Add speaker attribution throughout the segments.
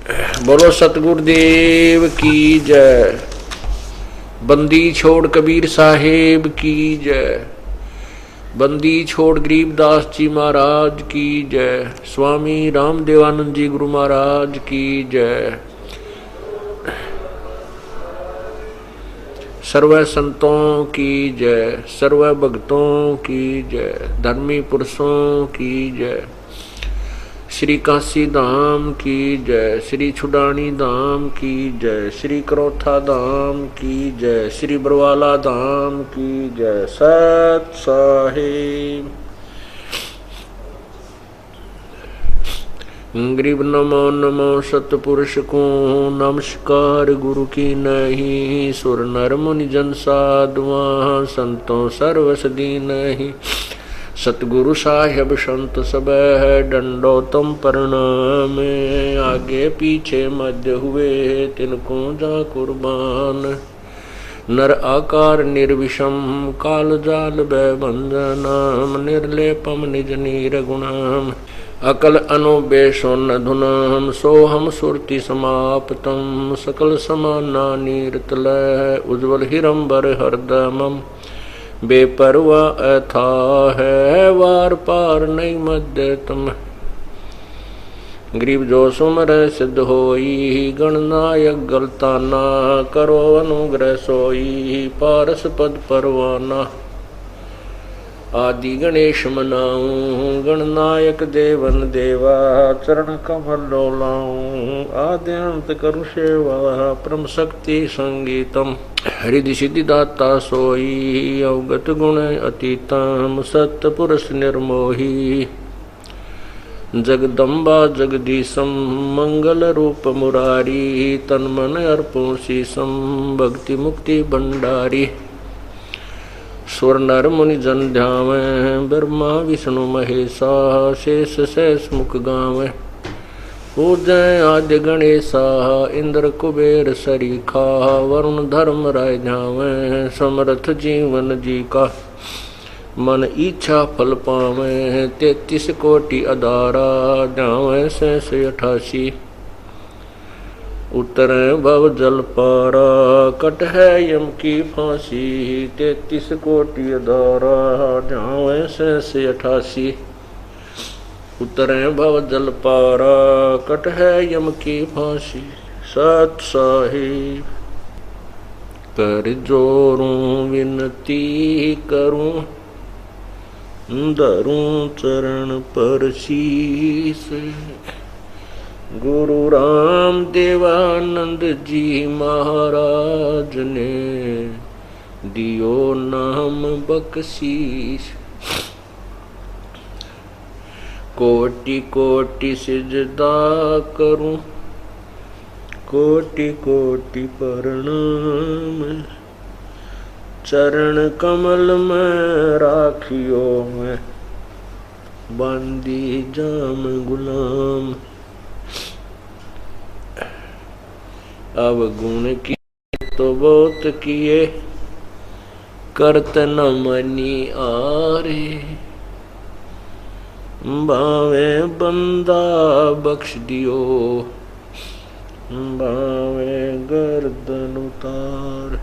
Speaker 1: बोलो सतगुरुदेव की जय। बंदी छोड़ कबीर साहेब की जय। बंदी छोड़ गरीबदास जी महाराज की जय। स्वामी रामदेवानंद जी गुरु महाराज की जय। सर्व संतों की जय, सर्व भक्तों की जय, धर्मी पुरुषों की जय। श्री काशी धाम की जय, श्री छुडानी धाम की जय, श्री करोथा धाम की जय, श्री बरवाला धाम की जय। सत साहिब गरीब नमो नमो सतपुरुष को नमस्कार। गुरु की नहीं सुर नर मुनि जन साधुआ संतों सर्वसदी नहीं। सतगुरु साहेब संत सब है दंडोतम प्रणाम। आगे पीछे मध्य हुए तिनको जा कुर्बान। नर आकार निर्विषम काल जाल भंजनाम। निर्लेपम निज नीर गुणाम अकल अनुबेशोन धुनाम। सोहम सुरति समाप्तम सकल समाना नीरतलय। उज्ज्वल हिरंबर हरदमम बेपरवा अथा है। वार पार नहीं मध्य तुम गरीब जो सुमर सिद्ध होई। गणनायक गलता ना करो अनुग्रह सोई। पारस पद परवाना आदि गणेश मनाऊं। गणनायक देवन देवा चरण कमल डोलाऊं। आदि अंत करु सेवा परम शक्ति संगीतम। हृदय सिद्धि दाता सोई अवगत गुण अतीतम। सत्य पुरुष निर्मोही जगदम्बा जगदीशम। मंगल रूप मुरारी तन मन अर्पों शीसम। भक्ति मुक्ति भंडारी स्वर नर मुनि जन ध्यावे। ब्रह्मा विष्णु महेशा शेष शेष मुख गावे। पूजय आद्य गणेशा इंद्र कुबेर सरीखा। वरुण धर्म राय ध्यावे समर्थ जीवन जी का। मन इच्छा फल पावे 33 कोटि अदारा। ध्यावे शेष 88 उतरे भव जल पारा। कट है यम की फांसी 33 कोटि अदारा। ध्यावे शेष 88 उतरे भव जल पारा। कट है यम की फांसी। सत साहिब कर जोरूं विनती करूं। धरूं चरण पर शीस। गुरु राम देवानंद जी महाराज ने दियो नाम बख्शीश। कोटि कोटि सिजदा करूं कोटि कोटि प्रणाम। चरण कमल में राखियो मैं बंदी जाम गुलाम। अब गुण की तो बहुत किए करत न मनी आरे। भावे बंदा बख्श दियो भावे गर्दन उतार।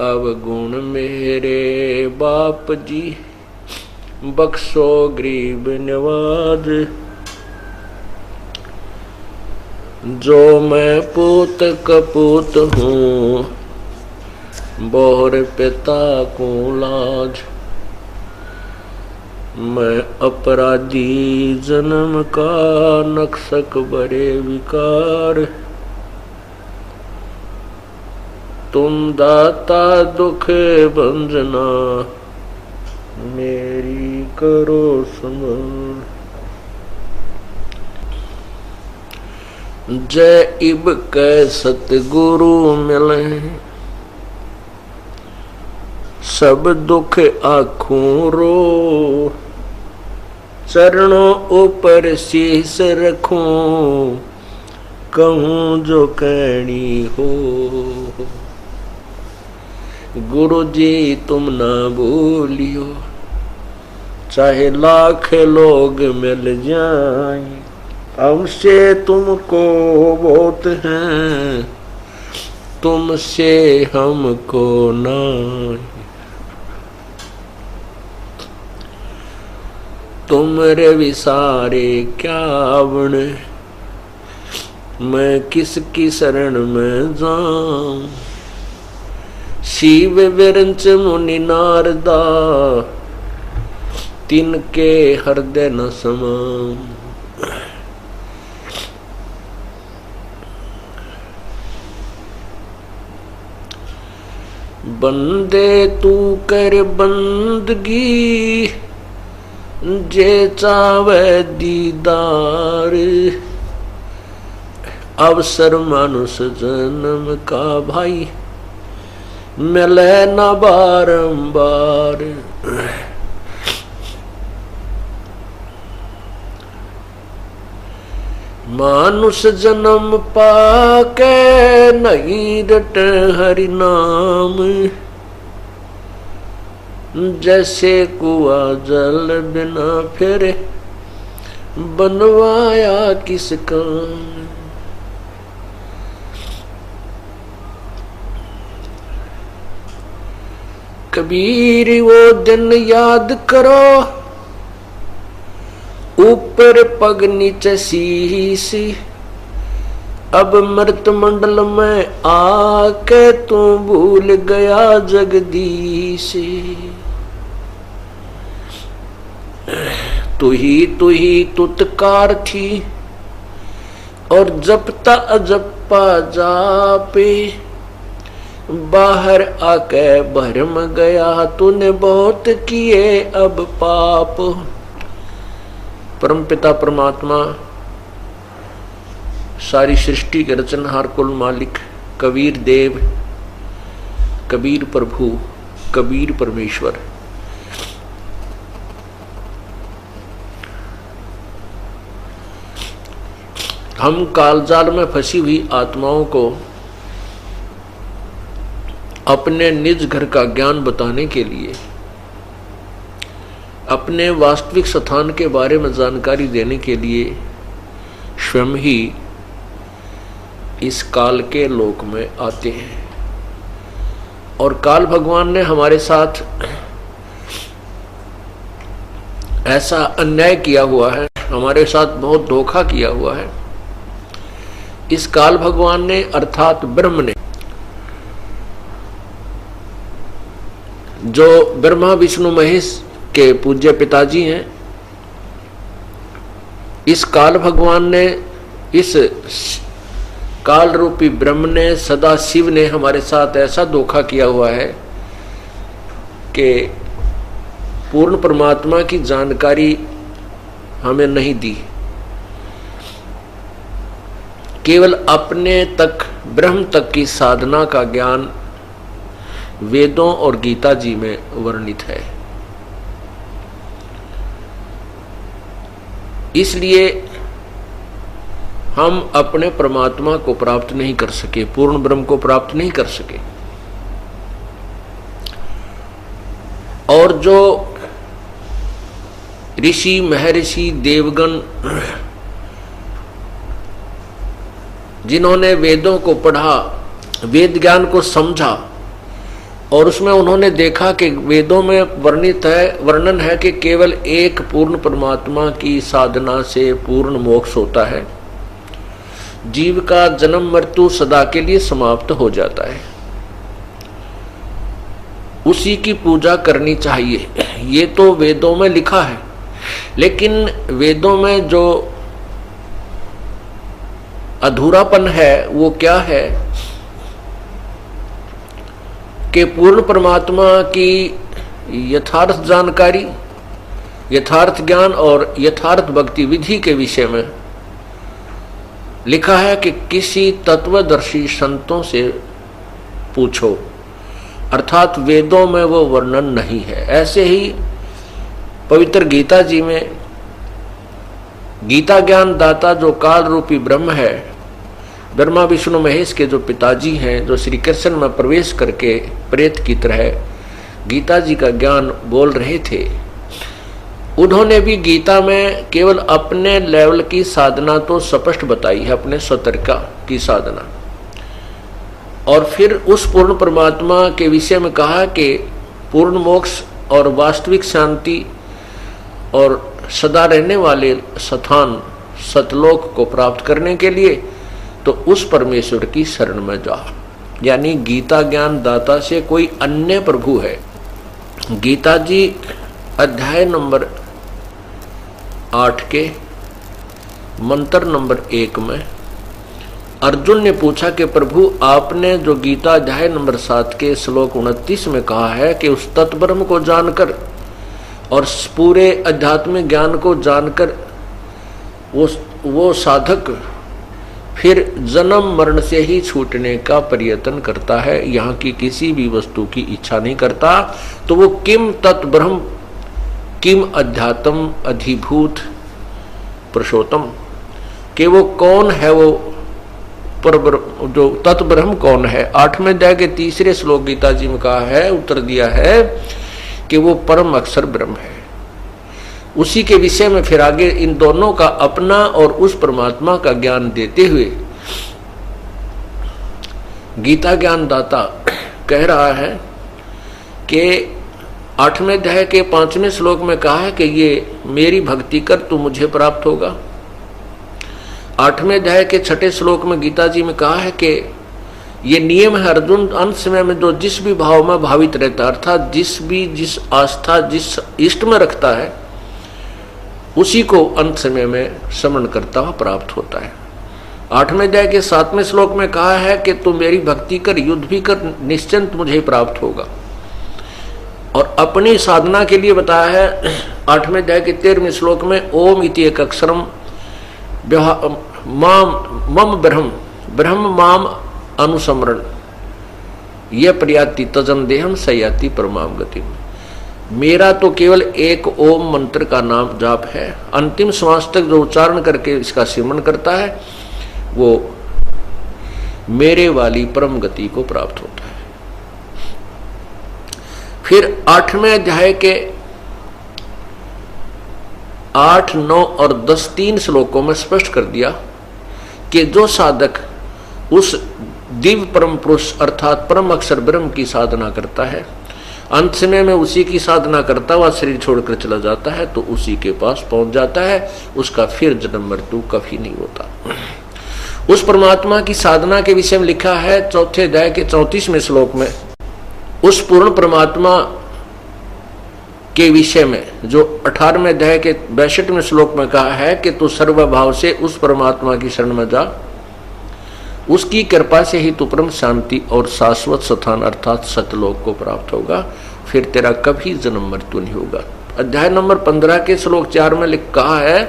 Speaker 1: अब गुण मेरे बाप जी बख्शो गरीब नवाज। जो मैं पूत कपूत हूँ बोहर पिता को लाज। मैं अपराधी जन्म का नक्शक बड़े विकार। तुम दाता दुख भंजना मेरी करो संभाल। जय इब कै सतगुरु मिले सब दुख आखूं रो। चरणों ऊपर शीस रखूं कहूं जो कहनी हो। गुरु जी तुम ना भूलियो चाहे लाख लोग मिल जाएं। हमसे तुमको बहुत हैं, तुमसे हमको नहीं। तुमरे विसारे क्या बन, मैं किसकी शरण में जाऊं। शिव विरंच मुनि नारदा, तिनके हृदय न समाऊं। बंदे तू कर बंदगी, जे चावे दीदार। अवसर मानुष जन्म का भाई, मिले न बारंबार। मानुष जन्म पाके नहीं रट हरि नाम। जैसे कुआ जल बिना फिरे, बनवाया किस काम। कबीर वो दिन याद करो, ऊपर पग नीचे शीश। अब मृत मंडल में आके तू भूल गया जगदीश। तू ही तुतकार थी, और जपता अजपा जापे। बाहर आके भरम गया, तूने बहुत किए अब पाप। परमपिता परमात्मा, सारी सृष्टि के रचनहार कुल मालिक, कबीर देव, कबीर प्रभु, कबीर परमेश्वर, हम कालजाल में फंसी हुई आत्माओं को अपने निज घर का ज्ञान बताने के लिए, अपने वास्तविक स्थान के बारे में जानकारी देने के लिए स्वयं ही इस काल के लोक में आते हैं। और काल भगवान ने हमारे साथ ऐसा अन्याय किया हुआ है, हमारे साथ बहुत धोखा किया हुआ है। इस काल भगवान ने अर्थात ब्रह्म ने, जो ब्रह्मा विष्णु महेश के पूज्य पिताजी हैं, इस काल भगवान ने, इस काल रूपी ब्रह्म ने, सदा शिव ने हमारे साथ ऐसा धोखा किया हुआ है कि पूर्ण परमात्मा की जानकारी हमें नहीं दी। केवल अपने तक, ब्रह्म तक की साधना का ज्ञान वेदों और गीता जी में वर्णित है। इसलिए हम अपने परमात्मा को प्राप्त नहीं कर सके, पूर्ण ब्रह्म को प्राप्त नहीं कर सके। और जो ऋषि महर्षि देवगण जिन्होंने वेदों को पढ़ा, वेद ज्ञान को समझा, और उसमें उन्होंने देखा कि वेदों में वर्णन है कि केवल एक पूर्ण परमात्मा की साधना से पूर्ण मोक्ष होता है, जीव का जन्म मृत्यु सदा के लिए समाप्त हो जाता है, उसी की पूजा करनी चाहिए। ये तो वेदों में लिखा है, लेकिन वेदों में जो अधूरापन है वो क्या है कि पूर्ण परमात्मा की यथार्थ जानकारी, यथार्थ ज्ञान और यथार्थ भक्ति विधि के विषय में लिखा है कि किसी तत्वदर्शी संतों से पूछो, अर्थात वेदों में वो वर्णन नहीं है। ऐसे ही पवित्र गीता जी में गीता ज्ञान दाता जो काल रूपी ब्रह्म है, ब्रह्मा विष्णु महेश के जो पिताजी हैं, जो श्री कृष्ण में प्रवेश करके प्रेत की तरह गीता जी का ज्ञान बोल रहे थे, उन्होंने भी गीता में केवल अपने लेवल की साधना तो स्पष्ट बताई है, अपने स्वतंत्रता की साधना, और फिर उस पूर्ण परमात्मा के विषय में कहा कि पूर्ण मोक्ष और वास्तविक शांति और सदा रहने वाले स्थान सतलोक को प्राप्त करने के लिए तो उस परमेश्वर की शरण में जा। यानी गीता ज्ञान दाता से कोई अन्य प्रभु है। गीता जी अध्याय नंबर 8 के मंत्र नंबर 1 में अर्जुन ने पूछा कि प्रभु आपने जो गीता अध्याय नंबर 7 के श्लोक 29 में कहा है कि उस तत्ब्रह्म को जानकर और पूरे आध्यात्मिक ज्ञान को जानकर वो साधक फिर जन्म मरण से ही छूटने का प्रयत्न करता है, यहाँ की किसी भी वस्तु की इच्छा नहीं करता, तो वो किम तत्ब्रह्म किम अध्यात्म अधिभूत पुरुषोत्तम, कि वो कौन है, वो जो तत्ब्रह्म कौन है। 8वें अध्याय के 3 श्लोक गीता जी में कहा है, उत्तर दिया है कि वो परम अक्षर ब्रह्म है। उसी के विषय में फिर आगे इन दोनों का अपना और उस परमात्मा का ज्ञान देते हुए गीता ज्ञान दाता कह रहा है कि 8वें अध्याय के 5वें श्लोक में कहा है कि ये मेरी भक्ति कर तू मुझे प्राप्त होगा। 8वें अध्याय के 6ठे श्लोक में गीता जी में कहा है कि ये नियम है अर्जुन, अंत समय में जो जिस भी भाव में भावित रहता, अर्थात जिस आस्था जिस इष्ट में रखता है उसी को अंत समय में स्मरण करता हुआ प्राप्त होता है। 8वें अध्याय के 7वें श्लोक में कहा है कि तू मेरी भक्ति कर, युद्ध भी कर, निश्चिंत मुझे प्राप्त होगा। और अपनी साधना के लिए बताया है 8वें अध्याय के 13वें श्लोक में ओम इति एक अक्षरम मम ब्रह्म माम अनुसमरण ये प्रयाति तजन देहम सयाति परमाम गति। मेरा तो केवल एक ओम मंत्र का नाम जाप है, अंतिम श्वास तक जो उच्चारण करके इसका सिमरण करता है वो मेरे वाली परम गति को प्राप्त होता है। फिर 8वें अध्याय के 8, 9 और 10 3 श्लोकों में स्पष्ट कर दिया कि जो साधक उस दिव्य परम पुरुष अर्थात परम अक्षर ब्रह्म की साधना करता है, अंत समय में उसी की साधना करता हुआ शरीर छोड़कर चला जाता है तो उसी के पास पहुंच जाता है, उसका फिर जन्म मृत्यु कभी नहीं होता। उस परमात्मा की साधना के विषय में लिखा है 4थे अध्याय के 34वें श्लोक में, उस पूर्ण परमात्मा के विषय में जो 18वें अध्याय के 62वें श्लोक में कहा है कि तू सर्वभाव से उस परमात्मा की शरण में जा, उसकी कृपा से ही तू परम शांति और शाश्वत स्थान अर्थात सतलोक को प्राप्त होगा, फिर तेरा कभी जन्म मृत्यु नहीं होगा। अध्याय नंबर 15 के श्लोक 4 में कहा है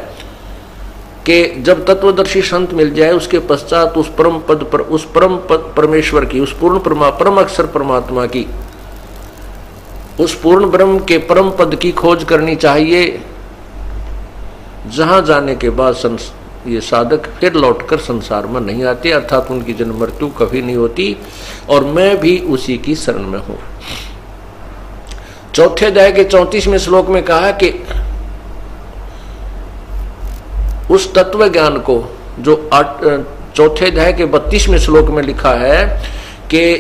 Speaker 1: कि जब तत्वदर्शी संत मिल जाए उसके पश्चात उस परम पद परमेश्वर की, उस पूर्ण परम अक्षर परमात्मा की, उस पूर्ण ब्रह्म के परम पद की खोज करनी चाहिए, जहां जाने के बाद ये साधक फिर लौटकर संसार में नहीं आते, अर्थात उनकी जन्म मृत्यु कभी नहीं होती, और मैं भी उसी की शरण में हूं। 4थे अध्याय के 34वें श्लोक में कहा कि उस तत्व ज्ञान को जो 4थे अध्याय के 32वें श्लोक में लिखा है कि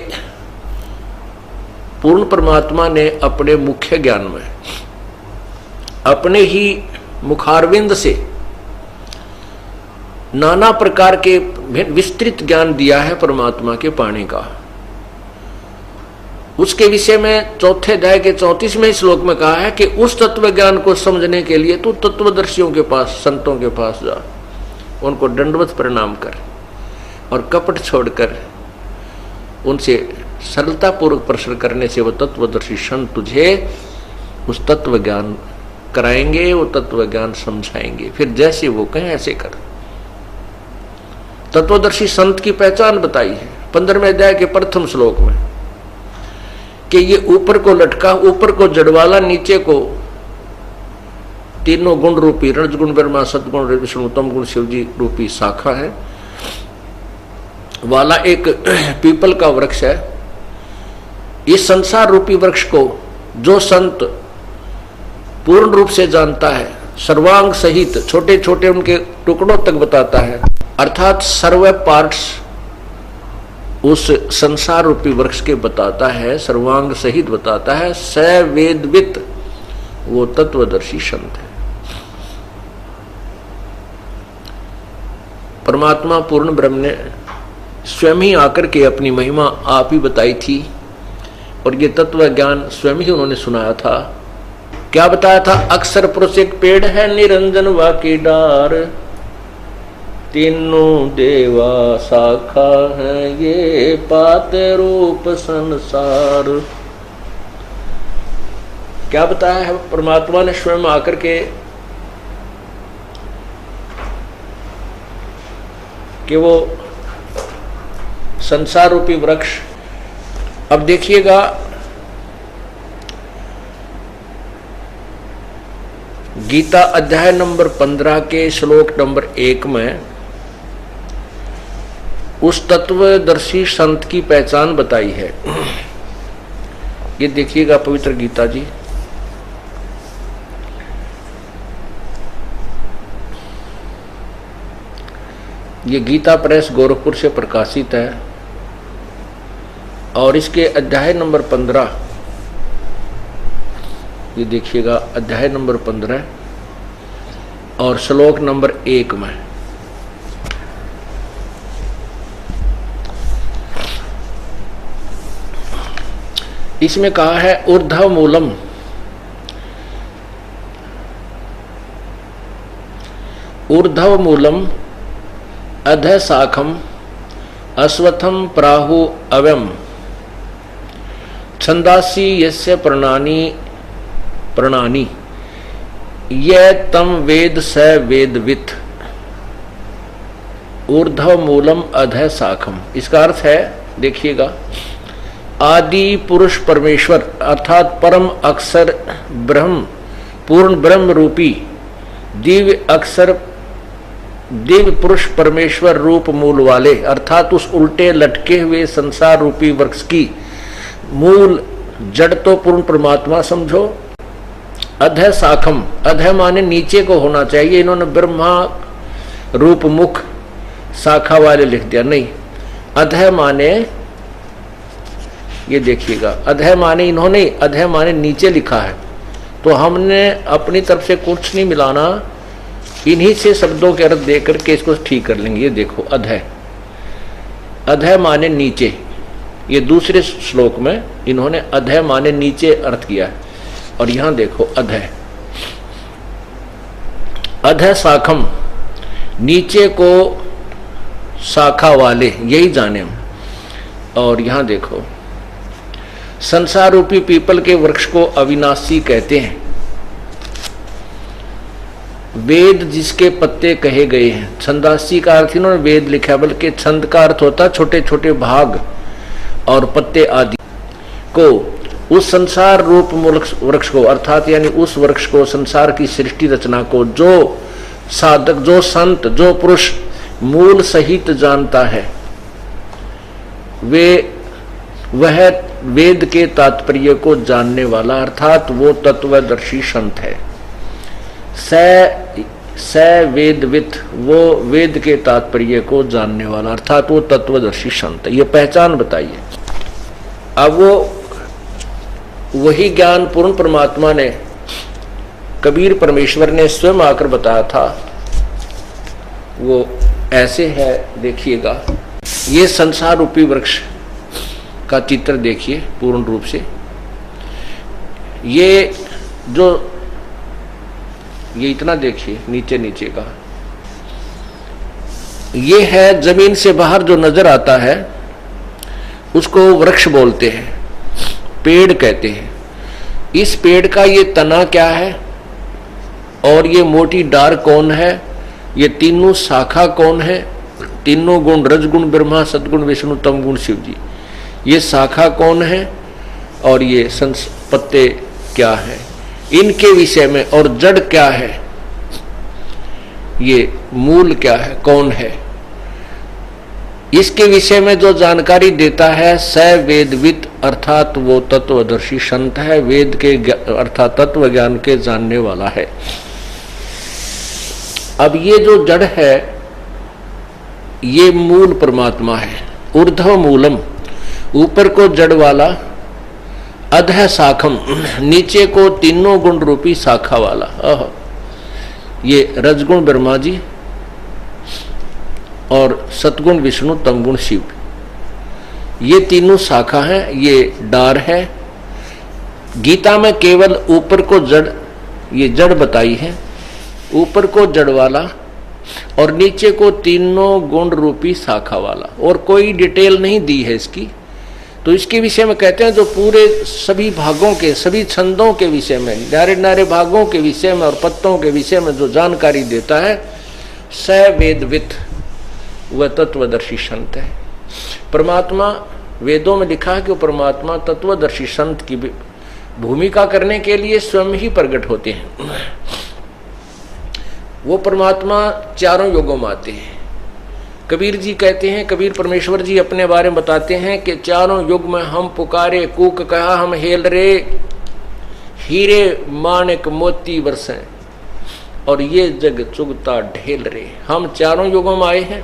Speaker 1: पूर्ण परमात्मा ने अपने मुख्य ज्ञान में अपने ही मुखारविंद से नाना प्रकार के विस्तृत ज्ञान दिया है परमात्मा के पाने का। उसके विषय में 4थे अध्याय के 34वें श्लोक में कहा है कि उस तत्व ज्ञान को समझने के लिए तू तत्वदर्शियों के पास, संतों के पास जा, उनको दंडवत प्रणाम कर और कपट छोड़कर उनसे सरलता पूर्वक प्रश्न करने से वो तत्वदर्शी संत तुझे उस तत्व ज्ञान कराएंगे, वो तत्व ज्ञान समझाएंगे, फिर जैसे वो कहें ऐसे कर। तत्वदर्शी संत की पहचान बताई है 15वें अध्याय के 1 श्लोक में कि ये ऊपर को लटका, ऊपर को जड़वाला, नीचे को तीनों गुण रूपी रजगुण ब्रह्मा सतगुण विष्णु तम गुण शिव जी रूपी शाखा है वाला एक पीपल का वृक्ष है। इस संसार रूपी वृक्ष को जो संत पूर्ण रूप से जानता है, सर्वांग सहित छोटे छोटे उनके टुकड़ों तक बताता है, अर्थात सर्व पार्ट्स उस संसार रूपी वृक्ष के बताता है, सर्वांग सहित बताता है। स वेदवित, वो तत्वदर्शी संत है। परमात्मा पूर्ण ब्रह्म ने स्वयं ही आकर के अपनी महिमा आप ही बताई थी और ये तत्व ज्ञान स्वयं ही उन्होंने सुनाया था। क्या बताया था? अक्षर पुरुष एक पेड़ है, निरंजन वाकी डार, तीनों देवा शाखा है, ये पात रूप संसार। क्या बताया है परमात्मा ने स्वयं आकर के कि वो संसार रूपी वृक्ष। अब देखिएगा, गीता अध्याय नंबर 15 के श्लोक नंबर 1 में उस तत्वदर्शी संत की पहचान बताई है। ये देखिएगा पवित्र गीता जी, ये गीता प्रेस गोरखपुर से प्रकाशित है और इसके अध्याय नंबर 15, ये देखिएगा अध्याय नंबर 15 और श्लोक नंबर 1 में इसमें कहा है, ऊर्ध्व मूलम, ऊर्ध्व मूलम अध शाखम अश्वत्थम प्राहु अव्यम छंदासी यस्य प्रणानी ये तम वेद स वेदवित। ऊर्ध्व मूलम अध शाखम, इसका अर्थ है, देखिएगा, आदि पुरुष परमेश्वर अर्थात परम अक्षर ब्रह्म, पूर्ण ब्रह्म रूपी दिव्य अक्षर, दिव्य पुरुष परमेश्वर रूप मूल वाले, अर्थात उस उल्टे लटके हुए संसार रूपी वृक्ष की मूल जड़ तो पूर्ण परमात्मा समझो। अध शाखम, अध माने नीचे को होना चाहिए, इन्होंने ब्रह्मा रूप मुख शाखा वाले लिख दिया, नहीं, अध माने, ये देखिएगा, अध माने इन्होंने अध माने नीचे लिखा है, तो हमने अपनी तरफ से कुछ नहीं मिलाना, इन्हीं से शब्दों के अर्थ देकर के इसको ठीक कर लेंगे। ये देखो, अध, अध माने नीचे, ये दूसरे श्लोक में इन्होंने अध माने नीचे अर्थ किया है और यहां देखो अध, अध शाखम, नीचे को शाखा वाले, यही जाने हम। और यहां देखो, संसार रूपी पीपल के वृक्ष को अविनाशी कहते हैं, वेद जिसके पत्ते कहे गए हैं। छंदासी का अर्थ इन्होंने वेद लिखा, बल्कि छंद का अर्थ होता छोटे छोटे भाग और पत्ते आदि को, उस संसार रूप वृक्ष को, अर्थात यानी उस वृक्ष को, संसार की सृष्टि रचना को जो साधक, जो संत, जो पुरुष मूल सहित जानता है, वह वेद के तात्पर्य को जानने वाला, अर्थात वो तत्वदर्शी संत है। स वेदवित, वो वेद के तात्पर्य को जानने वाला, अर्थात वो तत्वदर्शी संत है। ये पहचान बताइए। अब वो वही ज्ञान पूर्ण परमात्मा ने, कबीर परमेश्वर ने स्वयं आकर बताया था, वो ऐसे है, देखिएगा, ये संसार रूपी वृक्ष का चित्र देखिए पूर्ण रूप से। ये जो, ये इतना देखिए नीचे नीचे का, ये है जमीन से बाहर जो नजर आता है उसको वृक्ष बोलते हैं, पेड़ कहते हैं। इस पेड़ का ये तना क्या है और ये मोटी डार कौन है, ये तीनों शाखा कौन है, तीनों गुण, रजगुण ब्रह्मा, सदगुण विष्णु, तम गुण शिव जी, ये शाखा कौन है और ये पत्ते क्या है, इनके विषय में, और जड़ क्या है, ये मूल क्या है, कौन है, इसके विषय में जो जानकारी देता है स वेदविद, अर्थात वो तत्वदर्शी संत है, वेद के अर्थात तत्व ज्ञान के जानने वाला है। अब ये जो जड़ है ये मूल परमात्मा है, ऊर्ध्व मूलम, ऊपर को जड़ वाला, अधः शाखम, नीचे को तीनों गुण रूपी शाखा वाला। ये रजगुण ब्रह्मा जी और सतगुण विष्णु, तमगुण शिव, ये तीनों शाखा हैं, ये डार है। गीता में केवल ऊपर को जड़, ये जड़ बताई है, ऊपर को जड़ वाला और नीचे को तीनों गुण रूपी शाखा वाला, और कोई डिटेल नहीं दी है इसकी। तो इसके विषय में कहते हैं जो पूरे सभी भागों के, सभी छंदों के विषय में, न्यारे न्यारे भागों के विषय में और पत्तों के विषय में जो जानकारी देता है स वेदविद, वह तत्वदर्शी संत है। परमात्मा, वेदों में लिखा है कि वो परमात्मा तत्वदर्शी संत की भूमिका करने के लिए स्वयं ही प्रकट होते हैं। वो परमात्मा चारों युगों में आते हैं। कबीर जी कहते हैं, कबीर परमेश्वर जी अपने बारे में बताते हैं कि चारों युग में हम पुकारे, कूक कहा हम हेल रे, हीरे माणिक मोती बरसें और ये जग चुगता ढेल रे। हम चारों युगों में आए हैं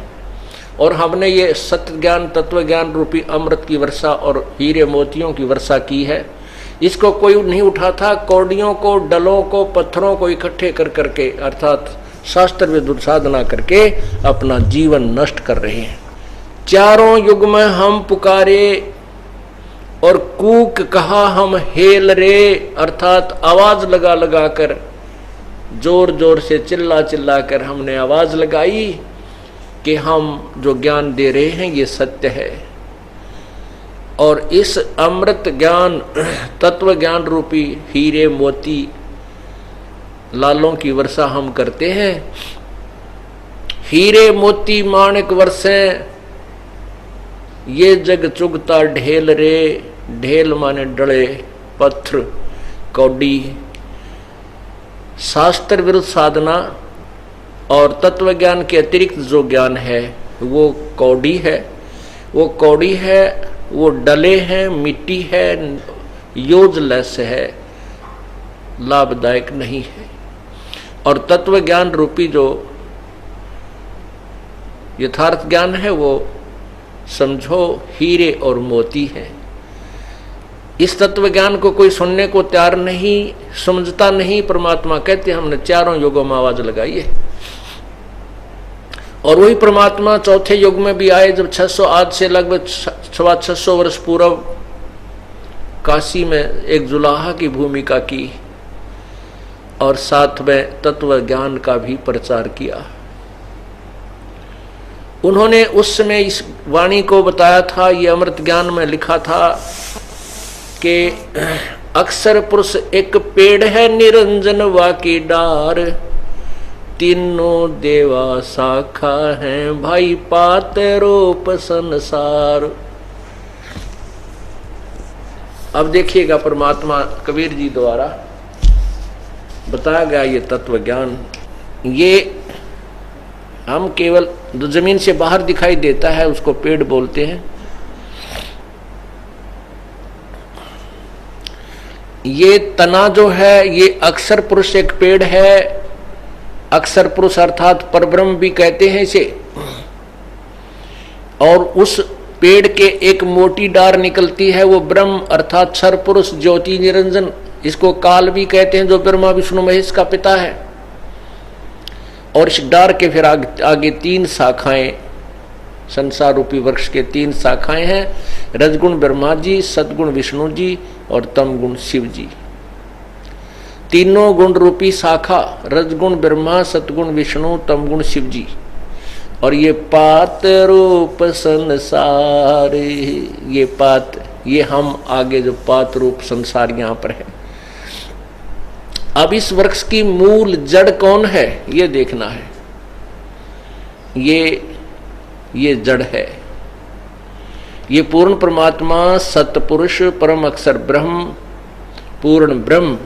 Speaker 1: और हमने ये सत्य ज्ञान, तत्व ज्ञान रूपी अमृत की वर्षा और हीरे मोतियों की वर्षा की है। इसको कोई नहीं उठा था, कौड़ियों को, डलों को, पत्थरों को इकट्ठे कर करके, अर्थात शास्त्र विद्युत साधना करके अपना जीवन नष्ट कर रहे हैं। चारों युग में हम पुकारे और कूक कहा हम हेल रे, अर्थात आवाज लगा लगा कर, जोर जोर से चिल्ला चिल्ला कर हमने आवाज लगाई कि हम जो ज्ञान दे रहे हैं ये सत्य है। और इस अमृत ज्ञान, तत्व ज्ञान रूपी हीरे मोती लालों की वर्षा हम करते हैं। हीरे मोती माणिक वर्षें, ये जग चुगता ढेल रे, ढेल माने डले, पत्थर, कौडी। शास्त्र विरुद्ध साधना और तत्व ज्ञान के अतिरिक्त जो ज्ञान है वो कौड़ी है, वो कौड़ी है, वो डले हैं, मिट्टी है, यूजलेस है, लाभदायक नहीं है। और तत्व ज्ञान रूपी जो यथार्थ ज्ञान है वो समझो हीरे और मोती है। इस तत्व ज्ञान को कोई सुनने को तैयार नहीं, समझता नहीं। परमात्मा कहते हमने चारों युगों में आवाज लगाई है। और वही परमात्मा चौथे युग में भी आए, जब 600 आज से लगभग 600 वर्ष पूर्व काशी में एक जुलाहा की भूमिका की और साथ में तत्व ज्ञान का भी प्रचार किया। उन्होंने उस समय इस वाणी को बताया था, ये अमृत ज्ञान में लिखा था कि अक्षर पुरुष एक पेड़ है, निरंजन वाकी डार, तीनों देवा शाखा हैं, भाई पात रूप संसार। अब देखिएगा परमात्मा कबीर जी द्वारा बताया गया ये तत्व ज्ञान, ये हम केवल जो जमीन से बाहर दिखाई देता है उसको पेड़ बोलते हैं। ये तना जो है ये अक्षर पुरुष एक पेड़ है, अक्षर पुरुष अर्थात परब्रह्म भी कहते हैं इसे। और उस पेड़ के एक मोटी डार निकलती है, वो ब्रह्म अर्थात क्षर पुरुष ज्योति निरंजन, इसको काल भी कहते हैं, जो ब्रह्मा विष्णु महेश का पिता है। और इस डार के फिर आगे 3 शाखाएं, संसार रूपी वृक्ष के 3 शाखाएं हैं, रजगुण ब्रह्मा जी, सतगुण विष्णु जी और तमगुण शिव जी। तीनों गुण रूपी शाखा, रजगुण ब्रह्मा, सतगुण विष्णु, तमगुण शिव जी। और ये पात रूप संसार, ये पात, ये हम आगे जो पात रूप संसार यहां पर है। अब इस वृक्ष की मूल जड़ कौन है ये देखना है। ये जड़ है, ये पूर्ण परमात्मा, सतपुरुष, परम अक्षर ब्रह्म, पूर्ण ब्रह्म,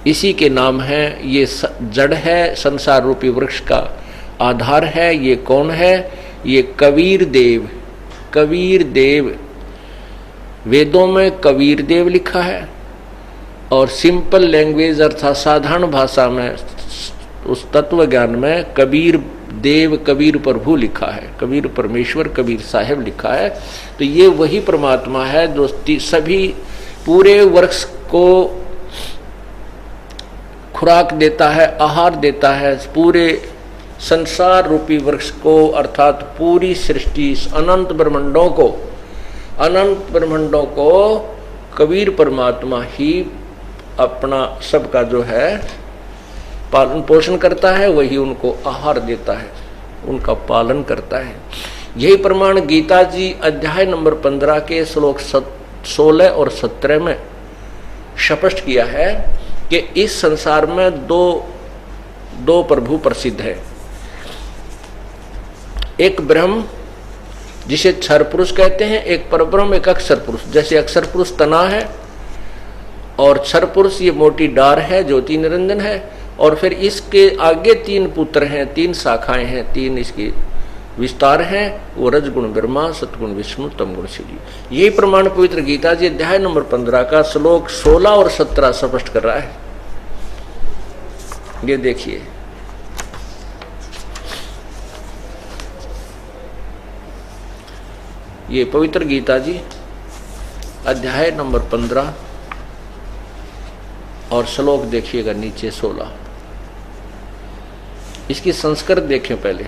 Speaker 1: इसी के नाम है। ये जड़ है, संसार रूपी वृक्ष का आधार है। ये कौन है? ये कबीर देव, कबीर देव, वेदों में कबीर देव लिखा है और सिंपल लैंग्वेज अर्थात साधारण भाषा में उस तत्व ज्ञान में कबीर देव, कबीर प्रभु लिखा है, कबीर परमेश्वर, कबीर साहेब लिखा है। तो ये वही परमात्मा है जो सभी पूरे वृक्ष को खुराक देता है, आहार देता है, पूरे संसार रूपी वृक्ष को अर्थात पूरी सृष्टि अनंत ब्रह्मांडों को कबीर परमात्मा ही अपना सबका जो है पालन पोषण करता है, वही उनको आहार देता है, उनका पालन करता है। यही प्रमाण गीता जी अध्याय नंबर 15 के श्लोक 16 और 17 में स्पष्ट किया है कि इस संसार में दो प्रभु प्रसिद्ध है। एक ब्रह्म जिसे क्षर पुरुष कहते हैं, एक परब्रह्म, एक अक्षर पुरुष। जैसे अक्षर पुरुष तना है और क्षर पुरुष ये मोटी डार है, ज्योति निरंजन है, और फिर इसके आगे 3 पुत्र हैं, 3 शाखाएं हैं, 3 इसके विस्तार हैं, वो रजगुण ब्रह्मा, सतगुण विष्णु, तमगुण शिव। यही प्रमाण पवित्र गीता जी अध्याय नंबर 15 का श्लोक 16 और 17 स्पष्ट कर रहा है। ये देखिए, ये पवित्र गीता जी अध्याय नंबर 15 और श्लोक देखिएगा नीचे 16। इसकी संस्कृत देखें पहले।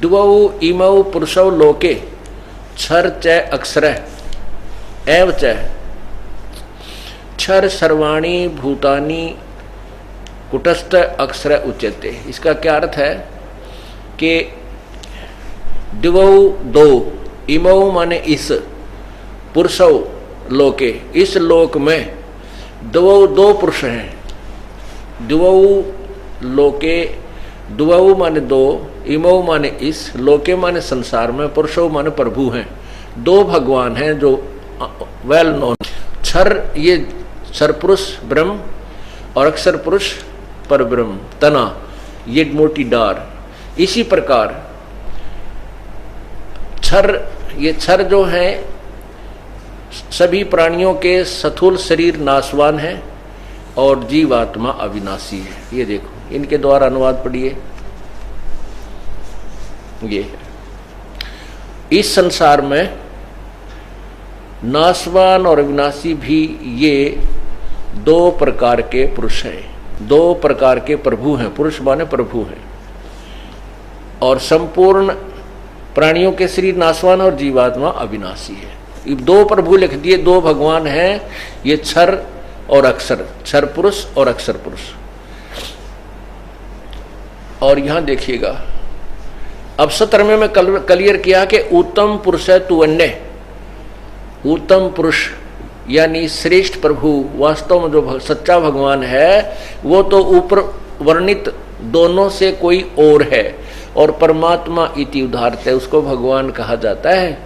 Speaker 1: द्वौ इमौ पुरुषौ लोके क्षर च अक्षर एव च क्षर सर्वाणी भूतानि कुटस्थ अक्षर उच्यते। इसका क्या अर्थ है कि द्वौ दो, इमौ माने इस, पुरुषौ लोके इस लोक में, दो पुरुष हैं। द्वौ लोके, द्वौ माने दो, इमौ माने इस, लोके माने संसार में, पुरुषौ माने प्रभु हैं। 2 भगवान हैं जो वेल नोन। क्षर ये क्षर पुरुष ब्रह्म और अक्षर पुरुष पर ब्रह्म, तना ये मोटी डार। इसी प्रकार क्षर, ये क्षर जो है सभी प्राणियों के स्थूल शरीर नाशवान है और जीवात्मा अविनाशी है। ये देखो, इनके द्वारा अनुवाद पढ़िए। ये इस संसार में नाशवान और अविनाशी भी ये 2 प्रकार के पुरुष हैं, 2 प्रकार के प्रभु हैं। पुरुष माने प्रभु हैं। और संपूर्ण प्राणियों के शरीर नाशवान और जीवात्मा अविनाशी है। 2 प्रभु लिख दिए, 2 भगवान हैं, ये क्षर और अक्षर, क्षर पुरुष और अक्षर पुरुष। और यहां देखिएगा, अब 17वें में क्लियर किया कि उत्तम पुरुष है तू अन्य। उत्तम पुरुष यानी श्रेष्ठ प्रभु वास्तव में जो सच्चा भगवान है वो तो ऊपर वर्णित दोनों से कोई और है, और परमात्मा इति उदाहरते उसको भगवान कहा जाता है।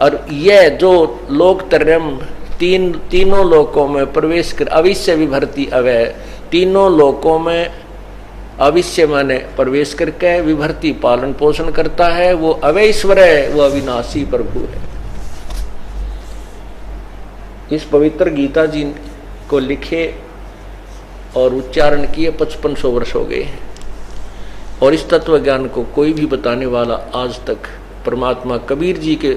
Speaker 1: और यह जो लोकत्रयम् तीनों लोकों में प्रवेश कर अविश्य विभर्ति अवय, तीनों लोकों में अविश्य माने प्रवेश करके विभर्ति पालन पोषण करता है, वो अवय ईश्वर है, वो अविनाशी प्रभु है। इस पवित्र गीता जी को लिखे और उच्चारण किए 5500 वर्ष हो गए हैं, और इस तत्व ज्ञान को कोई भी बताने वाला आज तक परमात्मा कबीर जी के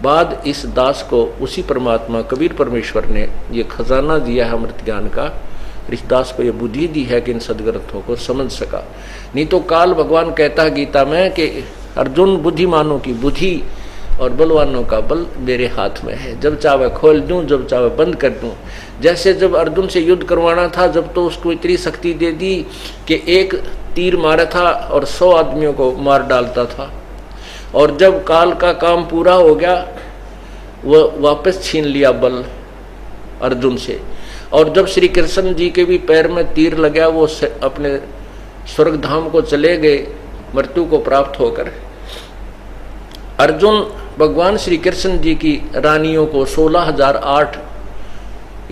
Speaker 1: बाद इस दास को उसी परमात्मा कबीर परमेश्वर ने ये खजाना दिया है अमृत ज्ञान का। इस दास को ये बुद्धि दी है कि इन सदग्रंथों को समझ सका। नहीं तो काल भगवान कहता है गीता में कि अर्जुन बुद्धिमानों की बुद्धि और बलवानों का बल मेरे हाथ में है, जब चाहे खोल दूं, जब चाहे बंद कर दूं। जैसे जब अर्जुन से युद्ध करवाना था, जब तो उसको इतनी शक्ति दे दी कि एक तीर मारा था और 100 आदमियों को मार डालता था, और जब काल का काम पूरा हो गया वह वापस छीन लिया बल अर्जुन से। और जब श्री कृष्ण जी के भी पैर में तीर लगा, वो अपने स्वर्ग धाम को चले गए मृत्यु को प्राप्त होकर। अर्जुन भगवान श्री कृष्ण जी की रानियों को 16,008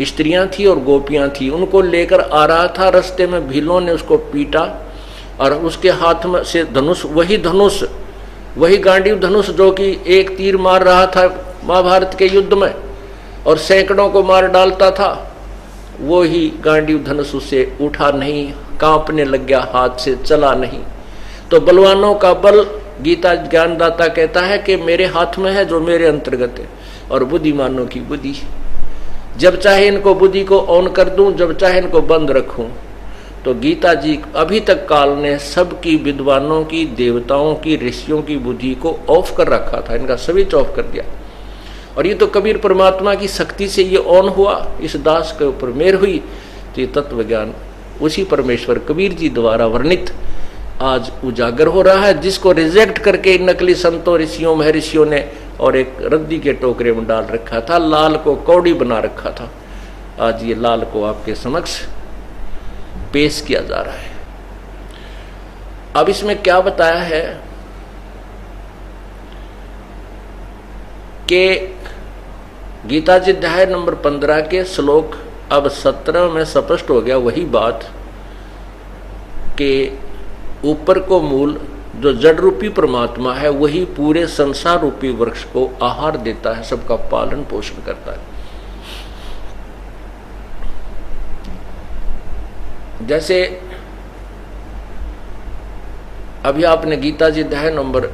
Speaker 1: स्त्रियां थी और गोपियां थी, उनको लेकर आ रहा था। रास्ते में भीलों ने उसको पीटा और उसके हाथ में से धनुष, वही गांडीव धनुष जो कि एक तीर मार रहा था महाभारत के युद्ध में और सैकड़ों को मार डालता था, वो ही गांडीव धनुष उसे उठा नहीं, कांपने लग गया, हाथ से चला नहीं। तो बलवानों का बल, गीता ज्ञानदाता कहता है कि मेरे हाथ में है, जो मेरे अंतर्गत है, और बुद्धिमानों की बुद्धि, जब चाहे इनको बुद्धि को ऑन कर दूं, जब चाहे इनको बंद रखूं। तो गीता जी अभी तक काल ने सबकी, विद्वानों की, देवताओं की, ऋषियों की बुद्धि को ऑफ कर रखा था, इनका स्विच ऑफ कर दिया। और ये तो कबीर परमात्मा की शक्ति से ये ऑन हुआ, इस दास के ऊपर मेहर हुई, तो ये तत्व ज्ञान उसी परमेश्वर कबीर जी द्वारा वर्णित आज उजागर हो रहा है, जिसको रिजेक्ट करके नकली संतों, ऋषियों, महर्षियों ने और एक रद्दी के टोकरे में डाल रखा था, लाल को कौड़ी बना रखा था। आज ये लाल को आपके समक्ष पेश किया जा रहा है। अब इसमें क्या बताया है कि गीता जी अध्याय नंबर 15 के श्लोक अब 17 में स्पष्ट हो गया वही बात कि ऊपर को मूल जो जड़ रूपी परमात्मा है वही पूरे संसार रूपी वृक्ष को आहार देता है, सबका पालन पोषण करता है। जैसे अभी आपने गीता जी अध्याय नंबर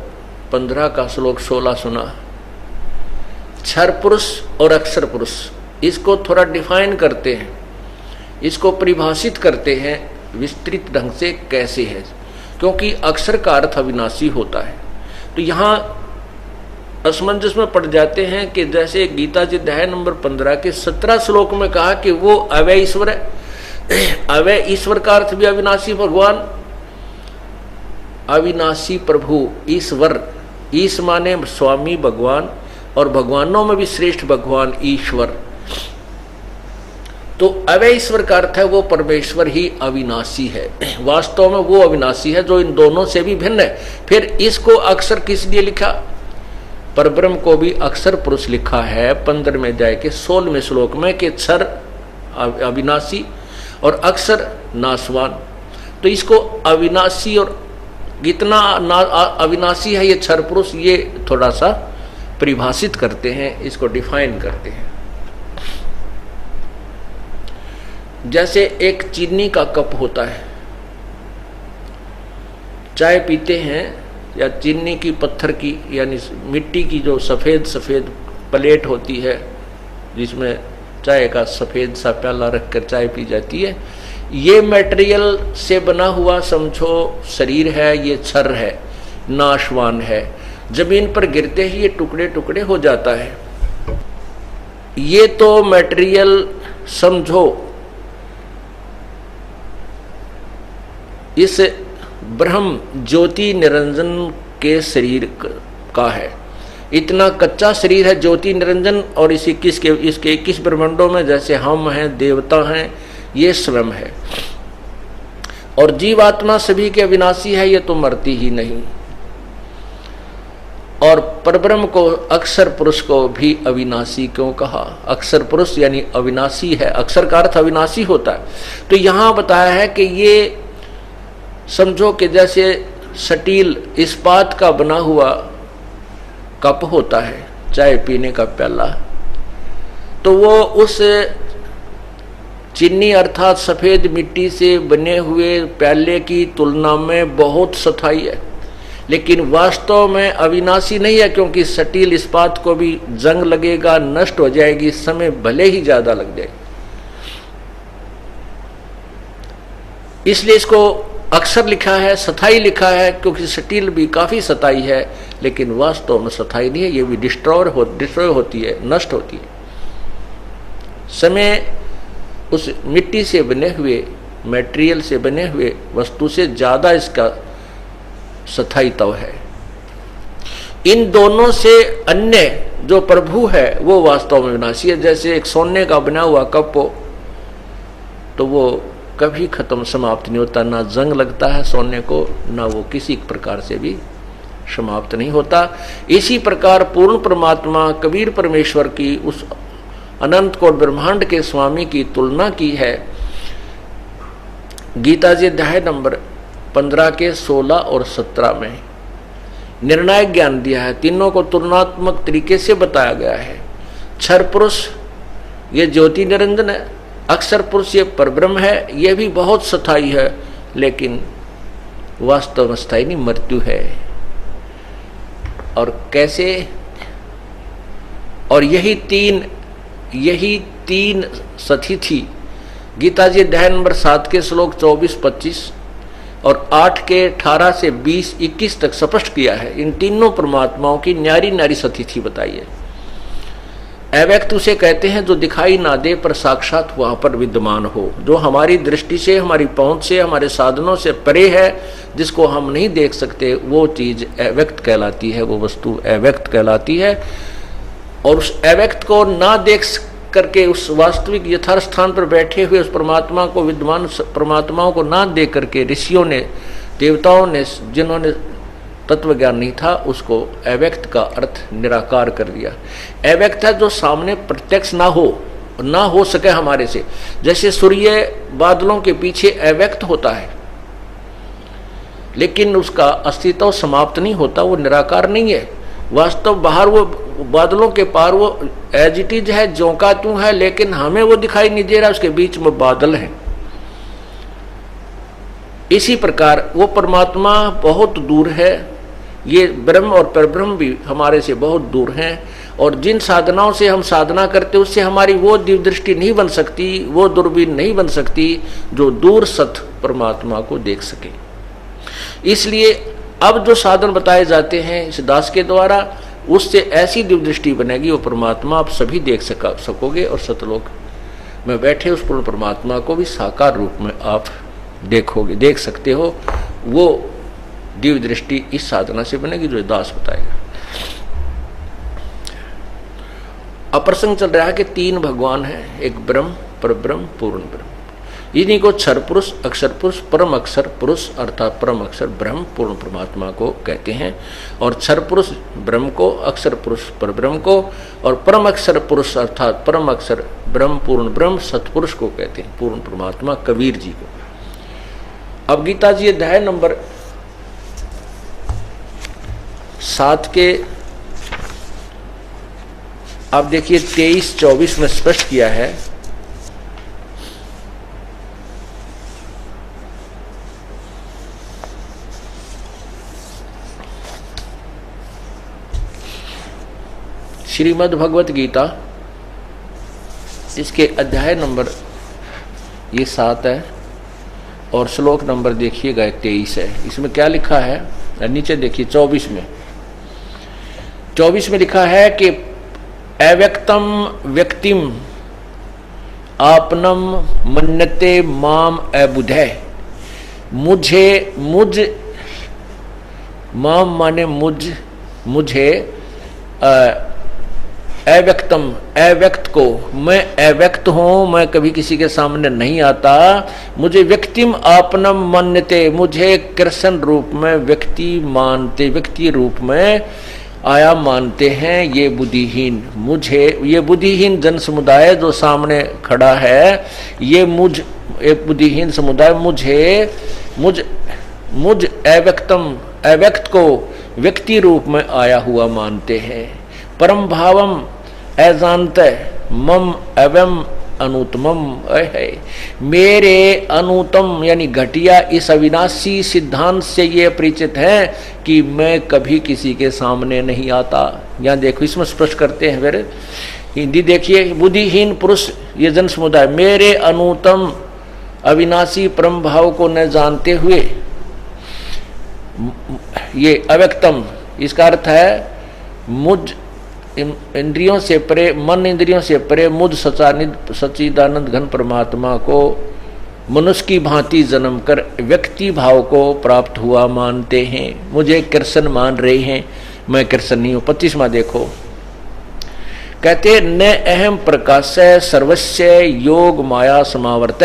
Speaker 1: 15 का श्लोक 16 सुना, क्षर पुरुष और अक्षर पुरुष, इसको थोड़ा डिफाइन करते हैं, इसको परिभाषित करते हैं विस्तृत ढंग से कैसे है, क्योंकि अक्षर का अर्थ अविनाशी होता है। तो यहाँ असमंजस में पड़ जाते हैं कि जैसे गीता जी अध्याय नंबर 15 के 17 श्लोक में कहा कि वो अव्यय ईश्वर है, अव्यय ईश्वर का अर्थ भी अविनाशी भगवान, अविनाशी प्रभु ईश्वर, ईश माने स्वामी भगवान, और भगवानों में भी श्रेष्ठ भगवान ईश्वर। तो अव्यय ईश्वर का अर्थ है वो परमेश्वर ही अविनाशी है, वास्तव में वो अविनाशी है जो इन दोनों से भी भिन्न है। फिर इसको अक्षर किस लिए लिखा, परब्रह्म को भी अक्षर पुरुष लिखा है 15वें अध्याय के 16वें श्लोक में कि क्षर अविनाशी और अक्षर नाशवान। तो इसको अविनाशी और कितना अविनाशी है ये क्षर पुरुष, ये थोड़ा सा परिभाषित करते हैं, इसको डिफाइन करते हैं। जैसे एक चीनी का कप होता है, चाय पीते हैं, या चीनी की पत्थर की यानी मिट्टी की जो सफ़ेद सफ़ेद प्लेट होती है जिसमें चाय का सफ़ेद सा प्याला रखकर चाय पी जाती है, ये मटेरियल से बना हुआ समझो शरीर है, ये क्षर है, नाशवान है, जमीन पर गिरते ही ये टुकड़े टुकड़े हो जाता है। ये तो मटेरियल समझो इस ब्रह्म ज्योति निरंजन के शरीर का है, इतना कच्चा शरीर है ज्योति निरंजन, और इसी इसके 21 ब्रह्मांडों में जैसे हम हैं, देवता हैं, ये स्वयं है। और जीवात्मा सभी के अविनाशी है, ये तो मरती ही नहीं। और परब्रह्म को, अक्षर पुरुष को भी अविनाशी क्यों कहा, अक्षर पुरुष यानी अविनाशी है, अक्षर का अर्थ अविनाशी होता है। तो यहाँ बताया है कि ये समझो कि जैसे स्टील इस्पात का बना हुआ कप होता है, चाय पीने का प्याला, तो वो उस चीनी अर्थात सफ़ेद मिट्टी से बने हुए प्याले की तुलना में बहुत स्थायी है, लेकिन वास्तव में अविनाशी नहीं है, क्योंकि स्टील इस्पात को भी जंग लगेगा, नष्ट हो जाएगी, समय भले ही ज़्यादा लग जाए। इसलिए इसको अक्षर लिखा है, स्थाई लिखा है, क्योंकि स्टील भी काफ़ी स्थाई है, लेकिन वास्तव में स्थाई नहीं है, ये भी डिस्ट्रॉय होती है, नष्ट होती है। समय उस मिट्टी से बने हुए मटेरियल से बने हुए वस्तु से ज़्यादा इसका स्थायित्व है। इन दोनों से अन्य जो प्रभु है वो वास्तव में विनाशी है। जैसे एक सोने का बना हुआ कप हो तो वो कभी खत्म समाप्त नहीं होता, ना जंग लगता है सोने को, ना वो किसी प्रकार से भी समाप्त नहीं होता। इसी प्रकार पूर्ण परमात्मा कबीर परमेश्वर की उस अनंत कोट ब्रह्मांड के स्वामी की तुलना की है गीता जी अध्याय नंबर 15 के 16 और 17 में। निर्णायक ज्ञान दिया है, तीनों को तुलनात्मक तरीके से बताया गया है। क्षर पुरुष ये ज्योति निरंजन है, अक्षर पुरुष ये परब्रह्म है, ये भी बहुत स्थायी है, लेकिन वास्तव में स्थायी नहीं, मृत्यु है। और कैसे? और यही तीन सती थी। गीता जी अध्याय नंबर 7 के श्लोक 24-25 और 8 के 18 से 20-21 तक स्पष्ट किया है। इन तीनों परमात्माओं की न्यारी न्यारी सतिथि बताई है। अव्यक्त उसे कहते हैं जो दिखाई ना दे पर साक्षात वहां पर विद्यमान हो, जो हमारी दृष्टि से, हमारी पहुंच से, हमारे साधनों से परे है, जिसको हम नहीं देख सकते, वो चीज अव्यक्त कहलाती है, वो वस्तु अव्यक्त कहलाती है। और उस अव्यक्त को ना देख करके उस वास्तविक यथार्थ स्थान पर बैठे हुए उस परमात्मा को, विद्वान परमात्माओं को ना देख करके ऋषियों ने, देवताओं ने, जिन्होंने तत्व ज्ञान नहीं था, उसको अव्यक्त का अर्थ निराकार कर दिया। अव्यक्त है जो सामने प्रत्यक्ष ना हो सके हमारे से। जैसे सूर्य बादलों के पीछे अव्यक्त होता है, लेकिन उसका अस्तित्व समाप्त नहीं होता, वो निराकार नहीं है। वास्तव बाहर वो बादलों के पार वो एज इट इज है, ज्यों का त्यों है, लेकिन हमें वो दिखाई नहीं दे रहा, उसके बीच में बादल है। इसी प्रकार वो परमात्मा बहुत दूर है, ये ब्रह्म और परब्रह्म भी हमारे से बहुत दूर हैं। और जिन साधनाओं से हम साधना करते उससे हमारी वो दिव्य दृष्टि नहीं बन सकती, वो दूरबीन नहीं बन सकती जो दूर सत परमात्मा को देख सके। इसलिए अब जो साधन बताए जाते हैं इस दास के द्वारा, उससे ऐसी दिव्य दृष्टि बनेगी, वो परमात्मा आप सभी देख सकोगे और सतलोक में बैठे उस पूर्ण परमात्मा को भी साकार रूप में आप देखोगे, देख सकते हो। वो दिव्य दृष्टि इस साधना से बनेगी जो दास बताएगा। अप्रसंग चल रहा है कि तीन भगवान हैं, एक ब्रह्म, परब्रह्म, पूर्ण ब्रह्म। इन्हीं को क्षर पुरुष, अक्षर पुरुष, परम अक्षर पुरुष अर्थात परम अक्षर ब्रह्म पूर्ण परमात्मा को कहते हैं। और क्षर पुरुष ब्रह्म को, अक्षर पुरुष परब्रह्म को, और परम अक्षर पुरुष अर्थात परम अक्षर ब्रह्म पूर्ण ब्रह्म सतपुरुष को कहते हैं, पूर्ण परमात्मा कबीर जी को। अब गीता जी अध्याय नंबर 7 के आप देखिए 23-24 में स्पष्ट किया है। श्रीमद् भगवत गीता, इसके अध्याय नंबर ये 7 है और श्लोक नंबर देखिएगा 23 है। इसमें क्या लिखा है, नीचे देखिए 24 में लिखा है कि अव्यक्तम व्यक्तिम आपनम मन्यते माम अबुधे। मुझ माम माने मुझे अव्यक्तम, अव्यक्त को, मैं अव्यक्त हूं, मैं कभी किसी के सामने नहीं आता। मुझे व्यक्तिम आपनम मन्यते, मुझे कृष्ण रूप में व्यक्ति मानते, व्यक्ति रूप में आया मानते हैं ये बुद्धिहीन। मुझे ये बुद्धिहीन जन समुदाय जो सामने खड़ा है, ये एक बुद्धिहीन समुदाय मुझ अव्यक्तम, अव्यक्त को व्यक्ति रूप में आया हुआ मानते हैं। परम भावम अजानत मम एवं अनुतमम है, मेरे अनुतम यानी घटिया इस अविनाशी सिद्धांत से ये परिचित है कि मैं कभी किसी के सामने नहीं आता। यहाँ देखो इसमें स्पष्ट करते हैं, फिर हिंदी देखिए। बुद्धिहीन पुरुष ये जन समुदाय मेरे अनुतम अविनाशी परम भाव को न जानते हुए, ये अव्यक्तम इसका अर्थ है मुझ इंद्रियों से परे, मन इंद्रियों से परे मुझ सच्चिदानंद घन परमात्मा को मनुष्य की भांति जन्म कर व्यक्ति भाव को प्राप्त हुआ मानते हैं। मुझे कृष्ण मान रहे हैं, मैं कृष्ण नहीं हूं। 25वां देखो, कहते न अहम प्रकाश सर्वस्य योग माया समावर्त।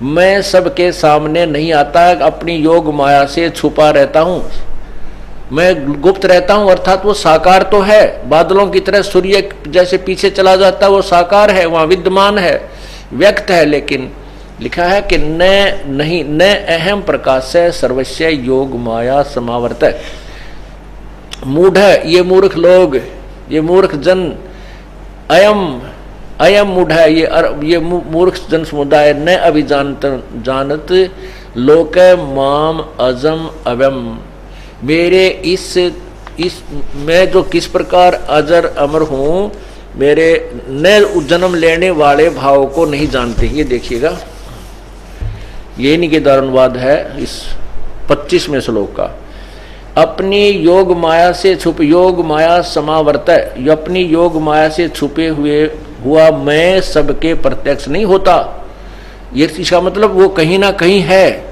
Speaker 1: मैं सबके सामने नहीं आता, अपनी योग माया से छुपा रहता हूं। मैं गुप्त रहता हूं अर्थात वो साकार तो है, बादलों की तरह सूर्य जैसे पीछे चला जाता है वो साकार है, वहां विद्यमान है, व्यक्त है, लेकिन लिखा है कि न अहम प्रकाश है सर्वस्व योग माया समावर्त। मूढ़, ये मूर्ख लोग, ये मूर्ख जन, अयम मूढ़ है, ये मूर्ख जन समुदाय, न जानत लोक माम अजम अवम, मेरे इस मैं जो किस प्रकार अजर अमर हूं, मेरे न जन्म लेने वाले भाव को नहीं जानते। ये देखिएगा, ये निकेदार अनुवाद है इस 25वें श्लोक का। अपनी योग माया से छुप, योग माया समावर्त, अपनी योग माया से छुपे हुआ मैं सबके प्रत्यक्ष नहीं होता। ये इसका मतलब वो कहीं ना कहीं है।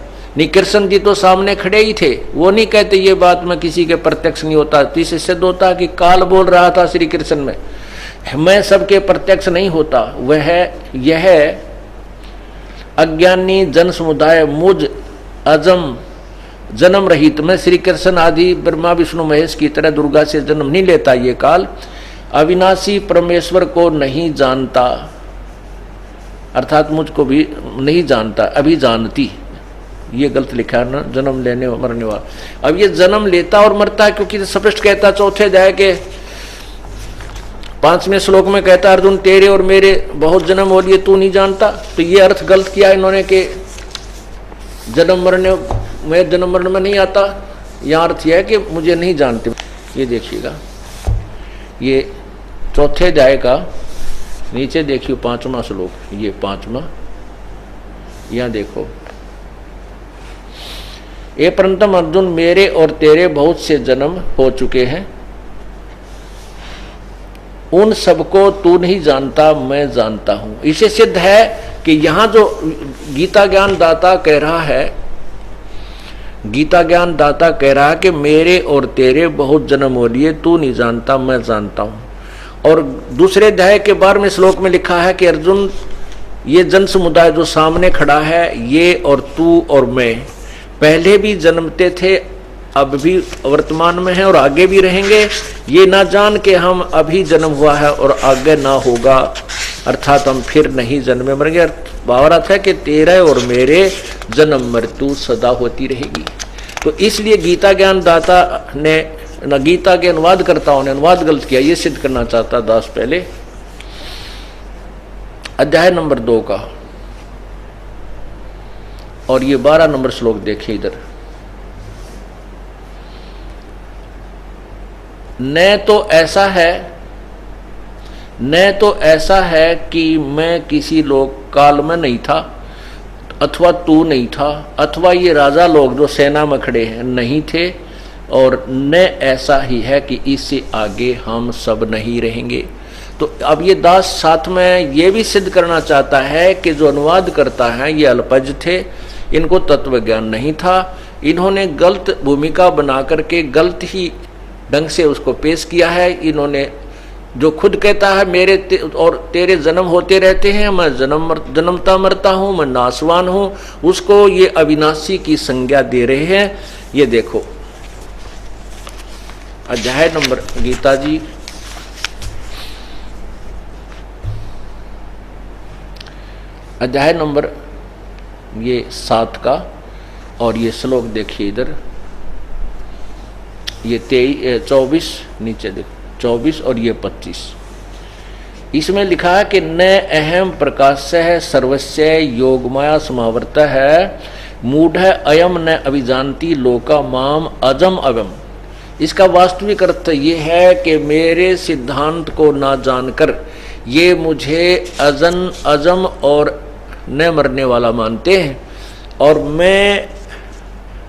Speaker 1: कृष्ण जी तो सामने खड़े ही थे, वो नहीं कहते ये बात मैं किसी के प्रत्यक्ष नहीं होता। इससे सिद्ध होता कि काल बोल रहा था श्री कृष्ण में, मैं सबके प्रत्यक्ष नहीं होता। वह यह अज्ञानी जन समुदाय मुझ अजम जन्म रहित, मैं श्री कृष्ण आदि ब्रह्मा विष्णु महेश की तरह दुर्गा से जन्म नहीं लेता। ये काल अविनाशी परमेश्वर को नहीं जानता, अर्थात मुझको भी नहीं जानता, अभी जानती। ये गलत लिखा है ना, जन्म लेने मरने वाला। अब ये जन्म लेता और मरता है, क्योंकि स्पष्ट कहता चौथे अध्याय के 5वें श्लोक में कहता अर्जुन तेरे और मेरे बहुत जन्म हो लिए, तू नहीं जानता। तो ये अर्थ गलत किया इन्होंने कि जन्म मरने में, जन्म मरण में नहीं आता। यहाँ अर्थ यह है कि मुझे नहीं जानते। ये देखिएगा, ये चौथे अध्याय का नीचे देखिए 5वां श्लोक, ये 5वां, यहाँ देखो। ये परंतम अर्जुन मेरे और तेरे बहुत से जन्म हो चुके हैं, उन सबको तू नहीं जानता, मैं जानता हूं। इसे सिद्ध है कि यहां जो गीता ज्ञान दाता कह रहा है, गीता ज्ञान दाता कह रहा है कि मेरे और तेरे बहुत जन्म हो लिए, तू नहीं जानता, मैं जानता हूं। और दूसरे अध्याय के 12वें श्लोक में लिखा है कि अर्जुन ये जन समुदाय जो सामने खड़ा है, ये और तू और मैं पहले भी जन्मते थे, अब भी वर्तमान में है और आगे भी रहेंगे। ये ना जान के हम अभी जन्म हुआ है और आगे ना होगा, अर्थात हम फिर नहीं जन्मे मरेंगे। भावार्थ है कि तेरे और मेरे जन्म मृत्यु सदा होती रहेगी। तो इसलिए गीता ज्ञान दाता ने, न गीता के अनुवादकर्ताओं ने अनुवाद गलत किया, ये सिद्ध करना चाहता दास पहले। अध्याय नंबर 2 का और ये 12 नंबर श्लोक देखिए इधर। न तो ऐसा है कि मैं किसी लोक काल में नहीं था, अथवा तू नहीं था, अथवा ये राजा लोग जो सेना में खड़े हैं नहीं थे, और न ऐसा ही है कि इससे आगे हम सब नहीं रहेंगे। तो अब ये दास साथ में ये भी सिद्ध करना चाहता है कि जो अनुवाद करता है ये अल्पज थे, इनको तत्व ज्ञान नहीं था, इन्होंने गलत भूमिका बना करके गलत ही ढंग से उसको पेश किया है। इन्होंने जो खुद कहता है मेरे और तेरे जन्म होते रहते हैं, मैं जन्मता मरता हूं, मैं नासवान हूं, उसको ये अविनाशी की संज्ञा दे रहे हैं। ये देखो अध्याय नंबर, गीता जी अध्याय नंबर ये 7 का और ये श्लोक देखिए इधर, ये 24 नीचे देखो, 24 और ये 25। इसमें लिखा है कि न अहम प्रकाशः सर्वस्य योगमाया समावर्त है, मूढ़ अयम न अभिजानती लोका माम अजम अवम। इसका वास्तविक अर्थ ये है कि मेरे सिद्धांत को ना जानकर ये मुझे अजम और न मरने वाला मानते हैं, और मैं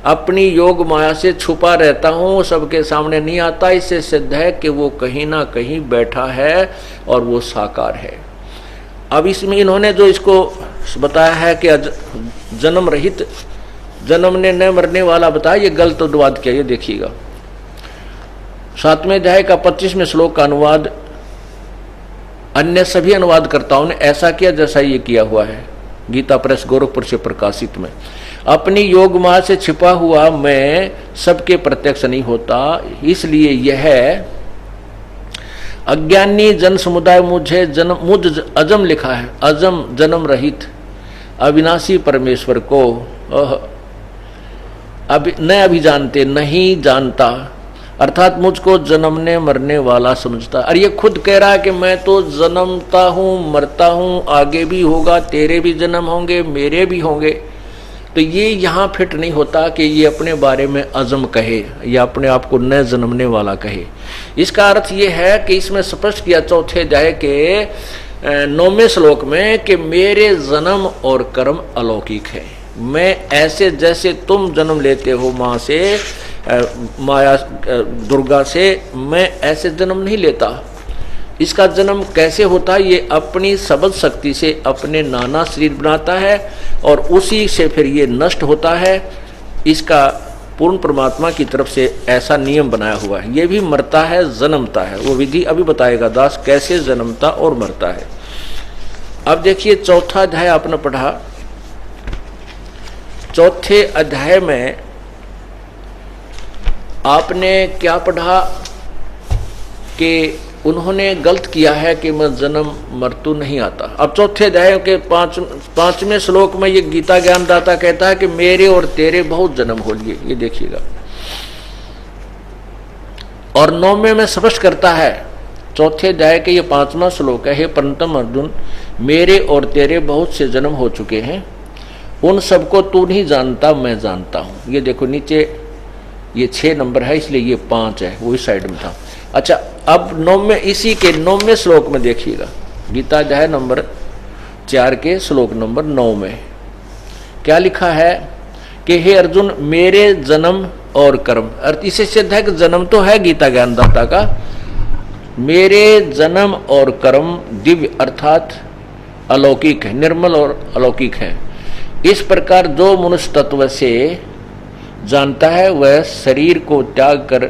Speaker 1: अपनी योग माया से छुपा रहता हूँ, सबके सामने नहीं आता। इससे सिद्ध है कि वो कहीं ना कहीं बैठा है और वो साकार है। अब इसमें इन्होंने जो इसको बताया है कि जन्म रहित, जन्म ने न मरने वाला बताया, ये गलत अनुवाद किया। ये देखिएगा 7वें अध्याय का 25वें श्लोक का अनुवाद अन्य सभी अनुवादकर्ताओं ने ऐसा किया जैसा ये किया हुआ है। गीता प्रेस गोरखपुर से प्रकाशित में। अपनी योग माया से छिपा हुआ मैं सबके प्रत्यक्ष नहीं होता, इसलिए यह अज्ञानी जन समुदाय मुझे मुझ अजम लिखा है, अजम जन्म रहित अविनाशी परमेश्वर को न अभी जानते, नहीं जानता, अर्थात मुझको जन्मने मरने वाला समझता। और ये खुद कह रहा है कि मैं तो जन्मता हूँ, मरता हूँ, आगे भी होगा, तेरे भी जन्म होंगे, मेरे भी होंगे। तो ये यहाँ फिट नहीं होता कि ये अपने बारे में अजम कहे या अपने आप को न जन्मने वाला कहे। इसका अर्थ ये है कि इसमें स्पष्ट किया चौथे अध्याय के 9वें श्लोक में कि मेरे जन्म और कर्म अलौकिक है। मैं ऐसे जैसे तुम जन्म लेते हो माँ से, माया दुर्गा से, मैं ऐसे जन्म नहीं लेता। इसका जन्म कैसे होता है? ये अपनी सबल शक्ति से अपने नाना शरीर बनाता है और उसी से फिर ये नष्ट होता है। इसका पूर्ण परमात्मा की तरफ से ऐसा नियम बनाया हुआ है। ये भी मरता है, जन्मता है। वो विधि अभी बताएगा दास कैसे जन्मता और मरता है। अब देखिए चौथा अध्याय आपने पढ़ा। चौथे अध्याय में आपने क्या पढ़ा कि उन्होंने गलत किया है कि मैं जन्म मृत्यु नहीं आता। अब चौथे अध्याय के पांचवें श्लोक में ये गीता ज्ञानदाता कहता है कि मेरे और तेरे बहुत जन्म हो लिए। ये देखिएगा। और 9वें में स्पष्ट करता है, चौथे अध्याय के ये 5वां श्लोक है, हे परंतम अर्जुन, मेरे और तेरे बहुत से जन्म हो चुके हैं, उन सबको तू नहीं जानता, मैं जानता हूं। ये देखो नीचे ये 6 नंबर है, इसलिए ये 5 है, वो इस साइड में था। अच्छा, अब 9वें इसी के 9वें श्लोक में देखिएगा, गीता अध्याय नंबर 4 के श्लोक नंबर 9 में क्या लिखा है कि हे अर्जुन, मेरे जन्म और कर्म, अर्थ इससे सिद्ध है कि जन्म तो है गीता ज्ञानदाता का, मेरे जन्म और कर्म दिव्य अर्थात अलौकिक है, निर्मल और अलौकिक है। इस प्रकार जो मनुष्य तत्व से जानता है वह शरीर को त्याग कर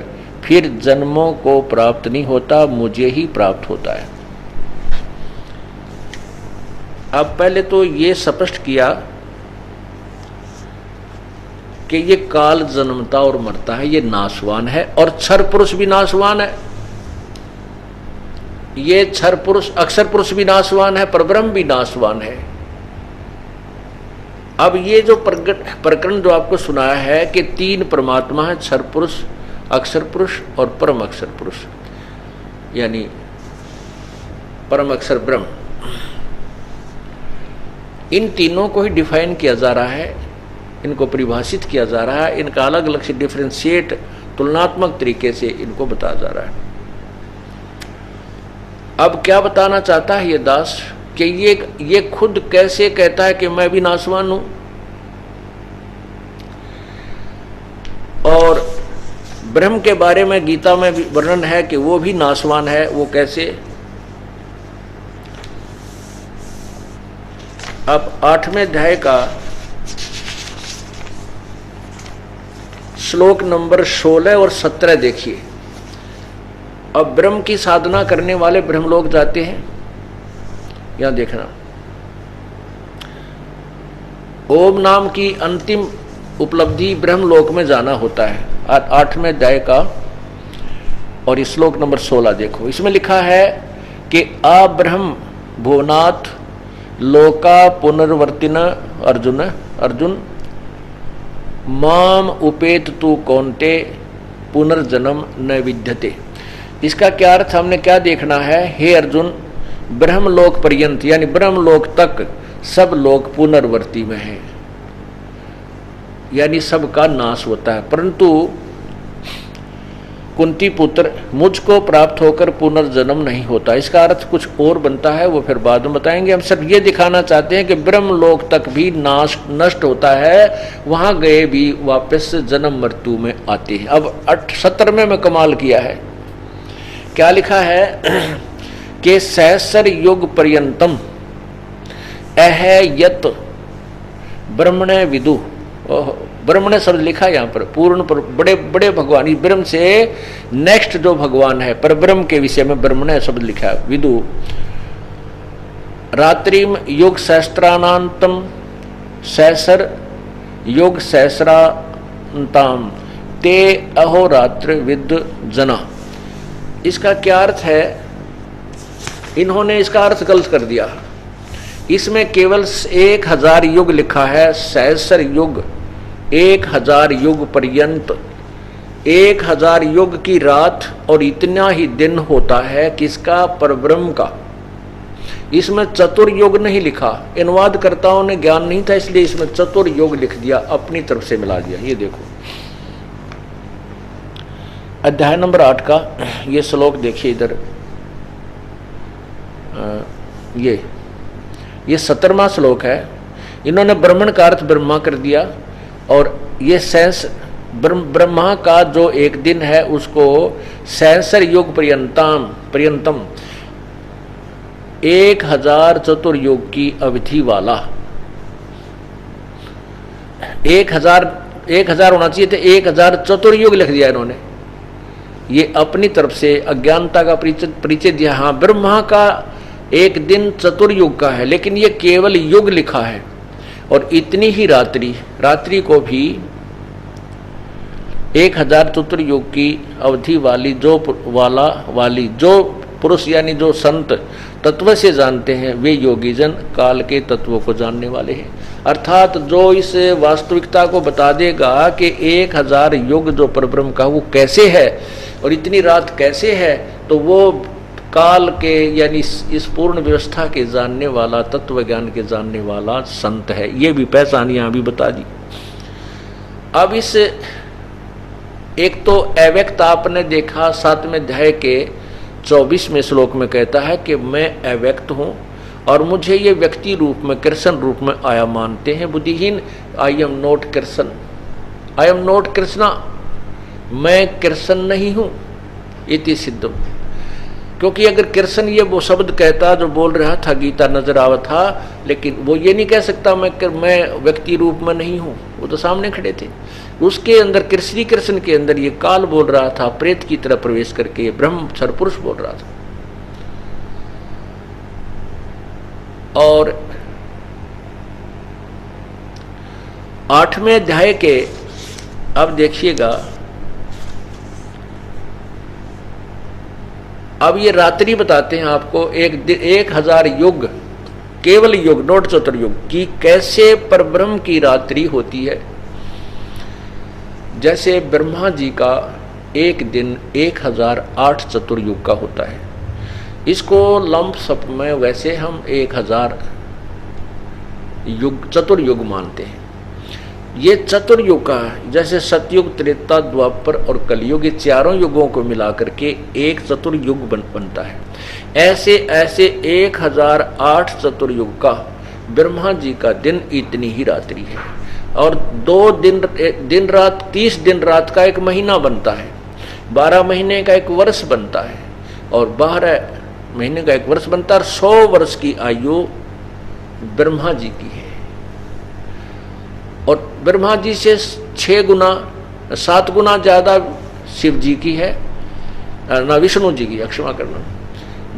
Speaker 1: फिर जन्मों को प्राप्त नहीं होता, मुझे ही प्राप्त होता है। अब पहले तो ये स्पष्ट किया कि ये काल जन्मता और मरता है, ये नाशवान है, और क्षर पुरुष भी नाशवान है। ये क्षर पुरुष, अक्षर पुरुष भी नाशवान है, परब्रह्म भी नाशवान है। अब ये जो प्रकरण जो आपको सुनाया है कि 3 परमात्मा है, क्षर पुरुष, अक्षर पुरुष और परम अक्षर पुरुष, यानी परम अक्षर ब्रह्म, इन तीनों को ही डिफाइन किया जा रहा है, इनको परिभाषित किया जा रहा है, इनका अलग अलग से डिफरेंशिएट तुलनात्मक तरीके से इनको बताया जा रहा है। अब क्या बताना चाहता है ये दास कि ये खुद कैसे कहता है कि मैं भी नाशवान हूं, और ब्रह्म के बारे में गीता में भी वर्णन है कि वो भी नाशवान है। वो कैसे? अब 8वें अध्याय का श्लोक नंबर 16 और 17 देखिए। अब ब्रह्म की साधना करने वाले ब्रह्मलोक जाते हैं। यहां देखना, ओम नाम की अंतिम उपलब्धि ब्रह्मलोक में जाना होता है। 8वें अध्याय का और श्लोक नंबर 16 देखो। इसमें लिखा है कि आ ब्रह्म भुवनाथ लोका पुनर्वर्तिन अर्जुन माम उपेत तू कौन्ते पुनर्जन्म न विद्यते। इसका क्या अर्थ हमने क्या देखना है? हे अर्जुन, ब्रह्मलोक पर्यंत यानी ब्रह्मलोक तक सब लोग पुनर्वर्ती में हैं, यानी सबका नाश होता है, परंतु कुंती पुत्र मुझको प्राप्त होकर पुनर्जन्म नहीं होता। इसका अर्थ कुछ और बनता है, वो फिर बाद में बताएंगे। हम सब ये दिखाना चाहते हैं कि ब्रह्मलोक तक भी नाश नष्ट होता है, वहां गए भी वापस जन्म मृत्यु में आते हैं। अब 17वें में कमाल किया है, क्या लिखा है कि सहस्र युग पर्यंतम अहयत ब्रह्मणे विदु। ब्रह्मणे शब्द लिखा यहाँ पर पूर्ण पर बड़े बड़े भगवान, इस ब्रह्म से नेक्स्ट जो भगवान है पर ब्रह्म के विषय में ब्रह्मणे शब्द लिखा है, विदु रात्रिम युग सहस्त्रानांतम सहस्र युग सहस्रांताम ते अहोरात्र विद जना। इसका क्या अर्थ है? इन्होंने इसका अर्थ गलत कर दिया। इसमें केवल 1000 युग लिखा है, सहस्र युग 1000 युग पर्यंत, 1000 युग की रात और इतना ही दिन होता है किसका? परब्रह्म का। इसमें चतुर्युग नहीं लिखा, अनुवादकर्ताओं ने ज्ञान नहीं था इसलिए इसमें चतुर्युग लिख दिया, अपनी तरफ से मिला दिया। ये देखो अध्याय नंबर 8 का ये श्लोक देखिए इधर, ये 17वां श्लोक है। इन्होंने ब्राह्मण का अर्थ ब्रह्मा कर दिया और ये सहस्र ब्रह्मा का जो एक दिन है उसको सहस्र युग पर्यंतम 1000 चतुर्युग की अवधि वाला। 1000 होना चाहिए थे, 1000 चतुर्युग लिख दिया इन्होंने। ये अपनी तरफ से अज्ञानता का परिचय दिया। हाँ, ब्रह्मा का एक दिन चतुर्युग का है, लेकिन ये केवल युग लिखा है। और इतनी ही रात्रि को भी 1000 चतुर्युग की अवधि वाली जो पुरुष यानी जो संत तत्व से जानते हैं वे योगीजन काल के तत्वों को जानने वाले हैं। अर्थात जो इस वास्तविकता को बता देगा कि 1000 युग जो परब्रह्म का वो कैसे है और इतनी रात कैसे है, तो वो काल के यानी इस पूर्ण व्यवस्था के जानने वाला, तत्व ज्ञान के जानने वाला संत है। ये भी पहचान यहां भी बता दी। अब इस एक तो अव्यक्त आपने देखा 7वें अध्याय के 24वें श्लोक में कहता है कि मैं अव्यक्त हूं और मुझे ये व्यक्ति रूप में कृष्ण रूप में आया मानते हैं बुद्धिहीन। I am not Krishna, I am not Krishna, मैं कृष्ण नहीं हूं। इति सिद्धम, क्योंकि अगर कृष्ण ये वो शब्द कहता जो बोल रहा था गीता नजर आवा था, लेकिन वो ये नहीं कह सकता मैं व्यक्ति रूप में नहीं हूं, वो तो सामने खड़े थे। उसके अंदर श्री कृष्ण के अंदर ये काल बोल रहा था, प्रेत की तरह प्रवेश करके ब्रह्म सरपुरुष बोल रहा था। और 8वें अध्याय के अब देखिएगा, अब ये रात्रि बताते हैं आपको 1000 युग, केवल युग नोट चतुर्युग की कैसे परब्रह्म की रात्रि होती है। जैसे ब्रह्मा जी का एक दिन 1008 चतुर्युग का होता है, इसको लंप सप में वैसे हम 1000 युग चतुर्युग मानते हैं। ये चतुर्युग का जैसे सतयुग, त्रेता, द्वापर और कलयुग, ये चारों युगों को मिलाकर के एक चतुर्युग बनता है। ऐसे 1008 चतुर्युग का ब्रह्मा जी का दिन इतनी ही रात्रि है और 2 दिन रात 30 दिन रात का एक महीना बनता है, 12 महीने का एक वर्ष बनता है और 12 महीने का एक वर्ष बनता है। 100 वर्ष की आयु ब्रह्मा जी की है और ब्रह्मा जी से 7 गुना ज्यादा शिव जी की है, ना विष्णु जी की, क्षमा करना।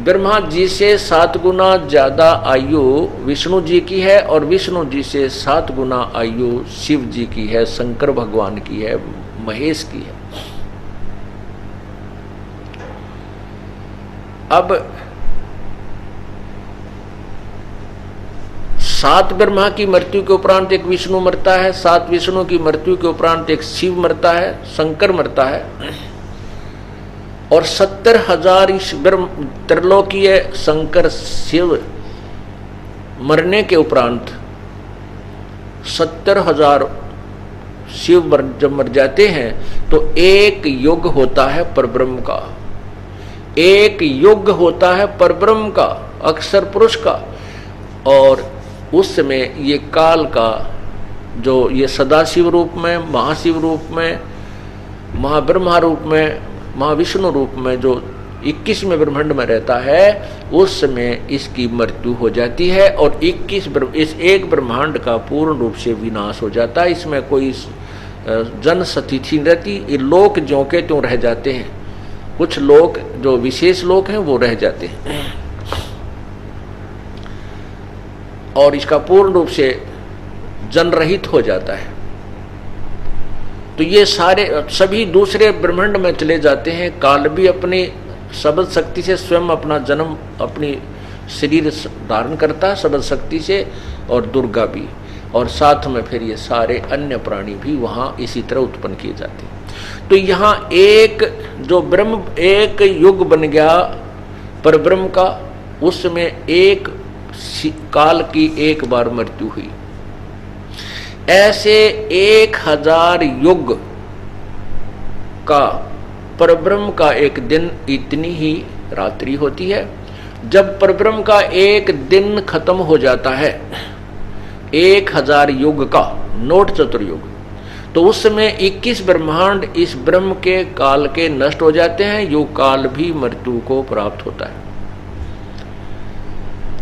Speaker 1: ब्रह्मा जी से 7 गुना ज्यादा आयु विष्णु जी की है और विष्णु जी से 7 गुना आयु शिव जी की है, शंकर भगवान की है, महेश की है। अब 7 ब्रह्मा की मृत्यु के उपरांत एक विष्णु मरता है, 7 विष्णु की मृत्यु के उपरांत एक शिव मरता है, शंकर मरता है और 70,000 त्रिलोकीय शंकर शिव मरने के उपरांत 70,000 शिव जब मर जाते हैं तो एक युग होता है परब्रह्म का, एक युग होता है परब्रह्म का, अक्षर पुरुष का। और उस समय ये काल का जो ये सदाशिव रूप में, महाशिव रूप में, महाब्रह्मा रूप में, महाविष्णु रूप में जो 21वें ब्रह्मांड में रहता है, उस समय इसकी मृत्यु हो जाती है और इस एक ब्रह्मांड का पूर्ण रूप से विनाश हो जाता है। इसमें कोई जन स्थिति नहीं रहती, ये लोक ज्यों के त्यों रह जाते हैं। कुछ लोग जो विशेष लोग हैं वो रह जाते हैं। और इसका पूर्ण रूप से जन रहित हो जाता है, तो ये सारे सभी दूसरे ब्रह्मांड में चले जाते हैं। काल भी अपनी शब्द शक्ति से स्वयं अपना जन्म, अपनी शरीर धारण करता है शब्द शक्ति से, और दुर्गा भी, और साथ में फिर ये सारे अन्य प्राणी भी वहाँ इसी तरह उत्पन्न किए जाते हैं। तो यहाँ एक जो ब्रह्म एक युग बन गया पर ब्रह्म का, उसमें एक काल की एक बार मृत्यु हुई। ऐसे 1000 युग का परब्रह्म का एक दिन इतनी ही रात्रि होती है। जब परब्रह्म का एक दिन खत्म हो जाता है 1000 युग का, नोट चतुर्युग, तो उस समय 21 ब्रह्मांड इस ब्रह्म के काल के नष्ट हो जाते हैं। यो काल भी मृत्यु को प्राप्त होता है,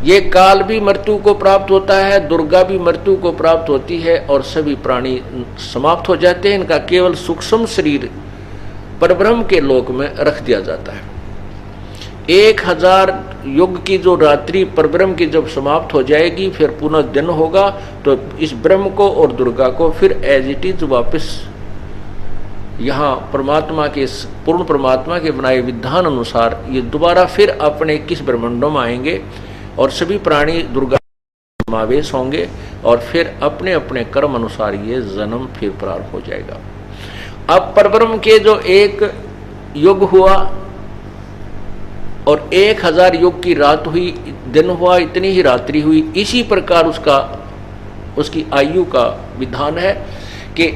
Speaker 1: ये काल भी मृत्यु को प्राप्त होता है, दुर्गा भी मृत्यु को प्राप्त होती है, और सभी प्राणी समाप्त हो जाते हैं। इनका केवल सूक्ष्म शरीर परब्रह्म के लोक में रख दिया जाता है। 1000 युग की जो रात्रि परब्रह्म की जब समाप्त हो जाएगी, फिर पुनः दिन होगा, तो इस ब्रह्म को और दुर्गा को फिर एज इट इज वापस यहाँ परमात्मा के, पूर्ण परमात्मा के बनाए विधान अनुसार ये दोबारा फिर अपने 21 ब्रह्मांडों में आएंगे, और सभी प्राणी दुर्गा समावेश होंगे, और फिर अपने अपने कर्म अनुसार ये जन्म फिर प्रारंभ हो जाएगा। अब परब्रह्म के जो एक युग हुआ और 1000 युग की रात हुई, दिन हुआ, इतनी ही रात्रि हुई। इसी प्रकार उसकी आयु का विधान है कि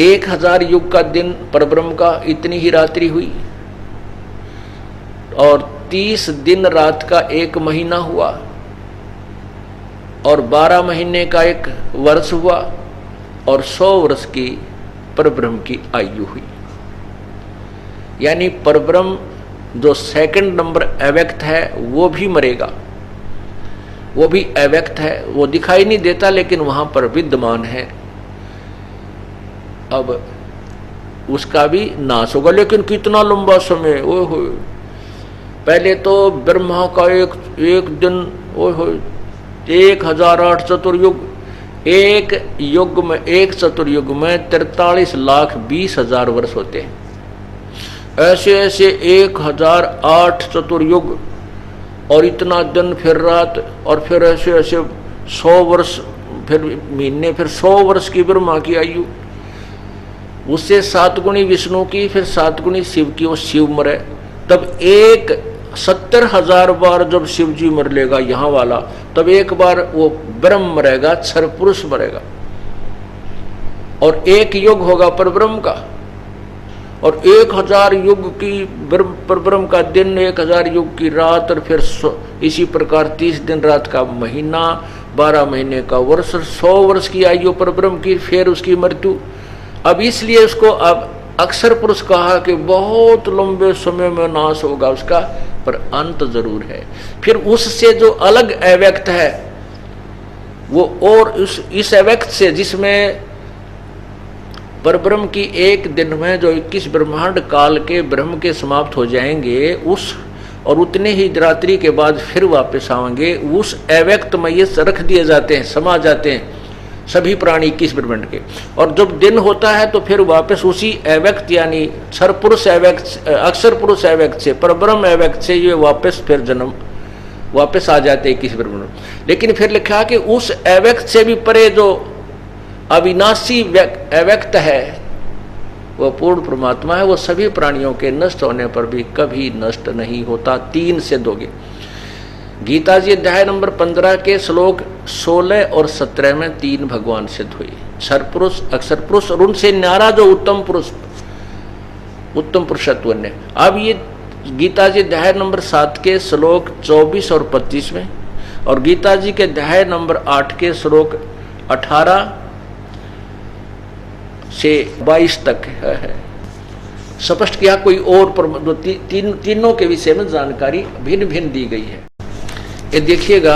Speaker 1: 1000 युग का दिन परब्रह्म का, इतनी ही रात्रि हुई, और 30 दिन रात का एक महीना हुआ, और 12 महीने का एक वर्ष हुआ, और 100 वर्ष की परब्रह्म की आयु हुई। यानी परब्रह्म जो सेकंड नंबर अव्यक्त है वो भी मरेगा, वो भी अव्यक्त है, वो दिखाई नहीं देता लेकिन वहां पर विद्यमान है। अब उसका भी नाश होगा, लेकिन कितना लंबा समय, ओए होए। पहले तो ब्रह्मा का एक दिन, ओए होए, 1008 चतुर्युग, एक युग में, एक चतुर्युग में 43,20,000 वर्ष होते हैं। ऐसे ऐसे 1008 चतुर्युग, और इतना दिन फिर रात, और फिर ऐसे ऐसे 100 वर्ष, फिर महीने, फिर 100 वर्ष की ब्रह्मा की आयु, उससे 7 गुणी विष्णु की, फिर 7 गुणी शिव की, वो शिव मरे। तब 70,000 बार जब शिव जी मर लेगा यहाँ वाला, तब एक बार वो ब्रह्म मरेगा, क्षर पुरुष मरेगा, और एक युग होगा परब्रह्म का। और 1000 युग की परब्रह्म का दिन, 1000 युग की रात, और फिर इसी प्रकार 30 दिन रात का महीना, 12 महीने का वर्ष, 100 वर्ष की आयु परब्रह्म की, फिर उसकी मृत्यु। अब इसलिए उसको अब अक्षर पुरुष कहा कि बहुत लंबे समय में नाश होगा उसका, पर अंत जरूर है। फिर उससे जो अलग अव्यक्त है वो, और इस अव्यक्त से, जिसमें परब्रह्म की एक दिन में जो 21 ब्रह्मांड काल के ब्रह्म के समाप्त हो जाएंगे, उस और उतने ही रात्रि के बाद फिर वापस आएंगे, उस अव्यक्त में ये रख दिए जाते हैं, समा जाते हैं सभी प्राणी 21 ब्रह्मांड के। और जब दिन होता है तो फिर वापस उसी अव्यक्त, यानी क्षर पुरुष अव्यक्त, अक्षर पुरुष अव्यक्त से, परब्रह्म अव्यक्त से ये वापस फिर जन्म वापस आ जाते हैं 21 ब्रह्मांड। लेकिन फिर लिखा कि उस अव्यक्त से भी परे जो अविनाशी अव्यक्त है, वह पूर्ण परमात्मा है, वो सभी प्राणियों के नष्ट होने पर भी कभी नष्ट नहीं होता। 3 से दोगे। गीता जी अध्याय नंबर 15 के श्लोक 16 और 17 में 3 भगवान सिद्ध हुए, क्षर पुरुष, अक्षर पुरुष, और उनसे न्यारा जो उत्तम पुरुष, उत्तम पुरुषत्व ने। अब ये गीता जी अध्याय नंबर 7 के श्लोक 24 और 25 में, और गीता जी के अध्याय नंबर 8 के श्लोक 18 से 22 तक है स्पष्ट किया। कोई और तीनों के विषय में जानकारी भिन्न भिन्न दी गई है। ये देखिएगा,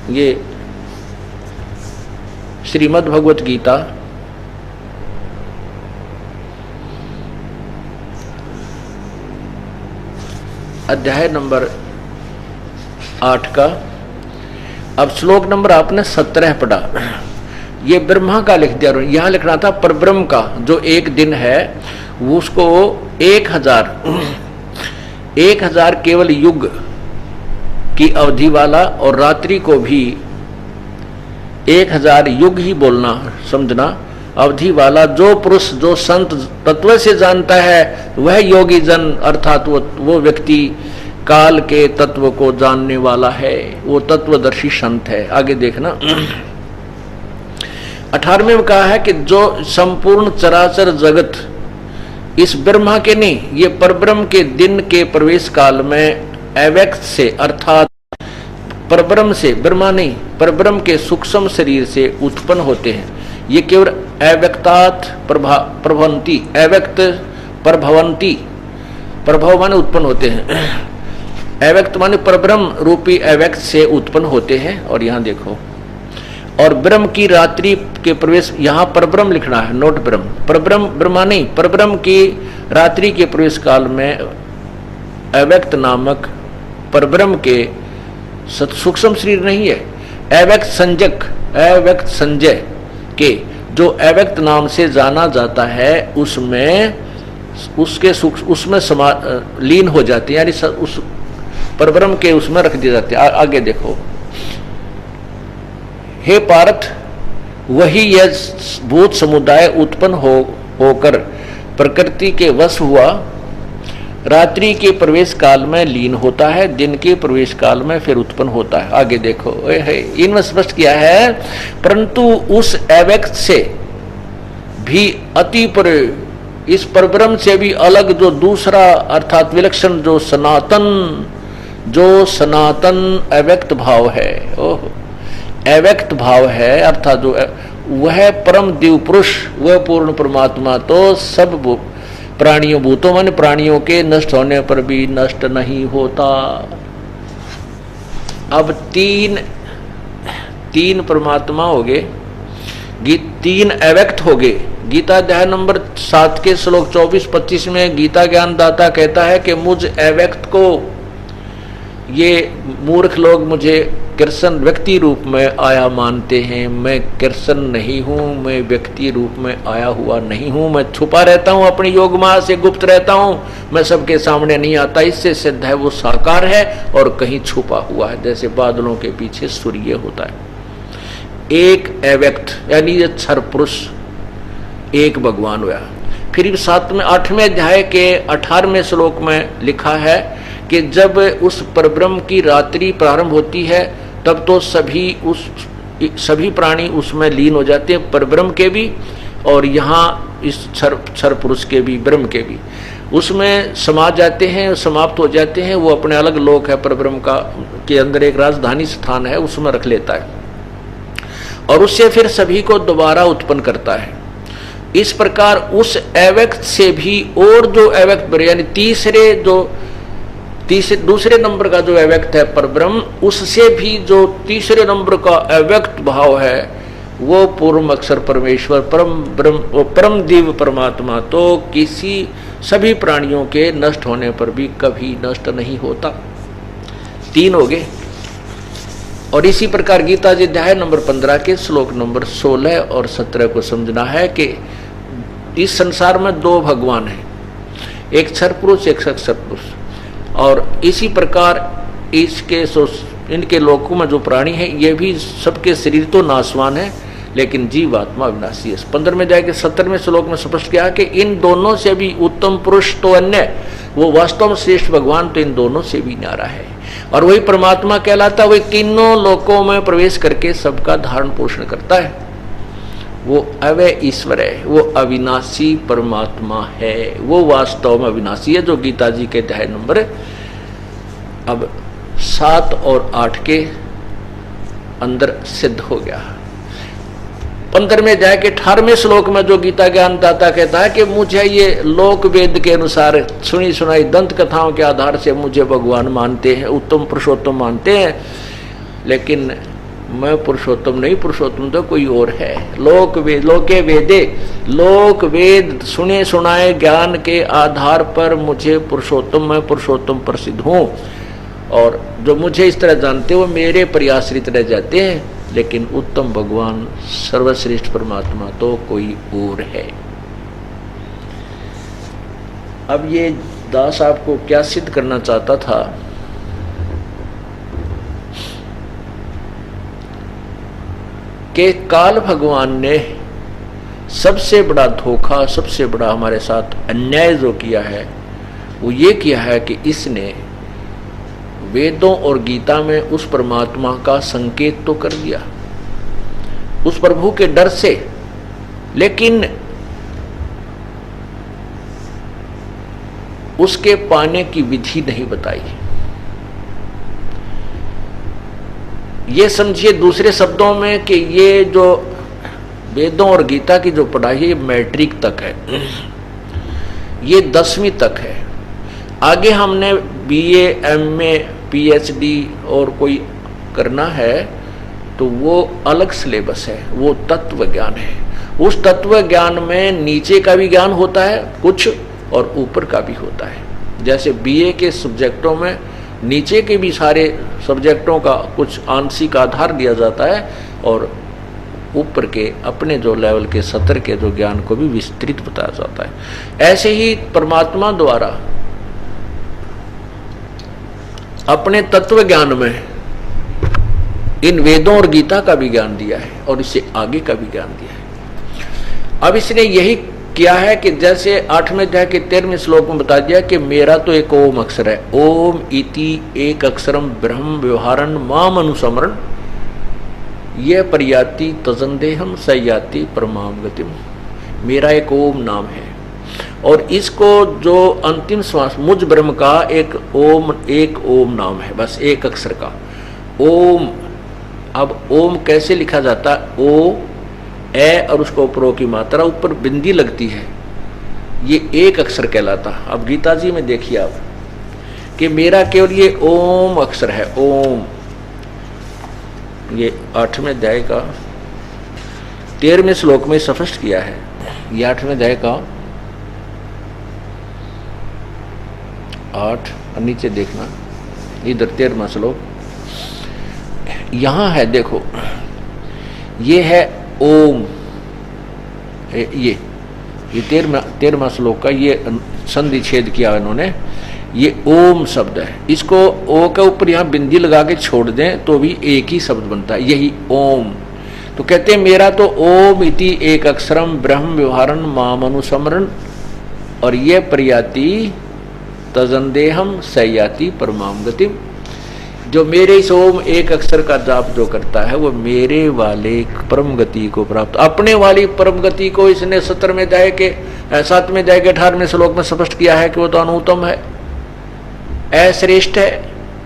Speaker 1: ये श्रीमद् भगवत गीता अध्याय नंबर 8 का। अब श्लोक नंबर आपने 17 पढ़ा, ये ब्रह्मा का लिख दिया। यहां लिखना था परब्रह्म का, जो एक दिन है उसको 1000 केवल युग की अवधि वाला, और रात्रि को भी 1000 युग ही बोलना, समझना, अवधि वाला। जो पुरुष, जो संत तत्व से जानता है वह योगी जन, अर्थात वो व्यक्ति काल के तत्व को जानने वाला है, वो तत्वदर्शी संत है। आगे देखना 18वें में कहा है कि जो संपूर्ण चराचर जगत इस ब्रह्मा के नहीं, ये परब्रह्म के दिन के प्रवेश काल में अव्यक्त से, अर्थात परब्रह्म से, ब्रह्मा नहीं, परब्रह्म के सूक्ष्म शरीर से उत्पन्न होते हैं। ये केवल अव्यक्तात् प्रभवंती, अव्यक्त प्रभवंती, प्रभव माने उत्पन्न होते हैं, अव्यक्त माने परब्रह्म रूपी अव्यक्त से उत्पन्न होते हैं। और यहां देखो, और ब्रह्म की रात्रि के प्रवेश, यहां परब्रह्म लिखना है, नोट ब्रह्म, परब्रह्म ब्रह्मा नहीं, परब्रह्म की रात्रि के प्रवेश काल में अव्यक्त नामक परब्रह्म के सूक्ष्म शरीर नहीं है, अव्यक्त संजक, अव्यक्त संजय के, जो अव्यक्त नाम से जाना जाता है, उसमें उसके उसमें लीन हो जाते हैं, यानी उस परब्रह्म के उसमें रख दिए जाते हैं। आगे देखो, हे पार्थ, वही यह भूत समुदाय उत्पन्न होकर प्रकृति के वश हुआ, रात्रि के प्रवेश काल में लीन होता है, दिन के प्रवेश काल में फिर उत्पन्न होता है। आगे देखो, इनमें स्पष्ट किया है, परंतु उस अव्यक्त से भी अति पर, इस परब्रह्म से भी अलग जो दूसरा अर्थात विलक्षण, जो सनातन अव्यक्त भाव है, अव्यक्त भाव है, अर्थात जो वह परम दिव्य पुरुष, वह पूर्ण परमात्मा तो सब प्राणियों, भूतों माने प्राणियों के नष्ट होने पर भी नष्ट नहीं होता। अब तीन परमात्मा हो गए, 3 अव्यक्त हो गए। गीता अध्याय नंबर 7 के श्लोक 24-25 में गीता ज्ञान दाता कहता है कि मुझ अव्यक्त को ये मूर्ख लोग मुझे कृष्ण व्यक्ति रूप में आया मानते हैं। मैं कृष्ण नहीं हूं, मैं व्यक्ति रूप में आया हुआ नहीं हूं, मैं छुपा रहता हूं, अपनी योग माया से गुप्त रहता हूं, मैं सबके सामने नहीं आता। इससे सिद्ध है वो साकार है और कहीं छुपा हुआ है, जैसे बादलों के पीछे सूर्य होता है। एक अव्यक्त यानी ये क्षर पुरुष एक भगवान हुआ। फिर 8वें अध्याय के 18वें श्लोक में लिखा है कि जब उस परब्रह्म की रात्रि प्रारंभ होती है तब तो सभी प्राणी उसमें लीन हो जाते हैं, परब्रह्म के भी और यहाँ इस क्षर पुरुष के भी, ब्रह्म के भी, उसमें समा जाते हैं, समाप्त हो जाते हैं। वो अपने अलग लोक है परब्रह्म का, के अंदर एक राजधानी स्थान है, उसमें रख लेता है और उससे फिर सभी को दोबारा उत्पन्न करता है। इस प्रकार उस अव्यक्त से भी और जो अव्यक्त यानी दूसरे नंबर का जो अव्यक्त है परब्रह्म, उससे भी जो तीसरे नंबर का अव्यक्त भाव है वो पूर्व अक्षर परमेश्वर परम दिव्य परमात्मा तो सभी प्राणियों के नष्ट होने पर भी कभी नष्ट नहीं होता। 3 हो गए। और इसी प्रकार गीता जी अध्याय नंबर 15 के श्लोक नंबर 16 और 17 को समझना है कि इस संसार में 2 भगवान हैं, एक क्षर पुरुष एक अक्षर पुरुष। और इसी प्रकार इनके लोकों में जो प्राणी है ये भी सबके शरीर तो नाशवान है लेकिन जीवात्मा अविनाशी है। 15वें अध्याय के 17वें श्लोक में स्पष्ट किया कि इन दोनों से भी उत्तम पुरुष तो अन्य, वो वास्तव में श्रेष्ठ भगवान तो इन दोनों से भी न्यारा है और वही परमात्मा कहलाता है। वही तीनों लोकों में प्रवेश करके सबका धारण पोषण करता है। वो अव्यय ईश्वर है, वो अविनाशी परमात्मा है, वो वास्तव में अविनाशी है, जो गीता जी के अध्याय नंबर अब 7 और 8 के अंदर सिद्ध हो गया। 15वें अध्याय के 18वें श्लोक में जो गीता ज्ञान दाता कहता है कि मुझे ये लोक वेद के अनुसार सुनी सुनाई दंत कथाओं के आधार से मुझे भगवान मानते हैं, उत्तम पुरुषोत्तम मानते हैं, लेकिन मैं पुरुषोत्तम नहीं, पुरुषोत्तम तो कोई और है। लोक वेद सुने सुनाए ज्ञान के आधार पर मुझे पुरुषोत्तम, मैं पुरुषोत्तम प्रसिद्ध हूँ। और जो मुझे इस तरह जानते वो मेरे पर आश्रित रह जाते हैं, लेकिन उत्तम भगवान सर्वश्रेष्ठ परमात्मा तो कोई और है। अब ये दास आपको क्या सिद्ध करना चाहता था कि काल भगवान ने सबसे बड़ा धोखा, सबसे बड़ा हमारे साथ अन्याय जो किया है वो ये किया है कि इसने वेदों और गीता में उस परमात्मा का संकेत तो कर दिया उस प्रभु के डर से, लेकिन उसके पाने की विधि नहीं बताई। ये समझिए दूसरे शब्दों में कि ये जो वेदों और गीता की जो पढ़ाई है मैट्रिक तक है, ये 10वीं तक है। आगे हमने बीए, एमए, पीएचडी और कोई करना है तो वो अलग सिलेबस है, वो तत्व ज्ञान है। उस तत्व ज्ञान में नीचे का भी ज्ञान होता है कुछ और ऊपर का भी होता है। जैसे बीए के सब्जेक्टों में नीचे के भी सारे सब्जेक्टों का कुछ आंशिक आधार दिया जाता है और ऊपर के अपने जो लेवल के सत्र के जो ज्ञान को भी विस्तृत बताया जाता है। ऐसे ही परमात्मा द्वारा अपने तत्व ज्ञान में इन वेदों और गीता का भी ज्ञान दिया है और इससे आगे का भी ज्ञान दिया है। अब इसने यही किया है कि जैसे 8वें अध्याय के 13वें श्लोक में बता दिया कि मेरा तो एक ओम अक्षर है, ओम इति एक अक्षरम ब्रह्म व्यवहारन माम अनुसमरण यह पर्याति तजंदेहम सयाति परमाम गतिम। मेरा एक ओम नाम है और इसको जो अंतिम श्वास मुझ ब्रह्म का एक ओम नाम है, बस एक अक्षर का ओम। अब ओम कैसे लिखा जाता है? ओ ए और उसको ऊपर की मात्रा ऊपर बिंदी लगती है, ये एक अक्षर कहलाता। अब गीता जी में देखिए आप कि मेरा केवल ये ओम अक्षर है, ओम। ये 8वें अध्याय का 13वें श्लोक में स्पष्ट किया है। ये 8वें अध्याय का 8 और नीचे देखना, इधर 13वां श्लोक यहां है। देखो ये है ओम, ये 13वां श्लोक का ये संधि छेद किया इन्होंने, ये ओम शब्द है। इसको ओ के ऊपर यहाँ बिंदी लगा के छोड़ दें तो भी एक ही शब्द बनता है, यही ओम। तो कहते हैं मेरा तो ओम इति एक अक्षरम ब्रह्म व्यवहारन माम अनुसमरण और ये प्रयाति तजंदेहम सयाति परमाम गतिम। जो मेरे इस ओम एक अक्षर का जाप जो करता है वो मेरे वाले परम गति को प्राप्त, अपने वाली परम गति को इसने 7वें अध्याय के 18वें श्लोक में स्पष्ट किया है कि वो तो अनुत्तम है, अश्रेष्ठ है।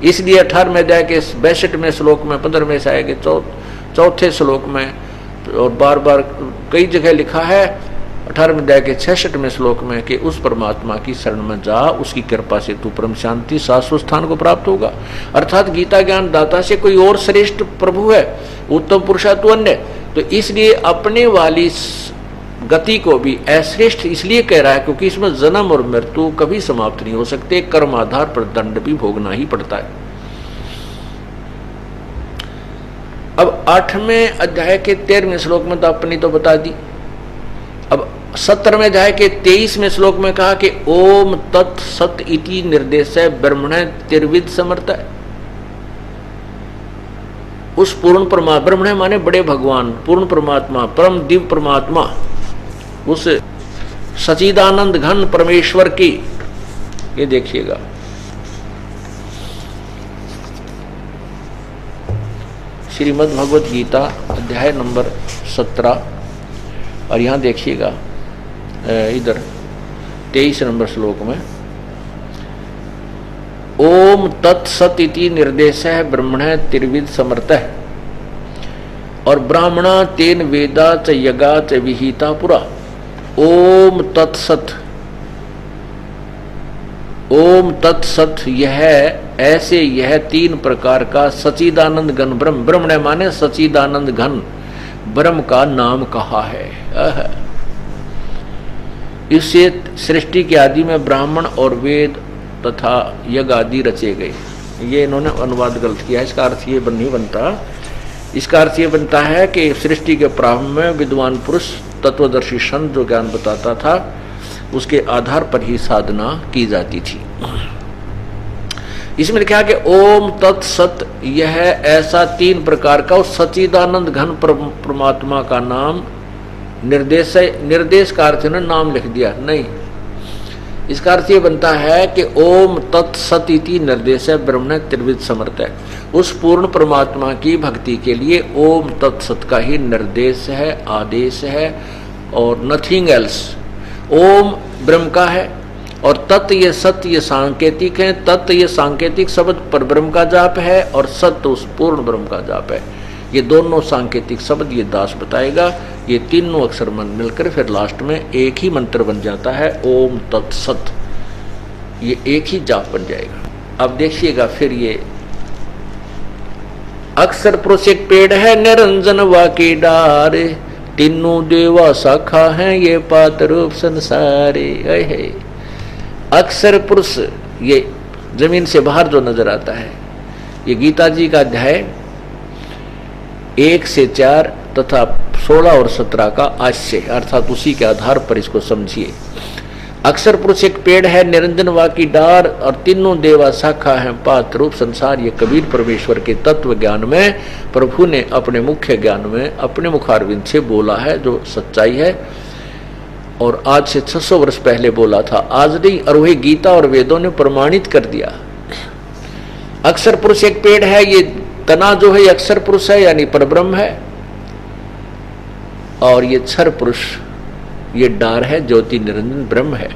Speaker 1: इसलिए 18वें अध्याय के 62वें श्लोक में 15वें से आएगा चौथे श्लोक में और बार बार कई जगह लिखा है 18वें अध्याय के 66वें श्लोक में कि उस परमात्मा की शरण में जा, उसकी कृपा से तू परम शांति शाश्वत स्थान को प्राप्त होगा। अर्थात गीता ज्ञान दाता से कोई और श्रेष्ठ प्रभु है, उत्तम पुरुषा तो अन्य। तो इसलिए अपने वाली गति को भी अश्रेष्ठ इसलिए कह रहा है क्योंकि इसमें जन्म और मृत्यु कभी समाप्त नहीं हो सकते, कर्म आधार पर दंड भी भोगना ही पड़ता है। अब 8वें अध्याय के 13वें श्लोक में तो अपनी तो बता दी। अब 17वें अध्याय के 23वें श्लोक में कहा कि ओम तत् सत इति निर्देश ब्रह्मण त्रिविध समर्थ है। उस पूर्ण परमात्मा, ब्रह्मण माने बड़े भगवान, पूर्ण परमात्मा, परम दिव्य परमात्मा, उस सचिदानंद घन परमेश्वर की, ये देखिएगा श्रीमद् भगवत गीता अध्याय नंबर 17 और यहां देखिएगा इधर 23 नंबर श्लोक में ओम तत्सत इति निर्देश है ब्रह्मण त्रिविध समर्थ है और ब्राह्मणा तेन वेदा च यगा च विहिता पुरा। ओम तत्सत, ओम तत्सत यह ऐसे यह 3 प्रकार का सचिदानंद घन ब्रह्म, ब्रह्मण माने सचिदानंद घन ब्रह्म का नाम कहा है। इससे सृष्टि के आदि में ब्राह्मण और वेद तथा यज्ञ आदि रचे गए। ये इन्होंने अनुवाद गलत किया। इसका अर्थ ये नहीं बनता। इसका अर्थ ये बनता है कि सृष्टि के प्रारंभ में विद्वान पुरुष तत्वदर्शी संत जो ज्ञान बताता था उसके आधार पर ही साधना की जाती थी। इसमें लिखा कि ओम तत्सत, यह ऐसा 3 प्रकार का उस सच्चिदानंद घन परमात्मा का नाम निर्देश का अर्थ ने नाम लिख दिया नहीं। इसका अर्थ ये बनता है कि ओम तत्सत इति निर्देश है ब्रह्म त्रिविध समर्थ है। उस पूर्ण परमात्मा की भक्ति के लिए ओम तत्सत का ही निर्देश है, आदेश है और नथिंग एल्स। ओम ब्रह्म का है और तत् ये सत्य ये सांकेतिक है। तत् ये सांकेतिक शब्द पर ब्रह्म का जाप है और सत्य उस पूर्ण ब्रह्म का जाप है। ये दोनों सांकेतिक शब्द ये दास बताएगा। ये तीनों अक्षर मन मिलकर फिर लास्ट में एक ही मंत्र बन जाता है ओम तत्सत। ये एक ही जाप बन जाएगा। अब देखिएगा फिर ये अक्षर पुरुष एक पेड़ है निरंजन वाकी डार, तीनों देवा शाखा है ये पात रूप संसारे। अक्षर पुरुष ये जमीन से बाहर जो नजर आता है, ये गीता जी का अध्याय 1 से 4 तथा 16 और 17 का आशय, अर्थात उसी के आधार पर इसको समझिए। अक्षर पुरुष एक पेड़ है निरंजन वाकी डार और तीनों देवा शाखा है पात रूप संसार। ये कबीर परमेश्वर के तत्व ज्ञान में प्रभु ने अपने मुख्य ज्ञान में अपने मुखारविंद से बोला है, जो सच्चाई है और आज से 600 वर्ष पहले बोला था। आज नहीं, और वही गीता और वेदों ने प्रमाणित कर दिया। अक्षर पुरुष एक पेड़ है, ये तना जो है अक्षर पुरुष है यानी परब्रह्म है, और ये क्षर पुरुष ये डार है ज्योति निरंजन ब्रह्म है।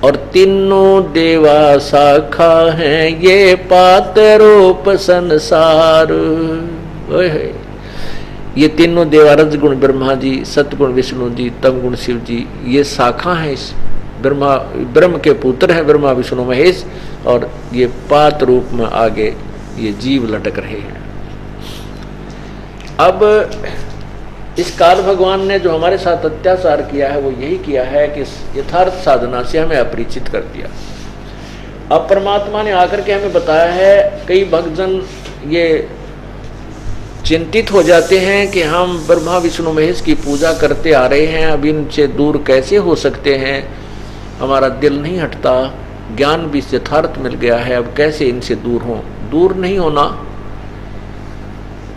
Speaker 1: और तीनों देवा शाखा हैं ये पात रूप संसार। ये तीनों देवा रजगुण ब्रह्मा जी, सतगुण विष्णु जी, तमगुण शिव जी, ये शाखा है इस ब्रह्म के पुत्र हैं ब्रह्मा विष्णु महेश। और ये पात रूप में आगे ये जीव लटक रहे हैं। अब इस काल भगवान ने जो हमारे साथ अत्याचार किया है वो यही किया है कि यथार्थ साधना से हमें अपरिचित कर दिया। अब परमात्मा ने आकर के हमें बताया है। कई भक्तजन ये चिंतित हो जाते हैं कि हम ब्रह्मा विष्णु महेश की पूजा करते आ रहे हैं, अब इनसे दूर कैसे हो सकते हैं, हमारा दिल नहीं हटता, ज्ञान भी यथार्थ मिल गया है, अब कैसे इनसे दूर हों। दूर नहीं होना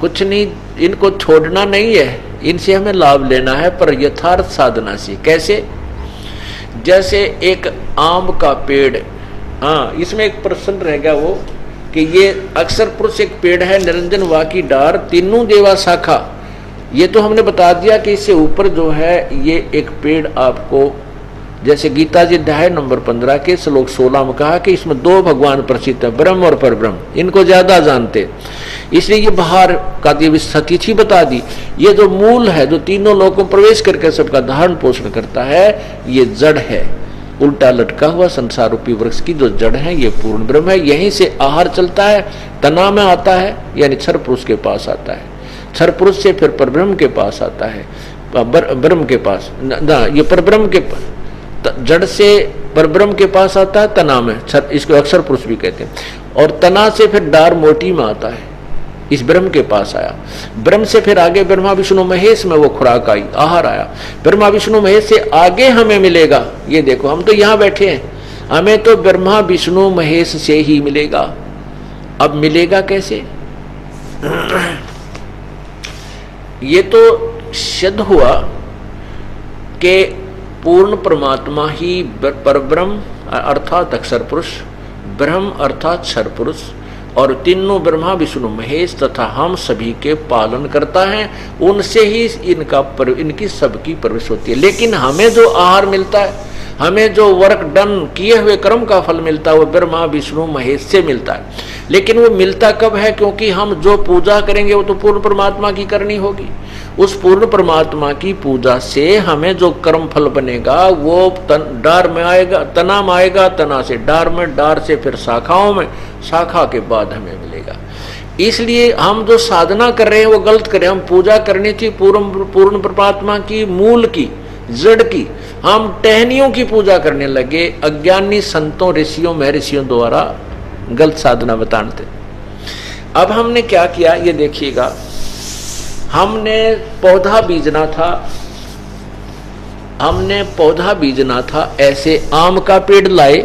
Speaker 1: कुछ नहीं, इनको छोड़ना नहीं है, इनसे हमें लाभ लेना है, पर यथार्थ साधना से। कैसे? जैसे एक आम का पेड़, हाँ इसमें एक प्रश्न रह गया वो कि ये अक्षर पुरुष एक पेड़ है निरंजन वाकी डार तीनों देवा शाखा। ये तो हमने बता दिया कि इससे ऊपर जो है ये एक पेड़ आपको, जैसे गीता जी अध्याय नंबर 15 के श्लोक 16 में कहा कि इसमें 2 भगवान प्रसिद्ध है, ब्रह्म और परब्रह्म, इनको ज्यादा जानते, इसलिए ये बाहर का स्थिति बता दी। ये जो मूल है जो तीनों लोगों में प्रवेश करके सबका धारण पोषण करता है, ये जड़ है, उल्टा लटका हुआ संसार रूपी वृक्ष की जो जड़ है ये पूर्ण ब्रह्म है। यहीं से आहार चलता है, तना में आता है यानी क्षर पुरुष के पास आता है, क्षर पुरुष से फिर परब्रह्म के पास आता है, ब्रह्म के पास ना, ये परब्रह्म के जड़ से परब्रह्म के पास आता है तना में, इसको अक्षर पुरुष भी कहते हैं। और तना से फिर डार मोटी में आता है, इस ब्रह्म के पास आया। ब्रह्म से फिर आगे ब्रह्मा विष्णु महेश में वो खुराक आई, आहार आया। ब्रह्मा विष्णु महेश से आगे हमें मिलेगा, ये देखो हम तो यहाँ बैठे हैं, हमें तो ब्रह्मा विष्णु महेश से ही मिलेगा। अब मिलेगा कैसे? ये तो सिद्ध हुआ कि पूर्ण परमात्मा ही परब्रह्म अर्थात अक्षर पुरुष, ब्रह्म अर्थात क्षर पुरुष और तीनों ब्रह्मा विष्णु महेश तथा हम सभी के पालन करता है, उनसे ही इनकी सबकी परवरिश होती है। लेकिन हमें जो आहार मिलता है, हमें जो वर्क डन किए हुए कर्म का फल मिलता है वो ब्रह्मा विष्णु महेश से मिलता है। लेकिन वो मिलता कब है? क्योंकि हम जो पूजा करेंगे वो तो पूर्ण परमात्मा की करनी होगी। उस पूर्ण परमात्मा की पूजा से हमें जो कर्म फल बनेगा वो डार में आएगा, तना में आएगा, तना से डार में, डार से फिर शाखाओं में, शाखा के बाद हमें मिलेगा। इसलिए हम जो साधना कर रहे हैं वो गलत कर रहे हैं। हम पूजा करनी थी पूर्ण परमात्मा की, मूल की, जड़ की। हम टहनियों की पूजा करने लगे, अज्ञानी संतों ऋषियों महर्षियों द्वारा गलत साधना बताते। अब हमने क्या किया ये देखिएगा, हमने पौधा बीजना था, ऐसे आम का पेड़ लाए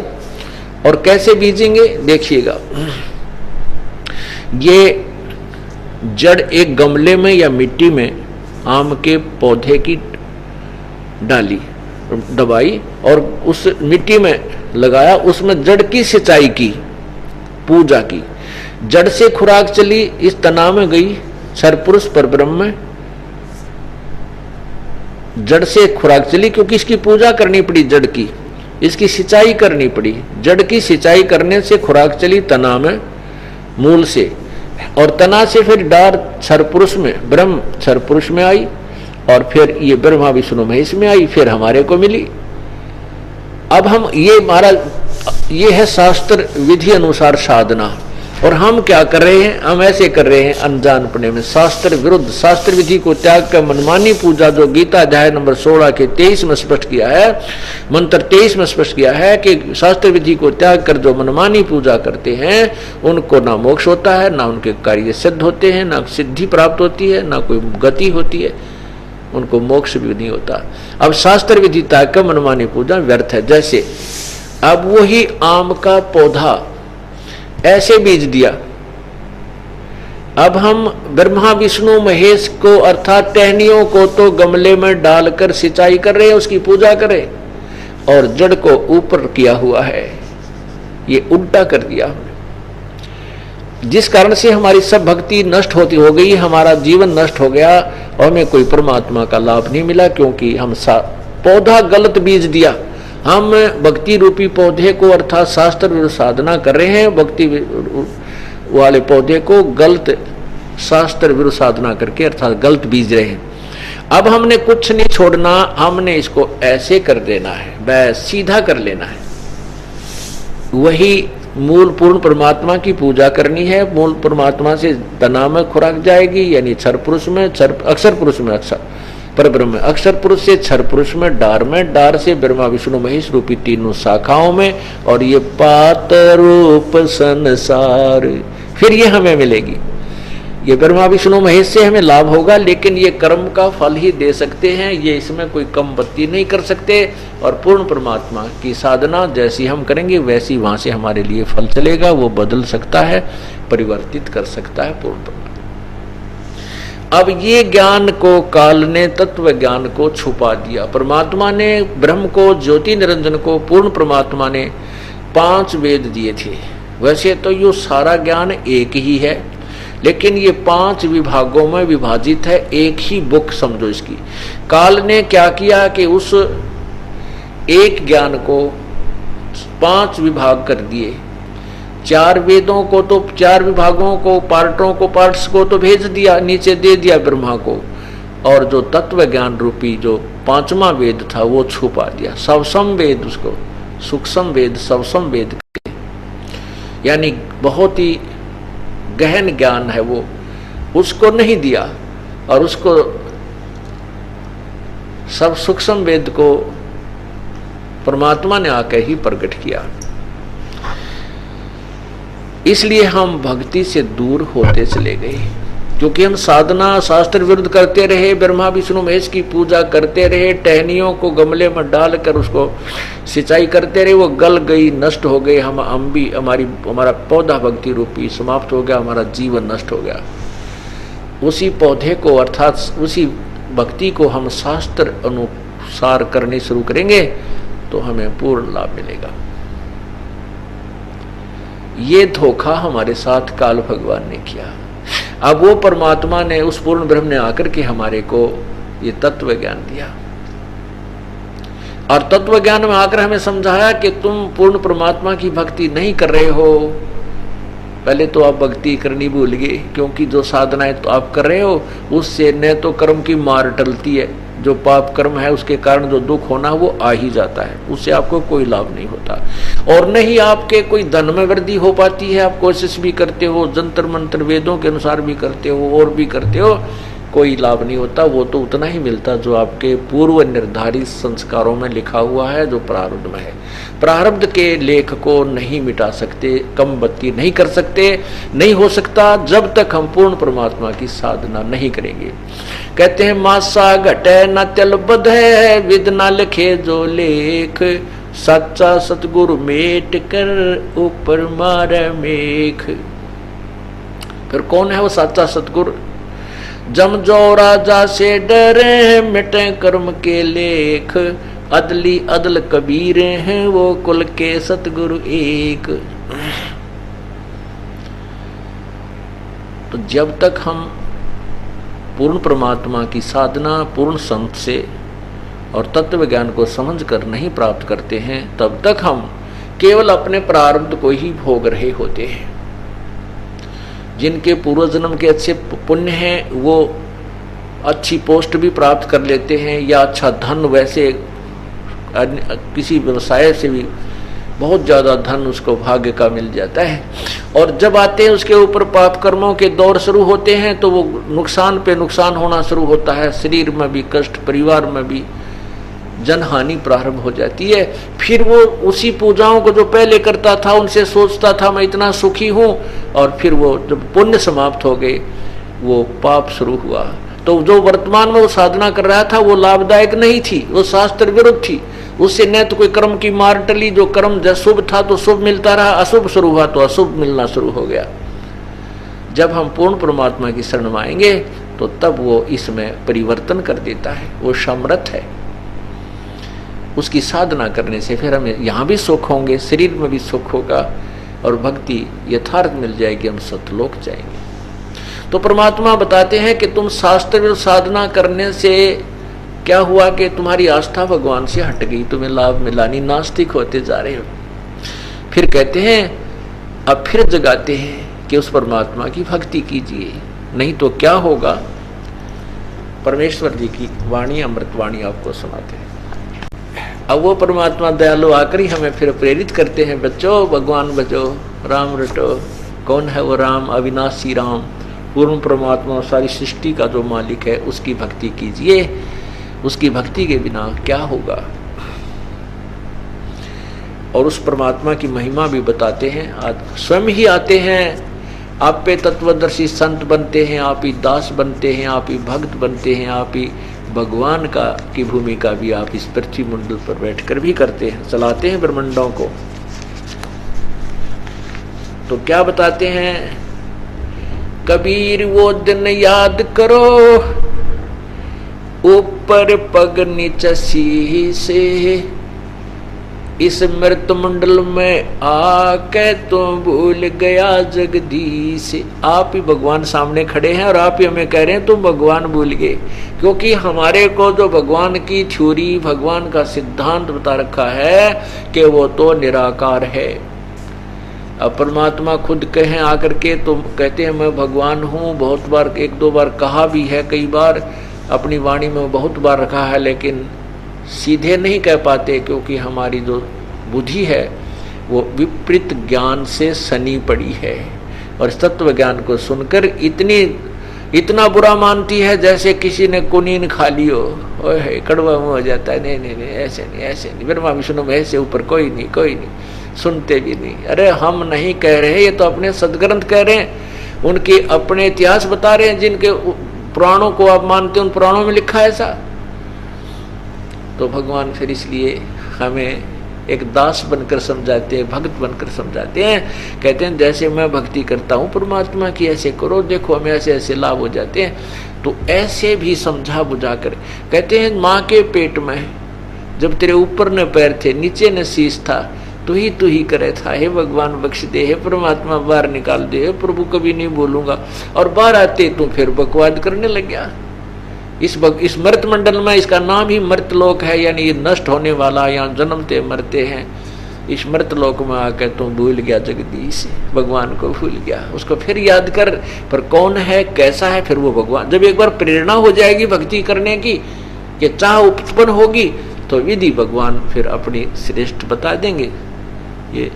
Speaker 1: और कैसे बीजेंगे देखिएगा। ये जड़ एक गमले में या मिट्टी में आम के पौधे की डाली, दबाई और उस मिट्टी में लगाया, उसमें जड़ की सिंचाई की, पूजा की, जड़ से खुराक चली, इस तना में गई, सरपुरुष परब्रह्म में जड़ से खुराक चली, क्योंकि इसकी पूजा करनी पड़ी, जड़ की इसकी सिंचाई करनी पड़ी। जड़ की सिंचाई करने से खुराक चली तना में, मूल से, और तना से फिर डार सरपुरुष में, ब्रह्म सरपुरुष में आई, और फिर ये ब्रह्मा विष्णु महेश में आई, फिर हमारे को मिली। अब हम ये है शास्त्र विधि अनुसार साधना, और हम क्या कर रहे हैं, हम ऐसे कर रहे हैं अनजानपने में, शास्त्र विरुद्ध, शास्त्र विधि को त्याग कर मनमानी पूजा, जो गीता अध्याय नंबर 16 के 23 में स्पष्ट किया है, मंत्र 23 में स्पष्ट किया है कि शास्त्र विधि को त्याग कर जो मनमानी पूजा करते हैं उनको ना मोक्ष होता है, ना उनके कार्य सिद्ध होते हैं, ना सिद्धि प्राप्त होती है, ना कोई गति होती है, उनको मोक्ष भी नहीं होता। अब शास्त्र विधि त्याग कर मनमानी पूजा व्यर्थ है। जैसे अब वही आम का पौधा ऐसे बीज दिया, अब हम ब्रह्मा विष्णु महेश को अर्थात टहनियों को तो गमले में डालकर सिंचाई कर रहे हैं, उसकी पूजा करें, और जड़ को ऊपर किया हुआ है, ये उल्टा कर दिया हमने, जिस कारण से हमारी सब भक्ति नष्ट होती हो गई, हमारा जीवन नष्ट हो गया और हमें कोई परमात्मा का लाभ नहीं मिला, क्योंकि हम पौधा गलत बीज दिया। हम भक्ति रूपी पौधे को अर्थात शास्त्र विरुद्ध साधना कर रहे हैं, भक्ति वाले पौधे को गलत शास्त्र विरुद्ध साधना करके अर्थात गलत बीज रहे हैं। अब हमने कुछ नहीं छोड़ना, हमने इसको ऐसे कर देना है, बस सीधा कर लेना है, वही मूल पूर्ण परमात्मा की पूजा करनी है। मूल परमात्मा से तना में खुराक जाएगी, यानी क्षर पुरुष में, अक्षर पुरुष में, अक्षर पर ब्रह्म, अक्षर पुरुष से क्षर पुरुष में, डार से ब्रह्मा विष्णु महेश रूपी तीनों शाखाओं में, और ये पात रूप संसार, फिर ये हमें मिलेगी। ये ब्रह्मा विष्णु महेश से हमें लाभ होगा, लेकिन ये कर्म का फल ही दे सकते हैं, ये इसमें कोई कम बत्ती नहीं कर सकते। और पूर्ण परमात्मा की साधना जैसी हम करेंगे वैसी वहां से हमारे लिए फल चलेगा, वो बदल सकता है, परिवर्तित कर सकता है पूर्ण परमात्मा। अब ये ज्ञान को काल ने, तत्व ज्ञान को छुपा दिया। परमात्मा ने ब्रह्म को, ज्योति निरंजन को, पूर्ण परमात्मा ने 5 वेद दिए थे। वैसे तो ये सारा ज्ञान एक ही है, लेकिन ये 5 विभागों में विभाजित है, एक ही बुक समझो इसकी। काल ने क्या किया कि उस एक ज्ञान को 5 विभाग कर दिए। 4 वेदों को तो 4 विभागों को, पार्ट्स को तो भेज दिया, नीचे दे दिया ब्रह्मा को, और जो तत्व ज्ञान रूपी जो 5वां वेद था वो छुपा दिया। सवसम वेद, उसको सूक्ष्म वेद, सवसम वेद, यानी बहुत ही गहन ज्ञान है वो, उसको नहीं दिया, और उसको सब सूक्ष्म वेद को परमात्मा ने आकर ही प्रकट किया। इसलिए हम भक्ति से दूर होते चले गए, क्योंकि हम साधना शास्त्र विरुद्ध करते रहे, ब्रह्मा विष्णु महेश की पूजा करते रहे, टहनियों को गमले में डालकर उसको सिंचाई करते रहे, वो गल गई, नष्ट हो गए, हम भी, हमारा पौधा भक्ति रूपी समाप्त हो गया, हमारा जीवन नष्ट हो गया। उसी पौधे को अर्थात उसी भक्ति को हम शास्त्र अनुसार करने शुरू करेंगे तो हमें पूर्ण लाभ मिलेगा। ये धोखा हमारे साथ काल भगवान ने किया। अब वो परमात्मा ने, उस पूर्ण ब्रह्म ने आकर के हमारे को ये तत्व ज्ञान दिया, और तत्व ज्ञान में आकर हमें समझाया कि तुम पूर्ण परमात्मा की भक्ति नहीं कर रहे हो। पहले तो आप भक्ति करनी भूल गए, क्योंकि जो साधनाएं तो आप कर रहे हो उससे न तो कर्म की मार टलती है, जो पाप कर्म है उसके कारण जो दुख होना वो आ ही जाता है, उससे आपको कोई लाभ नहीं होता, और न ही आपके कोई धन में वृद्धि हो पाती है। आप कोशिश भी करते हो, जंतर मंत्र वेदों के अनुसार भी करते हो और भी करते हो, कोई लाभ नहीं होता, वो तो उतना ही मिलता जो आपके पूर्व निर्धारित संस्कारों में लिखा हुआ है, जो प्रारब्ध में है। प्रारब्ध के लेख को नहीं मिटा सकते, कम बत्ती नहीं कर सकते, नहीं हो सकता जब तक हम पूर्ण परमात्मा की साधना नहीं करेंगे। कहते हैं मासा घटे न तिल बधे, विद न लिखे जो लेख, सच्चा सतगुरु मेट कर ऊपर मारे मेख। फिर कौन है वो सच्चा सतगुरु? जम जो राजा से डरे, मिटे कर्म के लेख, अदली अदल कबीरे हैं वो कुल के सतगुरु एक। तो जब तक हम पूर्ण परमात्मा की साधना पूर्ण संत से और तत्व ज्ञान को समझकर नहीं प्राप्त करते हैं, तब तक हम केवल अपने प्रारब्ध को ही भोग रहे होते हैं। जिनके पूर्व जन्म के अच्छे पुण्य हैं वो अच्छी पोस्ट भी प्राप्त कर लेते हैं, या अच्छा धन, वैसे किसी व्यवसाय से भी बहुत ज़्यादा धन उसको भाग्य का मिल जाता है। और जब आते हैं उसके ऊपर पाप कर्मों के दौर शुरू होते हैं तो वो नुकसान पे नुकसान होना शुरू होता है, शरीर में भी कष्ट, परिवार में भी जनहानि प्रारंभ हो जाती है। फिर वो उसी पूजाओं को जो पहले करता था उनसे सोचता था मैं इतना सुखी हूँ, और फिर वो जब पुण्य समाप्त हो गए वो पाप शुरू हुआ। तो जो वर्तमान में वो साधना कर रहा था वो लाभदायक नहीं थी, वो शास्त्र विरुद्ध थी। उससे न तो कोई कर्म की मार टली, जो कर्म जब शुभ था तो शुभ मिलता रहा, अशुभ शुरू हुआ तो अशुभ मिलना शुरू हो गया। जब हम पूर्ण परमात्मा की शरण में आएंगे तो तब वो इसमें परिवर्तन कर देता है, वो समर्थ है। उसकी साधना करने से फिर हमें यहाँ भी सुख होंगे, शरीर में भी सुख होगा, और भक्ति यथार्थ मिल जाएगी, हम सतलोक जाएंगे। तो परमात्मा बताते हैं कि तुम शास्त्र साधना करने से क्या हुआ कि तुम्हारी आस्था भगवान से हट गई, तुम्हें लाभ मिला नहीं, नास्तिक होते जा रहे हो। फिर कहते हैं, अब फिर जगाते हैं कि उस परमात्मा की भक्ति कीजिए, नहीं तो क्या होगा। परमेश्वर जी की वाणी, अमृतवाणी आपको सुनाते हैं। अब वो परमात्मा दयालु आकर ही हमें फिर प्रेरित करते हैं, बच्चों भगवान बचो, राम रटो। कौन है वो राम? अविनाशी राम, पूर्ण परमात्मा, सारी सृष्टि का जो मालिक है, उसकी भक्ति कीजिए। उसकी भक्ति के बिना क्या होगा। और उस परमात्मा की महिमा भी बताते हैं। आज स्वयं ही आते हैं, आप पे तत्वदर्शी संत बनते हैं, आप ही दास बनते हैं, आप ही भक्त बनते हैं, आप ही भगवान का की भूमिका भी आप इस पृथ्वी मंडल पर बैठकर भी करते हैं, चलाते हैं ब्रह्मांडों को। तो क्या बताते हैं? कबीर वो दिन याद करो, ऊपर पग नीचे से, इस मृत मंडल में आके तो भूल गया जगदीश। आप ही भगवान सामने खड़े हैं और आप ही हमें कह रहे हैं तुम भगवान भूल गए, क्योंकि हमारे को जो भगवान की थ्योरी, भगवान का सिद्धांत बता रखा है कि वो तो निराकार है। अब परमात्मा खुद कहें आकर के तो कहते हैं मैं भगवान हूँ। बहुत बार, एक दो बार कहा भी है, कई बार अपनी वाणी में बहुत बार रखा है, लेकिन सीधे नहीं कह पाते, क्योंकि हमारी जो बुद्धि है वो विपरीत ज्ञान से सनी पड़ी है, और तत्व ज्ञान को सुनकर इतना बुरा मानती है जैसे किसी ने कुनीन खा लियो, ओए कड़वा मुँह हो जाता है। नहीं नहीं नहीं, ऐसे नहीं, ऐसे नहीं, ब्रह्मा विष्णु में ऐसे ऊपर कोई नहीं, कोई नहीं, सुनते भी नहीं। अरे हम नहीं कह रहे, ये तो अपने सदग्रंथ कह रहे हैं, उनके अपने इतिहास बता रहे हैं, जिनके पुराणों को आप मानते हैं उन पुराणों में लिखा है ऐसा। तो भगवान फिर इसलिए हमें एक दास बनकर समझाते हैं, भक्त बनकर समझाते हैं। कहते हैं जैसे मैं भक्ति करता हूँ परमात्मा की, ऐसे करो, देखो हमें ऐसे ऐसे लाभ हो जाते हैं। तो ऐसे भी समझा बुझा कर कहते हैं, माँ के पेट में जब तेरे ऊपर न पैर थे, नीचे न शीश था, तू ही करे था, हे भगवान बख्श दे, हे परमात्मा बाहर निकाल दे, हे प्रभु कभी नहीं बोलूंगा। और बाहर आते तू फिर बकवाद करने लग गया। इस मृत मंडल में, इसका नाम ही मृत लोक है, यानी ये नष्ट होने वाला, यहाँ जन्मते मरते हैं। इस मृत लोक में आकर तुम भूल गया जगदीश, भगवान को भूल गया। उसको फिर याद कर, पर कौन है, कैसा है, फिर वो भगवान। जब एक बार प्रेरणा हो जाएगी भक्ति करने की, कि चाह उत्पन्न होगी, तो विधि भगवान फिर अपनी श्रेष्ठ बता देंगे। ये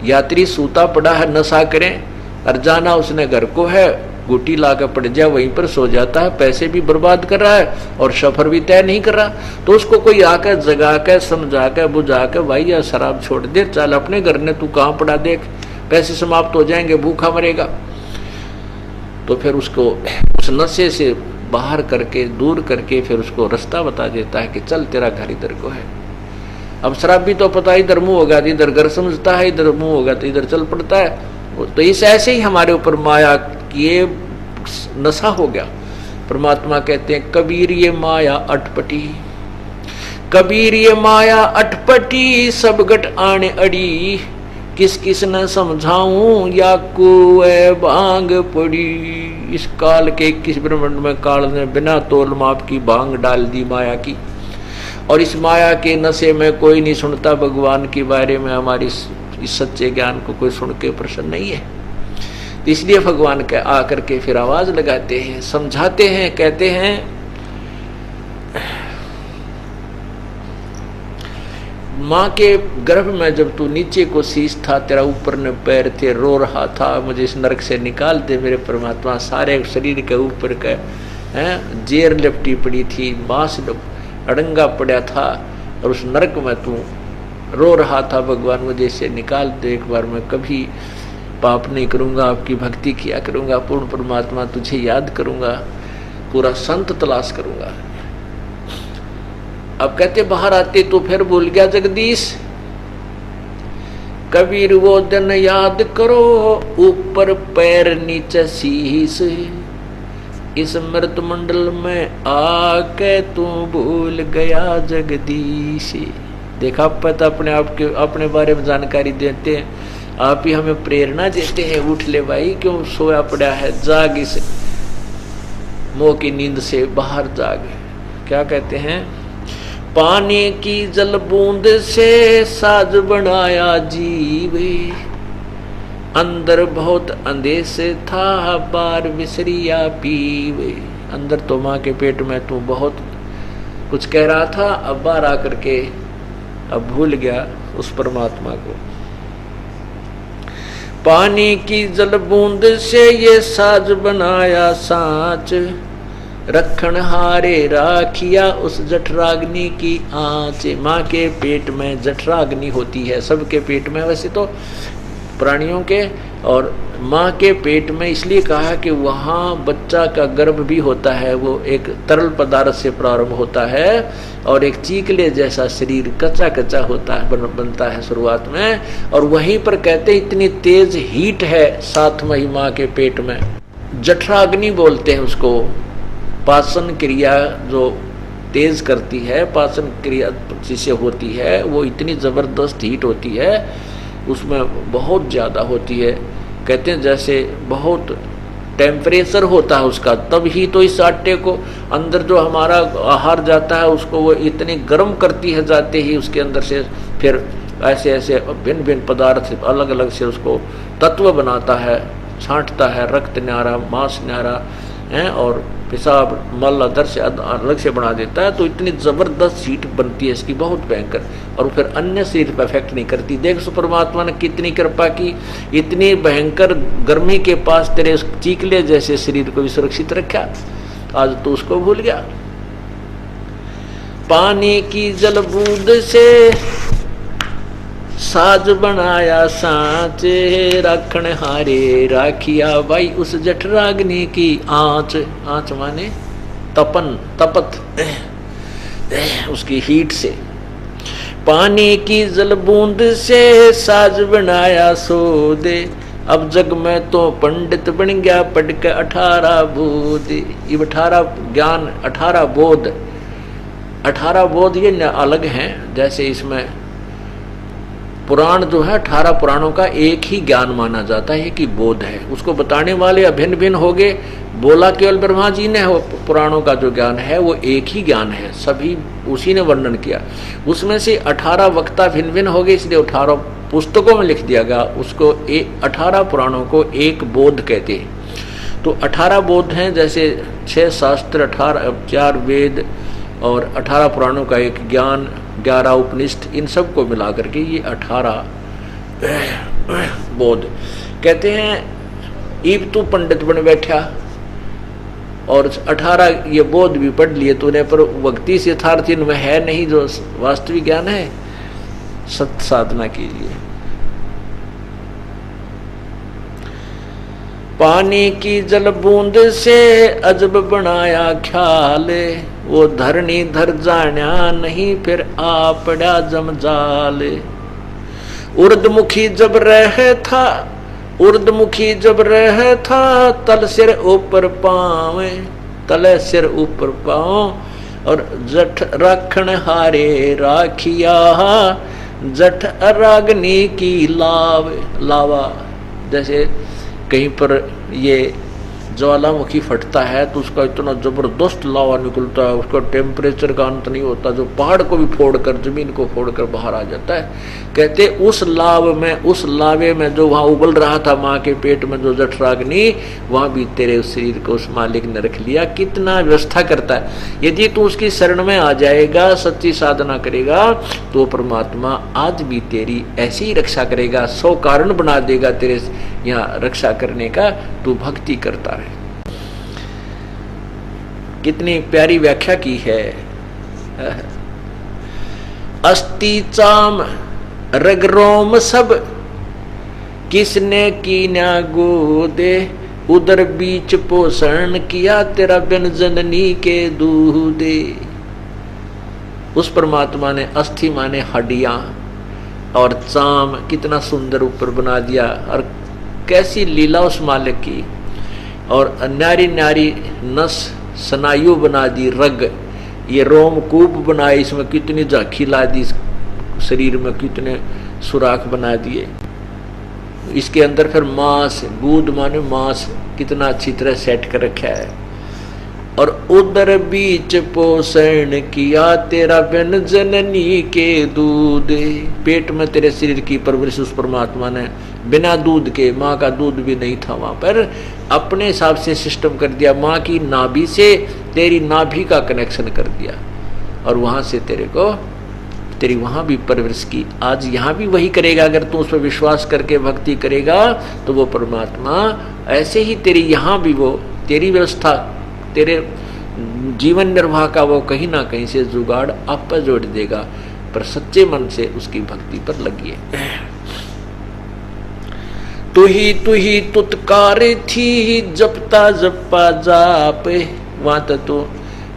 Speaker 1: यात्री सूता पड़ा है, नशा करें, और जाना उसने घर को है, गुटी ला कर पड़ जाए वहीं पर सो जाता है, पैसे भी बर्बाद कर रहा है और सफर भी तय नहीं कर रहा। तो उसको कोई आकर जगा कर समझा कर बुझा कर, भाई यार शराब छोड़ दे, चल अपने घर ने, तू कहाँ पड़ा देख, पैसे समाप्त हो जाएंगे, भूखा मरेगा। तो फिर उसको उस नशे से बाहर करके दूर करके फिर उसको रास्ता बता देता है कि चल तेरा घर इधर को है। अब शराब भी तो पता इधर मुंह होगा तो इधर घर समझता है, इधर मुंह होगा तो इधर चल पड़ता है। तो इस ऐसे ही हमारे ऊपर माया ये नशा हो गया। परमात्मा कहते हैं कबीर ये माया अटपटी, कबीर ये माया अटपटी, सब गट आने अड़ी, किस किस न समझाऊं या कुए भांग पड़ी। इस काल के 21 ब्रह्मांड में काल ने बिना तोल माप की भांग डाल दी माया की, और इस माया के नशे में कोई नहीं सुनता भगवान के बारे में, हमारी इस सच्चे ज्ञान को कोई सुन के प्रसन्न नहीं है। तो इसलिए भगवान के आकर के फिर आवाज लगाते हैं, समझाते हैं, कहते हैं माँ के गर्भ में जब तू नीचे को शीश था, तेरा ऊपर ने पैर थे, रो रहा था मुझे इस नरक से निकाल दे मेरे परमात्मा। सारे शरीर के ऊपर का जेर लिपटी पड़ी थी, मांस अड़ंगा पड़ा था, और उस नरक में तू रो रहा था, भगवान मुझे इससे निकाल दे, एक बार मैं कभी पाप नहीं करूंगा, आपकी भक्ति किया करूंगा, पूर्ण परमात्मा तुझे याद करूंगा, पूरा संत तलाश करूंगा। अब कहते बाहर आते तो फिर भूल गया जगदीश, कबीर वो दिन याद करो, ऊपर पैर नीचे शीश, इस मृत मंडल में आके तू भूल गया जगदीश। देखा पता अपने आप के अपने बारे में जानकारी देते हैं, आप ही हमें प्रेरणा देते हैं, उठ ले भाई, क्यों सोया पड़ा है, जाग, इस मोह की नींद से बाहर जाग। क्या कहते हैं, पानी की जल बूंद से साज बनाया जीवे, अंदर बहुत अंदेश था बार विसरिया पीवे। अंदर तो माँ के पेट में तू बहुत कुछ कह रहा था, अब बाहर आकर के अब भूल गया उस परमात्मा को। पानी की जल बूंद से ये साज बनाया सांच, रखन हारे राखिया उस जठराग्नि की आंच। माँ के पेट में जठराग्नि होती है, सबके पेट में, वैसे तो प्राणियों के, और माँ के पेट में इसलिए कहा कि वहाँ बच्चा का गर्भ भी होता है, वो एक तरल पदार्थ से प्रारंभ होता है, और एक चीकले जैसा शरीर कच्चा कच्चा होता है, बनता है शुरुआत में, और वहीं पर कहते इतनी तेज हीट है साथ में ही माँ के पेट में, जठराग्नि बोलते हैं उसको। पाचन क्रिया जो तेज करती है, पाचन क्रिया जिसे होती है, वो इतनी जबरदस्त हीट होती है, उसमें बहुत ज़्यादा होती है। कहते हैं जैसे बहुत टेम्परेचर होता है उसका, तब ही तो इस आटे को अंदर जो हमारा आहार जाता है उसको वो इतनी गर्म करती है, जाते ही उसके अंदर से फिर ऐसे ऐसे भिन्न भिन्न पदार्थ अलग अलग से उसको तत्व बनाता है, छांटता है, रक्त न्यारा, मांस न्यारा है, और पेशाब मल अदर से अलग से बना देता है। तो इतनी ज़बरदस्त हीट बनती है इसकी, बहुत भयंकर, और फिर अन्य शरीर पर इफेक्ट नहीं करती। देख सो परमात्मा ने कितनी कृपा की, इतनी भयंकर गर्मी के पास तेरे उस चीकले जैसे शरीर को भी सुरक्षित रखा, आज तो उसको भूल गया। पानी की जल बूंद से साज बनाया सांचे, राखण हारे राखिया भाई उस जठराग्नि की आंच। आंच माने तपन, तपत उसकी हीट से। पानी की जल बूंद से साज बनाया सोदे, अब जग में तो पंडित बन गया पढ़ के 18 बोध। ये 18 ज्ञान, 18 बोध, 18 बोध ये अलग हैं। जैसे इसमें पुराण जो है 18 पुराणों का एक ही ज्ञान माना जाता है कि बोध है, उसको बताने वाले अभिन्न भिन्न हो गए। बोला केवल ब्रह्मा जी ने, पुराणों का जो ज्ञान है वो एक ही ज्ञान है, सभी उसी ने वर्णन किया। उसमें से 18 वक्ता भिन्न भिन्न हो गए, इसलिए 18 पुस्तकों में लिख दिया गया। उसको 18 पुराणों को एक बोध कहते हैं। तो 18 बोध हैं, जैसे 6 शास्त्र, 4 वेद और 18 पुराणों का एक ज्ञान, 11 उपनिषद, इन सब को मिला करके ये 18 बोध कहते हैं। ईब तू पंडित बन बैठा और 18 ये बोध भी पढ़ लिए तूने, पर भक्ति से यथार्थ इनमें है नहीं जो वास्तविक ज्ञान है। सत्य साधना कीजिए। पानी की जल बूंद से अजब बनाया ख्याल, वो धरनी धर जाना नहीं फिर आ पड़ा जमजाल। उर्दमुखी जब रह था तल सिर ऊपर पाँव, तले सिर ऊपर पाँव और जठ रखण हारे राखिया, जठ अरागनी की लावा। जैसे कहीं पर ये ज्वालामुखी फटता है तो उसका इतना जबरदस्त लावा निकलता है, उसका टेम्परेचर का अंत नहीं होता, जो पहाड़ को भी फोड़कर जमीन को फोड़कर बाहर आ जाता है। कहते उस लावे में जो वहां उबल रहा था माँ के पेट में जो जठराग्नि, वहां भी तेरे उस शरीर को उस मालिक ने रख लिया। कितना व्यवस्था करता है। यदि तू उसकी शरण में आ जाएगा, सच्ची साधना करेगा, तो परमात्मा आज भी तेरी ऐसी ही रक्षा करेगा। 100 कारण बना देगा तेरे यहाँ रक्षा करने का। तू भक्ति करता है। कितनी प्यारी व्याख्या की है। अस्थि चाम रग रोम सब किसने कीना गोदे, उधर बीच पोषण किया तेरा बिन जननी के दूधे। उस परमात्मा ने अस्थि माने हड्डियां और चाम कितना सुंदर ऊपर बना दिया। और कैसी लीला उस मालिक की। और न्यारी न्यारी नस स्नायु बना दी, रग ये रोमकूप बनाए, इसमें कितनी झांकी ला दी, शरीर में कितने सुराख बना दिए। इसके अंदर फिर मांस, गूद माने मांस, कितना अच्छी तरह सेट कर रखा है। और उदर बीच पोषण किया तेरा बिन जननी के दूध, पेट में तेरे शरीर की परवरिश उस परमात्मा ने बिना दूध के, माँ का दूध भी नहीं था वहां पर, अपने हिसाब से सिस्टम कर दिया। माँ की नाभि से तेरी नाभि का कनेक्शन कर दिया और वहां से तेरे को तेरी वहां भी परवरिश की। आज यहाँ भी वही करेगा। अगर तू उस पर विश्वास करके भक्ति करेगा तो वो परमात्मा ऐसे ही तेरी यहाँ भी वो तेरी व्यवस्था, तेरे जीवन निर्वाह का वो कहीं ना कहीं से जुगाड़ आप पर जोड़ देगा। पर सच्चे मन से उसकी भक्ति पर लगिए। तू ही तुतकार थी जपता जपा जाप, वहां तो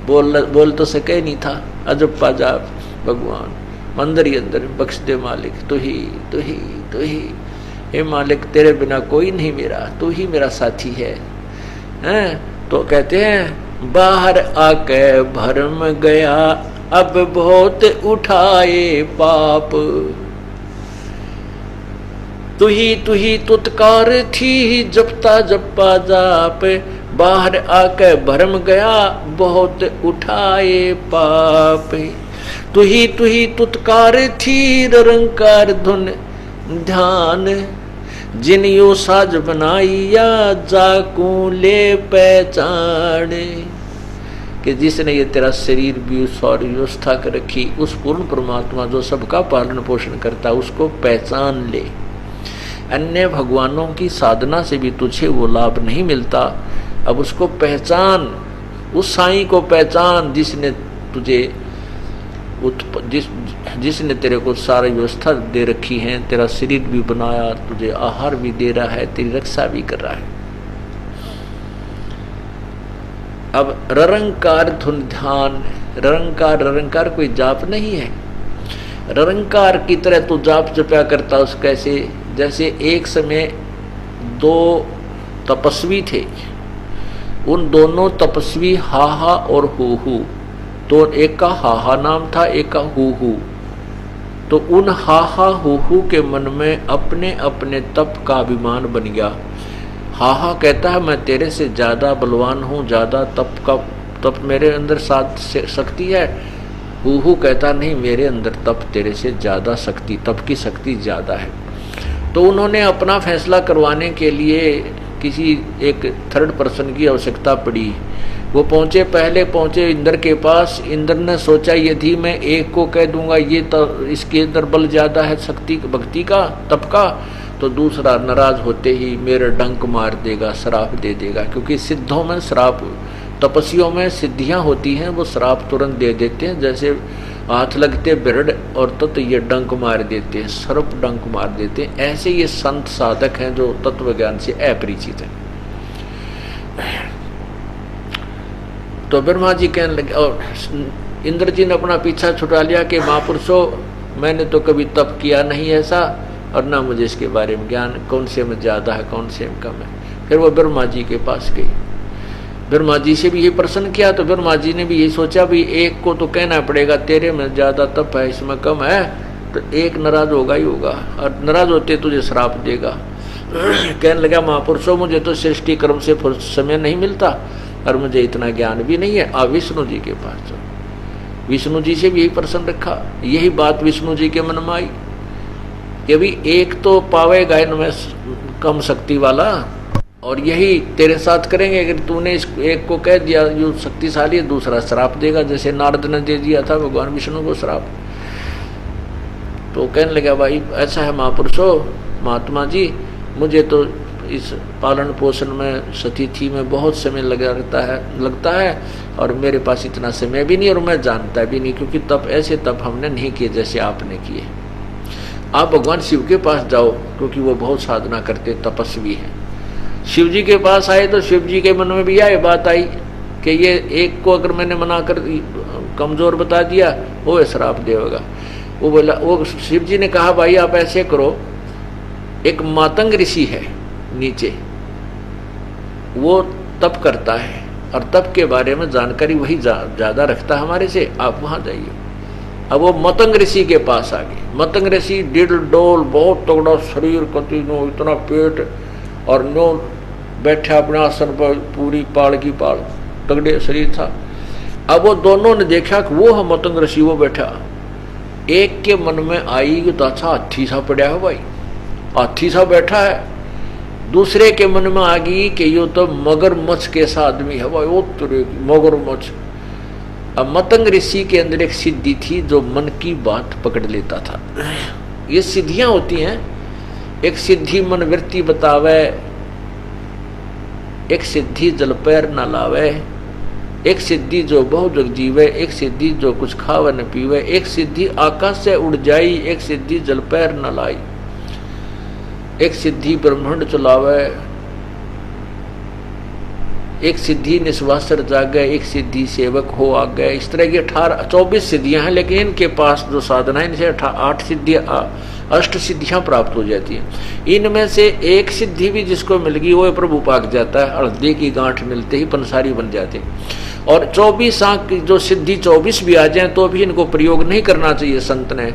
Speaker 1: बोल तो सके नहीं था। अजपा जाप भगवान अंदर ही अंदर बख्श दे मालिक। तू ही हे मालिक, तेरे बिना कोई नहीं मेरा, तू ही मेरा साथी है। तो कहते हैं बाहर आके भरम गया अब बहुत उठाए पाप, तू ही तुतकार थी जपता जपा जाप, बाहर आके भरम गया बहुत उठाए पाप। तू ही तुतकार थी निरंकार धुन ध्यान, जिन यो साज बनाइया जाकू ले पहचान। कि जिसने ये तेरा शरीर भी सारी व्यवस्था कर रखी, उस पूर्ण परमात्मा जो सबका पालन पोषण करता, उसको पहचान ले। अन्य भगवानों की साधना से भी तुझे वो लाभ नहीं मिलता। अब उसको पहचान, उस साईं को पहचान जिसने तुझे जिसने तेरे को सारी व्यवस्था दे रखी है, तेरा शरीर भी बनाया, तुझे आहार भी दे रहा है, तेरी रक्षा भी कर रहा है। अब ररंकार धुन ध्यान, ररंकार कोई जाप नहीं है। ररंकार की तरह तू जाप जपया करता उस कैसे, जैसे एक समय 2 तपस्वी थे, उन दोनों तपस्वी हाहा और हूहू, तो एक का हाहा नाम था, एक का हूहू। तो उन हाहा हूहू के मन में अपने अपने तप का अभिमान बन गया। हाहा कहता है मैं तेरे से ज्यादा बलवान हूँ, ज्यादा तप मेरे अंदर साथ शक्ति है। हूहू कहता नहीं, मेरे अंदर तप तेरे से ज्यादा शक्ति, तप की शक्ति ज्यादा है। तो उन्होंने अपना फैसला करवाने के लिए किसी एक थर्ड पर्सन की आवश्यकता पड़ी। वो पहले पहुंचे इंद्र के पास। इंद्र ने सोचा यदि मैं एक को कह दूंगा ये तो इसके अंदर बल ज्यादा है, शक्ति भक्ति का, तप का, तो दूसरा नाराज होते ही मेरे डंक मार देगा, श्राप दे देगा। क्योंकि सिद्धों में श्राप, तपस्वियों में सिद्धियां होती हैं, वो श्राप तुरंत दे देते हैं। जैसे हाथ लगते बिरड और तत्व ये डंक मार देते हैं, सर्प डंक मार देते हैं। ऐसे ये संत साधक हैं जो तत्व ज्ञान से अपरिचित हैं। तो ब्रह्मा जी कहने लगे, और इंद्र जी ने अपना पीछा छुटा लिया कि महापुरुषों, मैंने तो कभी तप किया नहीं ऐसा, और ना मुझे इसके बारे में ज्ञान, कौन से में ज्यादा है कौन से में कम है। फिर वो ब्रह्मा जी के पास गई, ब्रह्मा जी से भी यही प्रश्न किया। तो ब्रह्मा जी ने भी यही सोचा, भी एक को तो कहना पड़ेगा तेरे में ज्यादा तप है, इसमें कम है, तो एक नाराज होगा ही होगा, और नाराज होते तुझे श्राप देगा। कहने लगा, महापुरुषों मुझे तो सृष्टि कर्म से समय नहीं मिलता, और मुझे इतना ज्ञान भी नहीं है, आप विष्णु जी के पास जाओ। विष्णु जी से भी यही प्रश्न रखा। यही बात विष्णु जी के मन में आई कि भी एक तो पावेगा इनमें कम शक्ति वाला, और यही तेरे साथ करेंगे। अगर तूने इस एक को कह दिया जो शक्तिशाली है, दूसरा श्राप देगा, जैसे नारद ने दे दिया था भगवान विष्णु को श्राप। तो कहने लगा, भाई ऐसा है महापुरुषों, महात्मा जी, मुझे तो इस पालन पोषण में, सतिथि में बहुत समय लगता है, और मेरे पास इतना समय भी नहीं, और मैं जानता भी नहीं, क्योंकि तप ऐसे तप हमने नहीं किए जैसे आपने किए। आप भगवान शिव के पास जाओ, क्योंकि वो बहुत साधना करते, तपस्वी हैं। शिव जी के पास आए तो शिव जी के मन में भी यह बात आई कि ये एक को अगर मैंने मना कर कमजोर बता दिया, वो श्राप देगा। वो बोला, वो शिव जी ने कहा, भाई आप ऐसे करो, एक मातंग ऋषि है नीचे, वो तप करता है, और तप के बारे में जानकारी वही ज्यादा रखता है हमारे से, आप वहां जाइए। अब वो मतंग ऋषि के पास आ गए। मतंग ऋषि डिल डोल, बहुत तगड़ा शरीर, कति नो इतना पेट, और नो बैठे अपने आसन पर, पूरी पाल की पाल, तगड़े शरीर था। अब वो दोनों ने देखा कि वो है मतंग ऋषि, वो बैठा। एक के मन में आई कि तो अच्छा हाथी सा पड़ा है भाई, हाथी सा बैठा है। दूसरे के मन में आ गई कि ये तो मगरमच्छ कैसा आदमी है भाई, वो मगरमच्छ। अब मतंग ऋषि के अंदर एक सिद्धि थी जो मन की बात पकड़ लेता था। ये सिद्धियां होती हैं, एक सिद्धि मन वृत्ति बतावे, एक सिद्धि जल पैर न लावे, एक सिद्धि जो बहु जग जीवे, एक सिद्धि जो कुछ खावे न पीवे, एक सिद्धि आकाश से उड़ जाई, एक सिद्धि जल पैर न लाई, एक सिद्धि ब्रह्मांड चलावे, एक सिद्धि निस्वासर जागे, एक सिद्धि सेवक हो आगे। इस तरह की 24 सिद्धियां हैं, लेकिन इनके पास जो साधना है, इनसे 8 सिद्धियां, अष्ट सिद्धियां प्राप्त हो जाती हैं। इनमें से एक सिद्धि भी जिसको मिल गई वो प्रभु पाक जाता है, हृदय की गांठ मिलते ही पंसारी बन जाते। और 24 आंख की जो सिद्धि 24 भी आ जाए तो भी इनको प्रयोग नहीं करना चाहिए संत ने,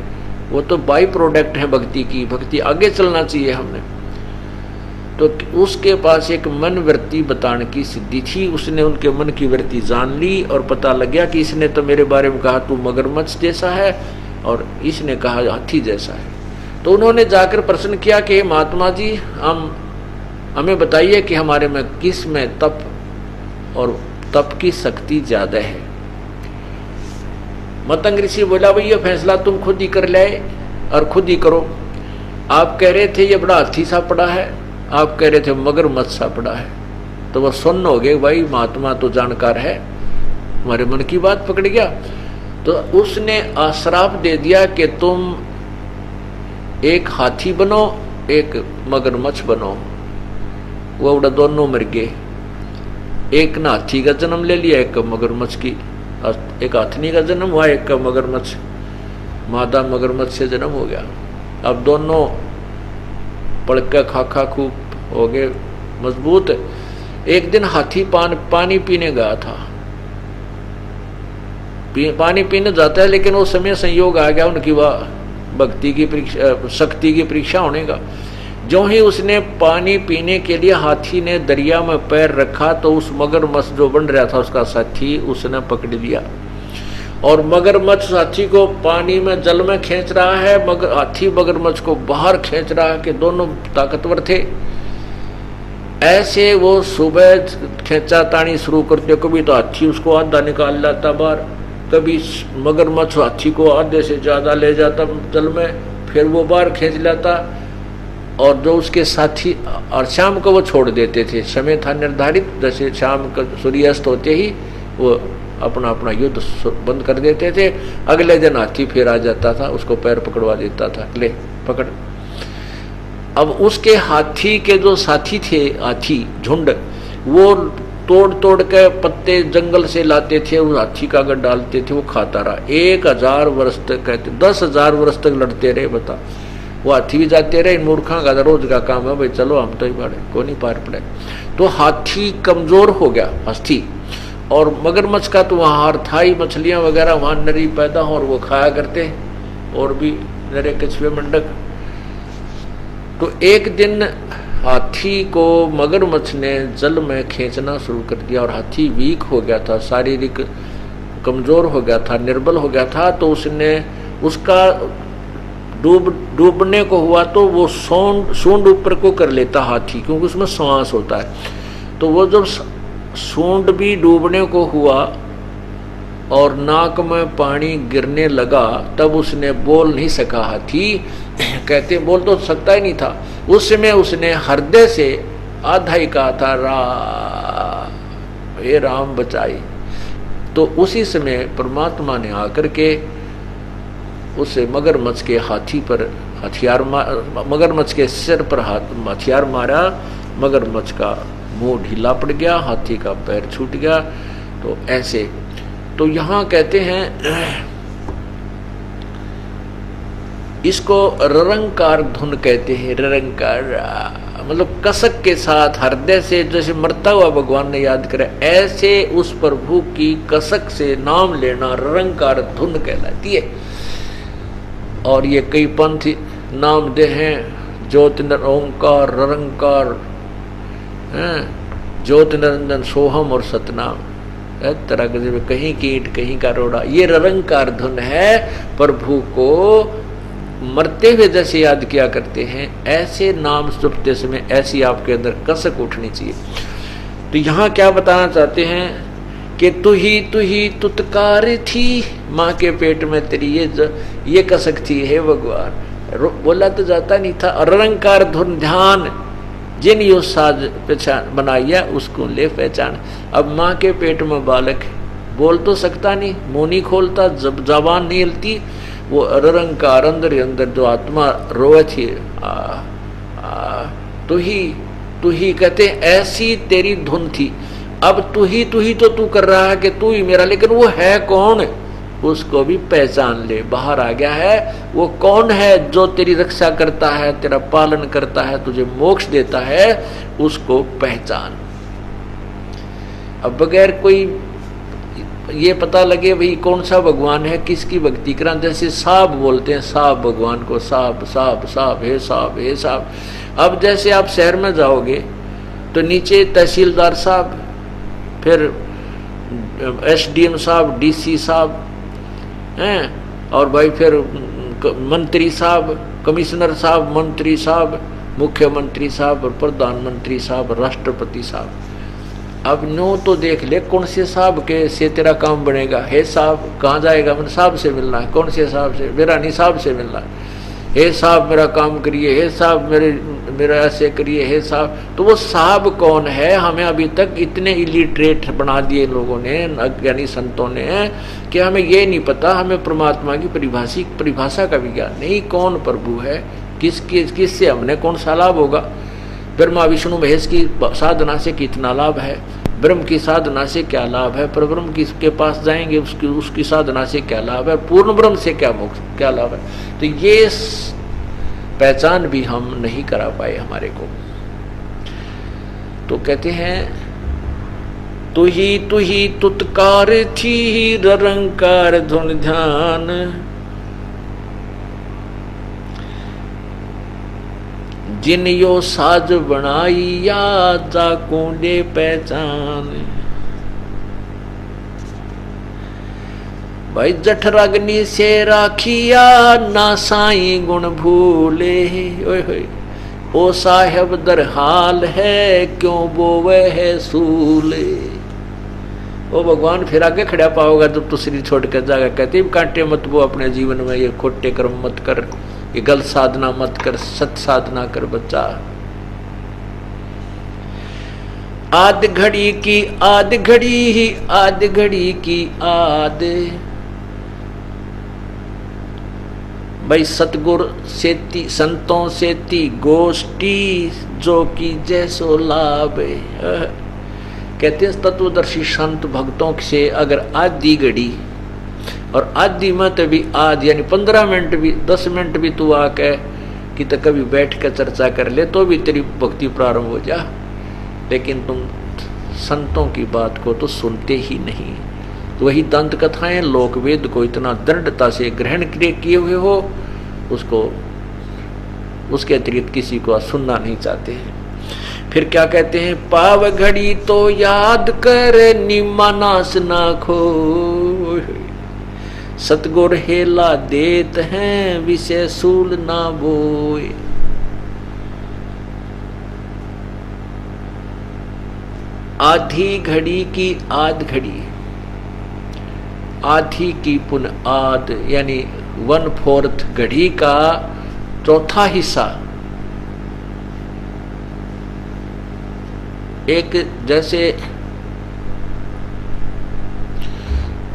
Speaker 1: वो तो बाई प्रोडक्ट है भक्ति की, भक्ति आगे चलना चाहिए हमने। तो उसके पास एक मन वृत्ति बताने की सिद्धि थी, उसने उनके मन की वृत्ति जान ली, और पता लग गया कि इसने तो मेरे बारे में कहा तू मगरमच्छ जैसा है, और इसने कहा हाथी जैसा है। तो उन्होंने जाकर प्रश्न किया कि महात्मा जी, हमें बताइए कि हमारे में किस में तप और तप की शक्ति ज्यादा है। मतंग ऋषि बोला, भाई ये फैसला तुम खुद ही कर ले और खुद ही करो। आप कह रहे थे ये बड़ा हाथी सा पड़ा है, आप कह रहे थे मगरमच्छ सा पड़ा है, तो वह सुन्न हो गए, भाई महात्मा तो जानकार है, हमारे मन की बात पकड़ गया। तो उसने आश्राप दे दिया कि तुम एक हाथी बनो, एक मगरमच्छ बनो। वो उड़ा दोनों मर गए, एक ने हाथी का जन्म ले लिया, एक मगरमच्छ की, एक हाथनी का जन्म हुआ, एक का मगरमच्छ, मादा मगरमच्छ से जन्म हो गया। अब दोनों पड़का खाखा खूब हो गए मजबूत। एक दिन हाथी पानी पीने गया था, पानी पीने जाता है, लेकिन वो समय संयोग आ गया उनकी वह भक्ति की परीक्षा, शक्ति की परीक्षा होने का। जो ही उसने पानी पीने के लिए हाथी ने दरिया में पैर रखा तो उस मगरमच्छ जो बन रहा था उसका साथी उसने पकड़ लिया, और मगरमच्छ हाथी को पानी में जल में खींच रहा है, हाथी मगरमच्छ को बाहर खींच रहा है, कि दोनों ताकतवर थे। ऐसे वो सुबह खींचा तानी शुरू करते, कभी तो हाथी उसको आधा निकाल लाता बाहर, कभी मगरमच्छ हाथी को आधे से ज्यादा ले जाता जल में, फिर वो बाहर खींच लाता, और जो उसके साथी, और शाम को वो छोड़ देते थे, समय था निर्धारित, जैसे शाम का सूर्यास्त होते ही वो अपना अपना युद्ध बंद कर देते थे। अगले दिन हाथी फिर आ जाता था, उसको पैर पकड़वा देता था, ले पकड़। अब उसके हाथी के जो साथी थे, हाथी झुंड, वो तोड़ तोड़ के पत्ते जंगल से लाते थे, उस हाथी का अगर डालते थे वो खाता रहा 1000 वर्ष तक, कहते 10,000 वर्ष तक लड़ते रहे। बता, वो हाथी भी जाते रहे, इन मूर्खों का रोज का काम है भाई, चलो हम तो ही पड़े, को नहीं पार पड़े। तो हाथी कमजोर हो गया, हाथी। और मगरमच्छ का तो वहाँ हार था ही, मछलियाँ वगैरह वहाँ नरी पैदा हो और वो खाया करते, और भी नरे कछुए मंडक। तो एक दिन हाथी को मगरमच्छ ने जल में खींचना शुरू कर दिया, और हाथी वीक हो गया था, शारीरिक कमजोर हो गया था, निर्बल हो गया था। तो उसने, उसका डूबने को हुआ तो वो सूंड ऊपर को कर लेता हाथी, क्योंकि उसमें श्वास होता है। तो वो जब सूंड भी डूबने को हुआ और नाक में पानी गिरने लगा, तब उसने बोल नहीं सका हाथी, कहते बोल तो सकता ही नहीं था। उस समय उसने हृदय से आधा ही कहा था, हे राम बचाई। तो उसी समय परमात्मा ने आकर के उसे मगरमच्छ के हाथी पर हथियार मगरमच्छ के सिर पर हथियार मारा, मगरमच्छ का मुंह ढीला पड़ गया, हाथी का पैर छूट गया। तो ऐसे, तो यहाँ कहते हैं इसको ररंकार धुन कहते हैं। ररंकार मतलब कसक के साथ हृदय से, जैसे मरता हुआ भगवान ने याद करे, ऐसे उस प्रभु की कसक से नाम लेना ररंकार धुन कहलाती है। और ये कई पंथ नाम दे हैं, ज्योत ओंकार, ररंकार, ज्योत निरंजन, सोहम और सतनाम, तरह के कहीं कीट कहीं का रोड़ा। ये ररंकार धुन है, प्रभु को मरते हुए जैसे याद किया करते हैं, ऐसे नाम जपते समय ऐसी आपके अंदर कसक उठनी चाहिए। तो यहाँ क्या बताना चाहते हैं कि तू ही तुतकार थी, माँ के पेट में तेरी ये कसक थी, हे भगवान। बोला तो जाता नहीं था। ररंकार धुन ध्यान, जिन यो साज पहचान बनाइया उसको ले पहचान। अब माँ के पेट में बालक बोल तो सकता नहीं, मुंह नहीं खोलता, जब जबान नहीं हिलती, वो ररंकार अंदर जो आत्मा रोए थी, तू ही कहते ऐसी तेरी धुन थी। अब तू ही तो तू कर रहा है कि तू ही मेरा, लेकिन वो है कौन, उसको भी पहचान ले। बाहर आ गया है, वो कौन है जो तेरी रक्षा करता है, तेरा पालन करता है, तुझे मोक्ष देता है, उसको पहचान। अब बगैर कोई ये पता लगे भाई कौन सा भगवान है, किसकी भक्ति करा, जैसे साहब बोलते हैं, साहब भगवान को, साहब साहब साहब हे साहब हे साहब। अब जैसे आप शहर में जाओगे तो नीचे तहसीलदार साहब, फिर SDM साहब, DC साहब हैं, और भाई फिर मंत्री साहब, कमिश्नर साहब, मंत्री साहब, मुख्यमंत्री साहब, और प्रधानमंत्री साहब, राष्ट्रपति साहब। अब नो तो देख ले कौन से साहब के से तेरा काम बनेगा। हे साहब कहाँ जाएगा, मैंने साहब से मिलना है। कौन से साहब से? मेरा नहीं, साहब से मिलना है। हे साहब मेरा काम करिए, हे साहब मेरा ऐसे करिए, हे साहब। तो वो साहब कौन है? हमें अभी तक इतने इलिटरेट बना दिए लोगों ने, अज्ञानी संतों ने, कि हमें ये नहीं पता, हमें परमात्मा की परिभाषा का भी ज्ञान नहीं। कौन प्रभु है, किससे हमने कौन सा लाभ होगा? ब्रह्मा विष्णु महेश की साधना से कितना लाभ है, ब्रह्म की साधना से क्या लाभ है, पर ब्रह्म किसके पास जाएंगे उसकी साधना से क्या लाभ है, पूर्ण ब्रह्म से क्या लाभ है। तो ये पहचान भी हम नहीं करा पाए हमारे को। तो कहते हैं तू ही तुतकार थी, ररंकार धुन ध्यान, जिन यो साज बनाई या जा कोंडे पहचान। भाई जठराग्नि से राखिया ना साई गुण भूले, ओए ओ साहेब दरहाल है क्यों बोवे है सूले। ओ भगवान फिर आगे खड़ा पाओगा जब तो शरीर छोड़ कर जाएगा। कहते कांटे मत वो अपने जीवन में, ये खोटे कर्म मत कर, ये गलत साधना मत कर, सत साधना कर बच्चा। आध घड़ी की आध घड़ी ही आध घड़ी की आध, भाई सतगुर सेती संतों सेती गोष्ठी, जो की जैसो लाभ। कहते हैं तत्वदर्शी संत भक्तों से अगर आधी घड़ी और आधी मत भी आध यानी 15 मिनट भी 10 मिनट भी तू आके कि तो कभी बैठ कर चर्चा कर ले तो भी तेरी भक्ति प्रारंभ हो जा। लेकिन तुम संतों की बात को तो सुनते ही नहीं। तो वही दंत कथाएं लोक वेद को इतना दृढ़ता से ग्रहण किए हुए हो, उसको उसके अतिरिक्त किसी को सुनना नहीं चाहते हैं। फिर क्या कहते हैं, पाव घड़ी तो याद कर निम्मा नाश ना खो, सतगुर हेला देत हैं विषय सूल ना बोए। आधी घड़ी की आध घड़ी, आधी की पुन आध यानी 1/4 घड़ी का चौथा हिस्सा। एक जैसे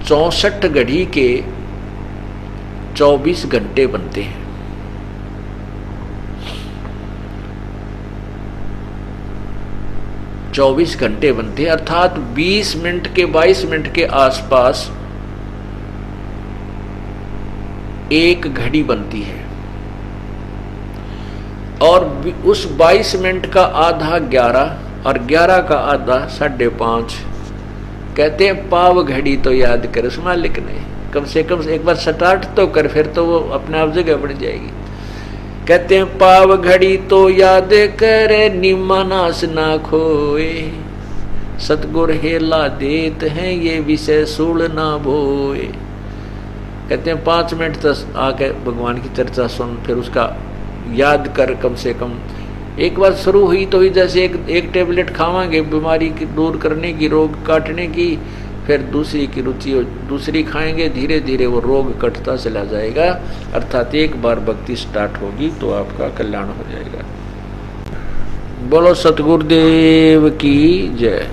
Speaker 1: 64 घड़ी के 24 घंटे बनते हैं। चौबीस घंटे बनते हैं, अर्थात 20 मिनट के 22 मिनट के आसपास एक घड़ी बनती है। और उस 22 मिनट का आधा 11 और 11 का आधा 5:30। कहते हैं पाव घड़ी तो याद कर, उस मालिक ने कम से कम एक बार स्टार्ट तो कर, फिर तो वो अपने आप जगह बढ़ जाएगी। कहते हैं पाव घड़ी तो याद कर निम्मा नाश ना खोए, सतगुर हेला देत हैं ये विषय सूल ना बोए। कहते हैं 5 मिनट तक आके भगवान की चर्चा सुन, फिर उसका याद कर। कम से कम एक बार शुरू हुई तो ही जैसे एक टेबलेट खावांगे बीमारी की दूर करने की, रोग काटने की, फिर दूसरी की रुचि दूसरी खाएंगे, धीरे धीरे वो रोग कटता चला जाएगा। अर्थात एक बार भक्ति स्टार्ट होगी तो आपका कल्याण हो जाएगा। बोलो सतगुरुदेव की जय।